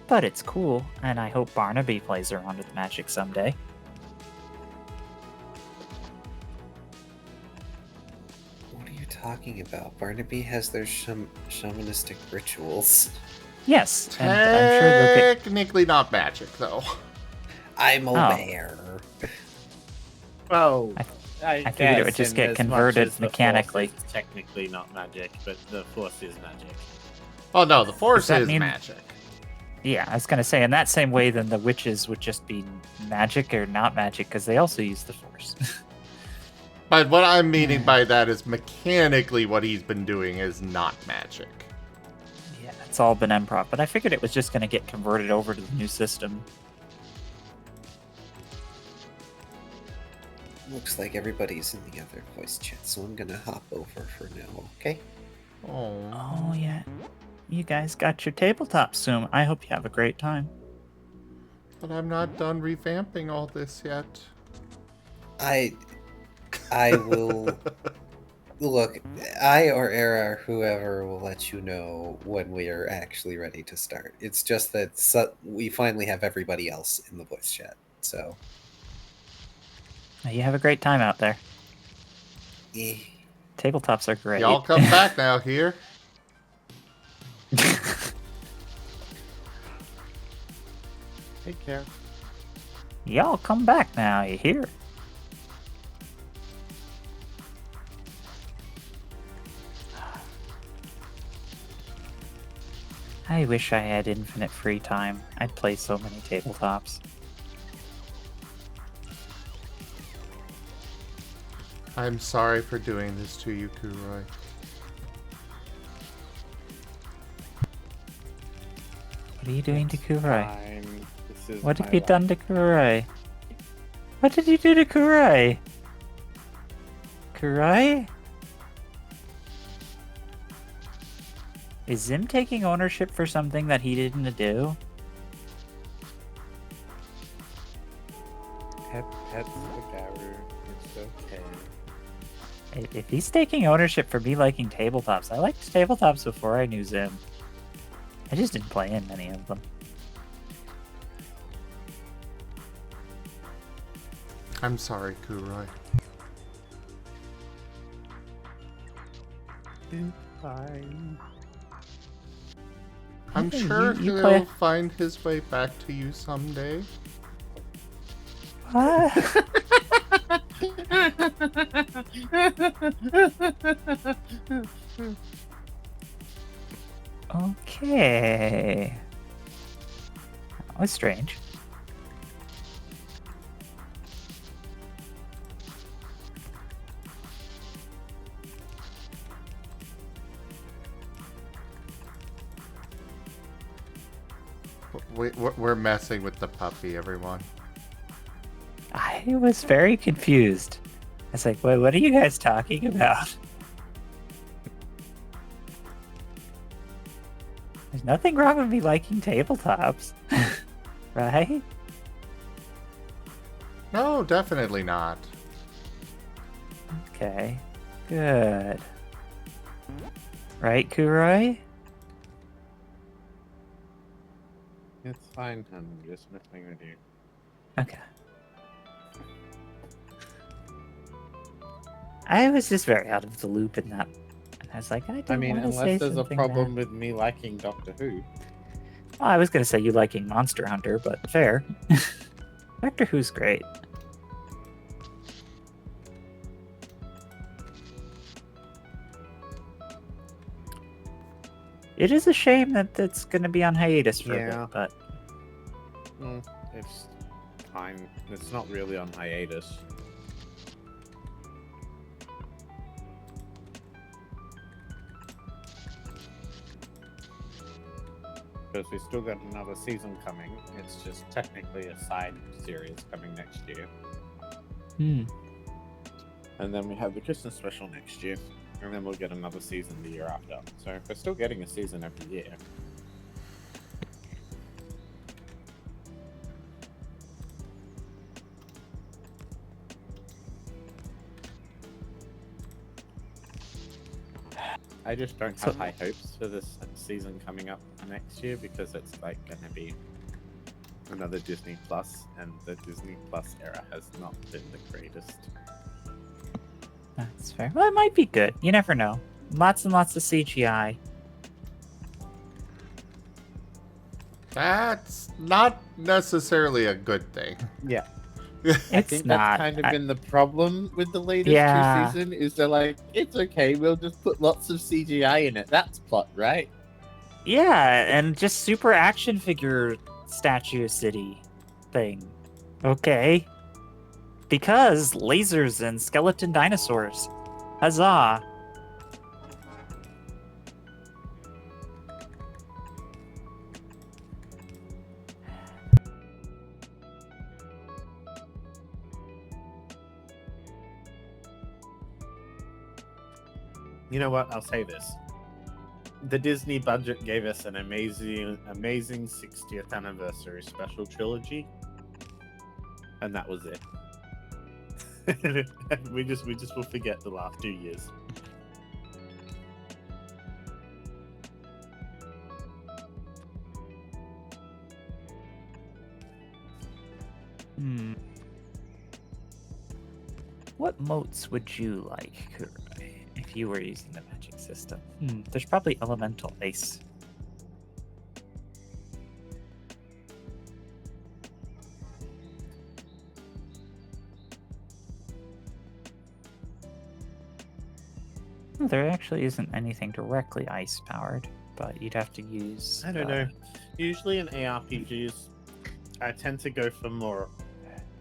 [SPEAKER 2] But it's cool, and I hope Barnaby plays around with magic someday.
[SPEAKER 4] What are you talking about? Barnaby has their shamanistic rituals.
[SPEAKER 2] Yes, and I'm sure they'll get...
[SPEAKER 1] Technically not magic, though.
[SPEAKER 4] I'm aware.
[SPEAKER 5] Well,
[SPEAKER 2] I figured it would just get converted mechanically.
[SPEAKER 5] It's technically not magic, but the Force is magic.
[SPEAKER 1] Oh no, the Force
[SPEAKER 2] that
[SPEAKER 1] is
[SPEAKER 2] mean-
[SPEAKER 1] magic.
[SPEAKER 2] Yeah, I was gonna say in that same way, then the witches would just be magic or not magic because they also use the Force.
[SPEAKER 1] But what I'm meaning by that is mechanically what he's been doing is not magic.
[SPEAKER 2] Yeah, it's all been improv, but I figured it was just gonna get converted over to the new system.
[SPEAKER 4] Looks like everybody's in the other voice chat, so I'm gonna hop over for now, okay?
[SPEAKER 2] Oh yeah, you guys got your tabletop soon. I hope you have a great time.
[SPEAKER 1] But I'm not done revamping all this yet.
[SPEAKER 4] I will... Look, I or Era or whoever will let you know when we are actually ready to start. It's just that we finally have everybody else in the voice chat, so...
[SPEAKER 2] You have a great time out there.
[SPEAKER 4] Eh.
[SPEAKER 2] Tabletops are great.
[SPEAKER 1] Y'all come back now here.
[SPEAKER 5] Take care.
[SPEAKER 2] Y'all come back now, you hear? I wish I had infinite free time. I'd play so many tabletops.
[SPEAKER 1] I'm sorry for doing this to you, Kuroy.
[SPEAKER 2] What are you doing to Kurai?
[SPEAKER 5] Fine. This is
[SPEAKER 2] What
[SPEAKER 5] my
[SPEAKER 2] have you
[SPEAKER 5] life.
[SPEAKER 2] done to Kurai? What did you do to Kurai? Kurai? Is Zim taking ownership for something that he didn't do?
[SPEAKER 5] Pets the Garu. It's okay.
[SPEAKER 2] If he's taking ownership for me liking tabletops, I liked tabletops before I knew Zim. I just didn't play in many of them.
[SPEAKER 1] I'm sorry, Kuroy.
[SPEAKER 5] It's fine.
[SPEAKER 1] I'm
[SPEAKER 2] Hey,
[SPEAKER 1] sure
[SPEAKER 2] you
[SPEAKER 1] he'll
[SPEAKER 2] play-
[SPEAKER 1] find his way back to you someday.
[SPEAKER 2] What? Okay. That was strange.
[SPEAKER 1] We're messing with the puppy, everyone.
[SPEAKER 2] I was very confused. I was like, what are you guys talking about? There's nothing wrong with me liking tabletops. Right?
[SPEAKER 1] No, definitely not.
[SPEAKER 2] Okay. Good. Right, Kuroi?
[SPEAKER 5] It's fine, hon. I'm just messing with you.
[SPEAKER 2] Okay. I was just very out of the loop in that. And I was like, I don't want to say
[SPEAKER 5] unless there's a
[SPEAKER 2] something
[SPEAKER 5] problem
[SPEAKER 2] bad.
[SPEAKER 5] with me liking Doctor Who.
[SPEAKER 2] Well, I was going to say you liking Monster Hunter, but fair. Doctor Who's great. It is a shame that it's going to be on hiatus for a
[SPEAKER 5] Yeah.
[SPEAKER 2] bit, but
[SPEAKER 5] It's fine. It's not really on hiatus. Because we still got another season coming. It's just technically a side series coming next year. And then we have the Christmas special next year. And then we'll get another season the year after. So we're still getting a season every year. I just don't have high hopes for this season coming up next year because it's like going to be another Disney Plus, and the Disney Plus era has not been the greatest.
[SPEAKER 2] That's fair. Well, it might be good. You never know. Lots and lots of CGI.
[SPEAKER 1] That's not necessarily a good thing.
[SPEAKER 5] Yeah. I
[SPEAKER 2] It's
[SPEAKER 5] think
[SPEAKER 2] not.
[SPEAKER 5] that's kind of been the problem with the latest two seasons, is they're like, it's okay, we'll just put lots of CGI in it. That's plot, right?
[SPEAKER 2] Yeah, and just super action figure statue city thing. Okay. Because lasers and skeleton dinosaurs. Huzzah.
[SPEAKER 5] You know what? I'll say this. The Disney budget gave us an amazing 60th anniversary special trilogy, and that was it. we just will forget the last 2 years.
[SPEAKER 2] What moats would you like, Kurai, if you were using the magic system? There's probably elemental ice. Well, there actually isn't anything directly ice powered, but you'd have to use.
[SPEAKER 5] I don't know. Usually in ARPGs, I tend to go for more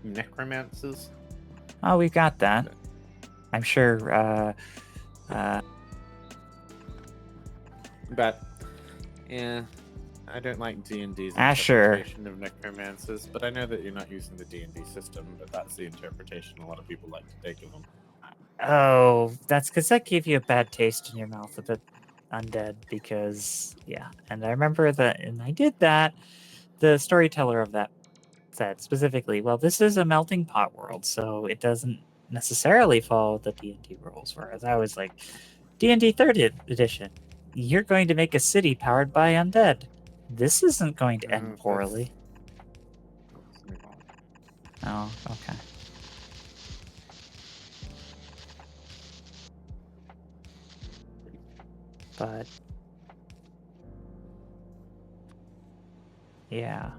[SPEAKER 5] necromancers.
[SPEAKER 2] Oh, we've got that. I'm sure.
[SPEAKER 5] But yeah, I don't like D&D's
[SPEAKER 2] Asher.
[SPEAKER 5] interpretation of necromancers. But I know that you're not using the D&D system, but that's the interpretation a lot of people like to take of them.
[SPEAKER 2] Oh, that's because that gave you a bad taste in your mouth of the undead. Because and I remember that, and I did that. The storyteller of that said specifically, well, this is a melting pot world, so it doesn't necessarily follow the D&D rules. Whereas I was like, D&D 3rd edition, you're going to make a city powered by undead. This isn't going to end poorly. Oh, okay. But yeah.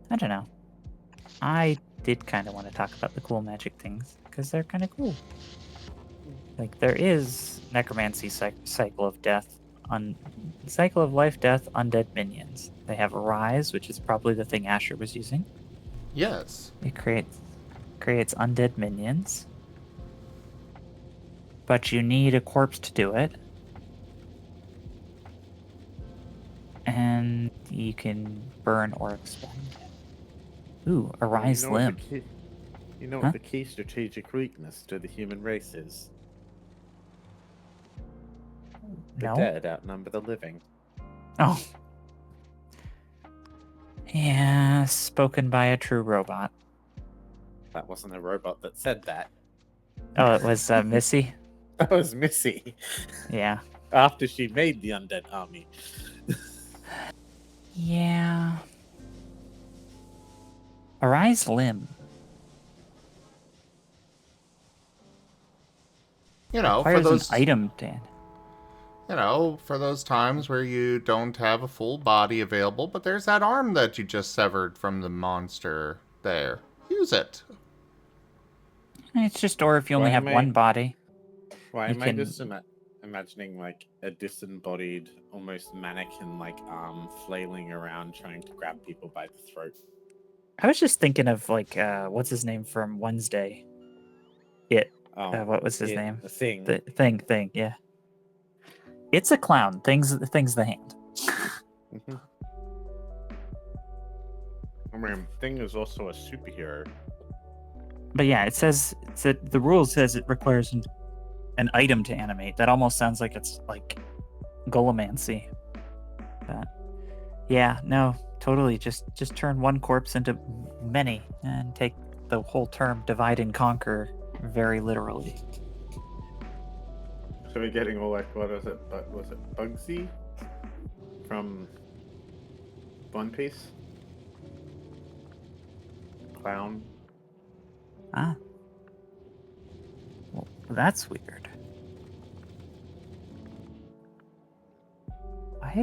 [SPEAKER 2] I don't know. I did kind of want to talk about the cool magic things because they're kind of cool. Like there is necromancy cycle of death, cycle of life, death, undead minions. They have a rise, which is probably the thing Asher was using.
[SPEAKER 1] Yes.
[SPEAKER 2] It creates undead minions, but you need a corpse to do it, and you can burn or expend. Ooh, a rise limb.
[SPEAKER 5] You know what the key strategic weakness to the human race is? The dead outnumber the living.
[SPEAKER 2] Oh. Yeah, spoken by a true robot.
[SPEAKER 5] That wasn't a robot that said that.
[SPEAKER 2] Oh, it was Missy?
[SPEAKER 5] That was Missy.
[SPEAKER 2] Yeah.
[SPEAKER 5] After she made the undead army.
[SPEAKER 2] Yeah. A rise limb.
[SPEAKER 1] You know, for
[SPEAKER 2] Requires
[SPEAKER 1] those
[SPEAKER 2] an item, Dan.
[SPEAKER 1] You know, for those times where you don't have a full body available, but there's that arm that you just severed from the monster there. Use it.
[SPEAKER 2] It's just, or if you only have one body.
[SPEAKER 5] Why am I just imagining like a disembodied, almost mannequin-like arm flailing around trying to grab people by the throat?
[SPEAKER 2] I was just thinking of like, what's his name from Wednesday? What was his name?
[SPEAKER 5] The Thing.
[SPEAKER 2] The thing, yeah. It's a clown. Thing's the hand.
[SPEAKER 5] Mm-hmm. I mean, Thing is also a superhero.
[SPEAKER 2] But yeah, it says the rule says it requires an item to animate. That almost sounds like it's like Golomancy. But yeah, no, Totally. Just turn one corpse into many and take the whole term divide and conquer very literally.
[SPEAKER 5] So we're getting all like, what was it? Was it Bugsy from One Piece? Clown.
[SPEAKER 2] Ah. Well, that's weird. Why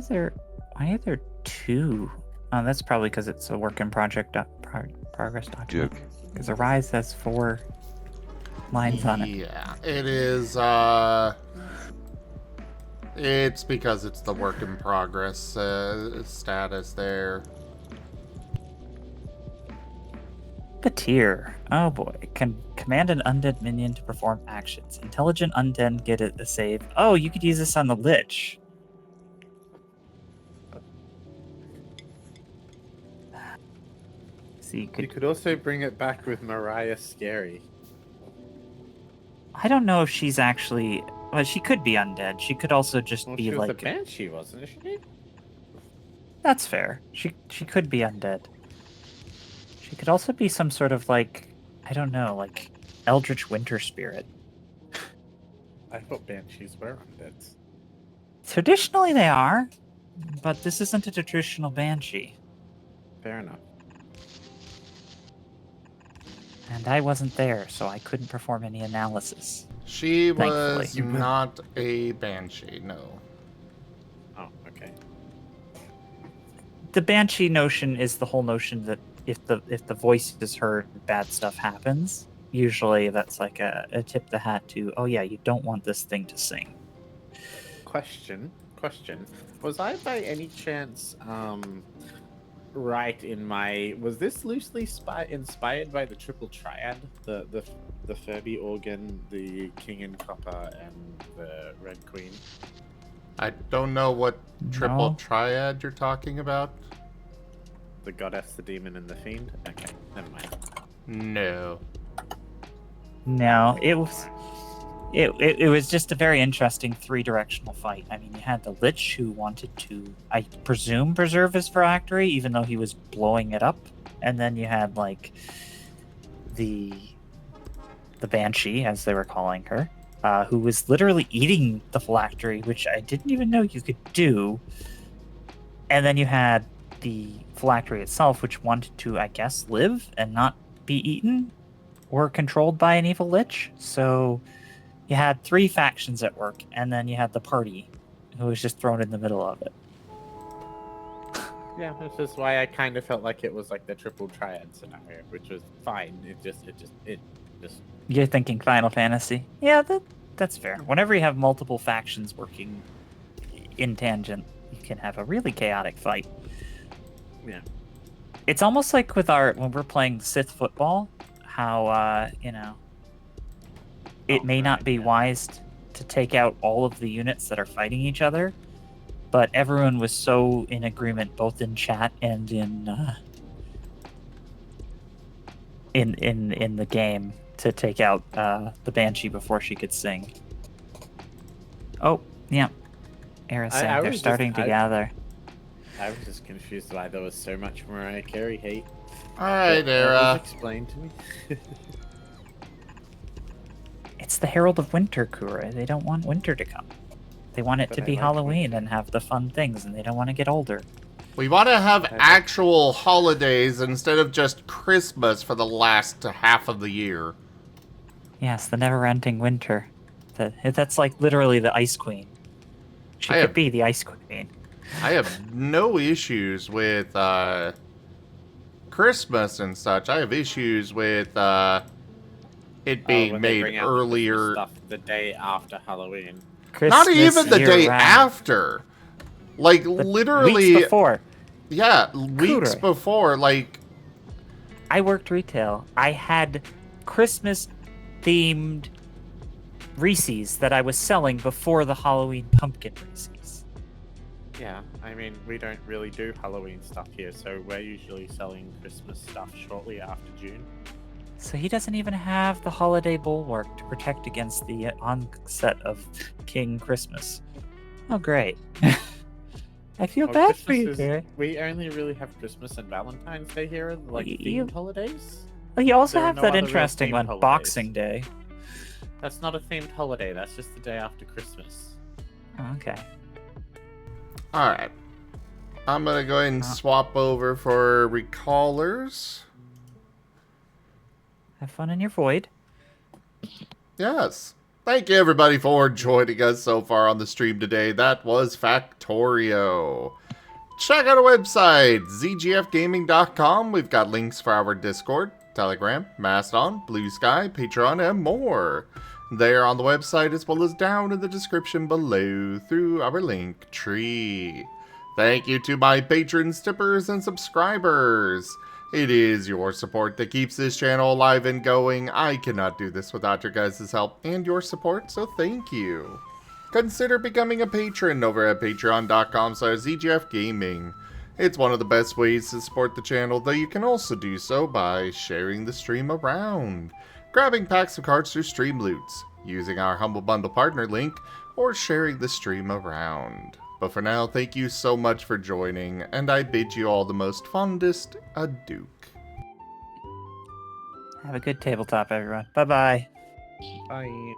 [SPEAKER 2] are there two? Oh, that's probably because it's a work in progress document. Because Arise has 4 lines on it.
[SPEAKER 1] Yeah, it is. It's because it's the work in progress status there.
[SPEAKER 2] Patir. Oh boy. Can command an undead minion to perform actions. Intelligent undead get a save. Oh, you could use this on the Lich. So you
[SPEAKER 5] You could also bring it back with Mariah Scary.
[SPEAKER 2] I don't know if she's actually. Well, she could be undead. She could also just
[SPEAKER 5] Well,
[SPEAKER 2] be
[SPEAKER 5] she was a
[SPEAKER 2] like.
[SPEAKER 5] banshee, wasn't she?
[SPEAKER 2] That's fair. She could be undead. She could also be some sort of like, I don't know, like eldritch winter spirit.
[SPEAKER 5] I thought banshees were undead.
[SPEAKER 2] Traditionally they are, but this isn't a traditional banshee.
[SPEAKER 5] Fair enough.
[SPEAKER 2] And I wasn't there, so I couldn't perform any analysis.
[SPEAKER 1] She was
[SPEAKER 2] Thankfully.
[SPEAKER 1] not a banshee, no.
[SPEAKER 5] Oh, okay.
[SPEAKER 2] The banshee notion is the whole notion that if the voice is heard, bad stuff happens. Usually that's like a tip the hat to, oh yeah, you don't want this thing to sing.
[SPEAKER 5] Question. Was I by any chance right in my... Was this loosely inspired by the triple triad? The Furby organ, the king in copper, and the red queen?
[SPEAKER 1] I don't know what triple
[SPEAKER 2] No.
[SPEAKER 1] triad you're talking about.
[SPEAKER 5] The goddess, the demon, and the fiend? Okay, never mind.
[SPEAKER 1] No.
[SPEAKER 2] No, it was just a very interesting 3-directional fight. I mean, you had the Lich who wanted to, I presume, preserve his phylactery, even though he was blowing it up, and then you had like the Banshee, as they were calling her, who was literally eating the phylactery, which I didn't even know you could do. And then you had the phylactery itself, which wanted to, I guess, live and not be eaten or controlled by an evil Lich. So you had 3 factions at work, and then you had the party, who was just thrown in the middle of it.
[SPEAKER 5] Yeah, which is why I kind of felt like it was like the triple triad scenario, which was fine. It just
[SPEAKER 2] You're thinking Final Fantasy? Yeah, that's fair. Whenever you have multiple factions working in tangent, you can have a really chaotic fight.
[SPEAKER 5] Yeah.
[SPEAKER 2] It's almost like with when we're playing Sith football, how it may not be wise to take out all of the units that are fighting each other, but everyone was so in agreement, both in chat and in the game, to take out the Banshee before she could sing. Oh, yeah. Era's saying they're starting to gather.
[SPEAKER 5] I was just confused why there was so much Mariah Carey hate.
[SPEAKER 1] Alright,
[SPEAKER 5] That
[SPEAKER 1] Era.
[SPEAKER 5] was explained to me.
[SPEAKER 2] It's the Herald of Winter, Kura. They don't want winter to come. They want it
[SPEAKER 5] But
[SPEAKER 2] to
[SPEAKER 5] I
[SPEAKER 2] be
[SPEAKER 5] like
[SPEAKER 2] Halloween
[SPEAKER 5] winter.
[SPEAKER 2] and have the fun things, and they don't want to get older.
[SPEAKER 1] We want to have
[SPEAKER 5] Okay.
[SPEAKER 1] actual holidays instead of just Christmas for the last half of the year.
[SPEAKER 2] Yes, the never-ending winter. That's like literally the Ice Queen. She
[SPEAKER 1] I
[SPEAKER 2] could
[SPEAKER 1] have-
[SPEAKER 2] be the Ice Queen.
[SPEAKER 1] I have no issues with Christmas and such. I have issues with it being
[SPEAKER 5] when they
[SPEAKER 1] made
[SPEAKER 5] bring out the Christmas
[SPEAKER 1] earlier.
[SPEAKER 5] stuff the day after Halloween.
[SPEAKER 1] Not
[SPEAKER 2] Christmas
[SPEAKER 1] even the day
[SPEAKER 2] year-round.
[SPEAKER 1] after. Like,
[SPEAKER 2] But
[SPEAKER 1] literally.
[SPEAKER 2] weeks before.
[SPEAKER 1] Yeah, weeks
[SPEAKER 2] Kure.
[SPEAKER 1] before. Like,
[SPEAKER 2] I worked retail. I had Christmas-themed Reese's that I was selling before the Halloween pumpkin Reese's.
[SPEAKER 5] Yeah, I mean, we don't really do Halloween stuff here, so we're usually selling Christmas stuff shortly after June.
[SPEAKER 2] So he doesn't even have the holiday bulwark to protect against the onset of King Christmas. Oh, great. I feel
[SPEAKER 5] Well,
[SPEAKER 2] bad for
[SPEAKER 5] Christmas
[SPEAKER 2] you,
[SPEAKER 5] is-
[SPEAKER 2] Gary.
[SPEAKER 5] We only really have Christmas and Valentine's Day here, like
[SPEAKER 2] You-
[SPEAKER 5] themed holidays.
[SPEAKER 2] Well, you also
[SPEAKER 5] There are
[SPEAKER 2] have
[SPEAKER 5] no
[SPEAKER 2] that
[SPEAKER 5] other real
[SPEAKER 2] interesting
[SPEAKER 5] themed
[SPEAKER 2] one,
[SPEAKER 5] holidays.
[SPEAKER 2] Boxing Day.
[SPEAKER 5] That's not a themed holiday. That's just the day after Christmas.
[SPEAKER 2] Okay.
[SPEAKER 1] Alright. I'm gonna go ahead and swap over for recallers.
[SPEAKER 2] Have fun in your void.
[SPEAKER 1] Yes. Thank you everybody for joining us so far on the stream today. That was Factorio. Check out our website, zgfgaming.com. We've got links for our Discord, Telegram, Mastodon, Blue Sky, Patreon, and more. There on the website as well as down in the description below through our link tree. Thank you to my patrons, tippers, and subscribers. It is your support that keeps this channel alive and going. I cannot do this without your guys' help and your support, so thank you. Consider becoming a patron over at patreon.com/zgfgaming. It's one of the best ways to support the channel, though you can also do so by sharing the stream around, grabbing packs of cards through Stream Loots, using our Humble Bundle partner link, or sharing the stream around. But for now, thank you so much for joining, and I bid you all the most fondest adieu.
[SPEAKER 2] Have a good tabletop, everyone. Bye-bye.
[SPEAKER 5] Bye.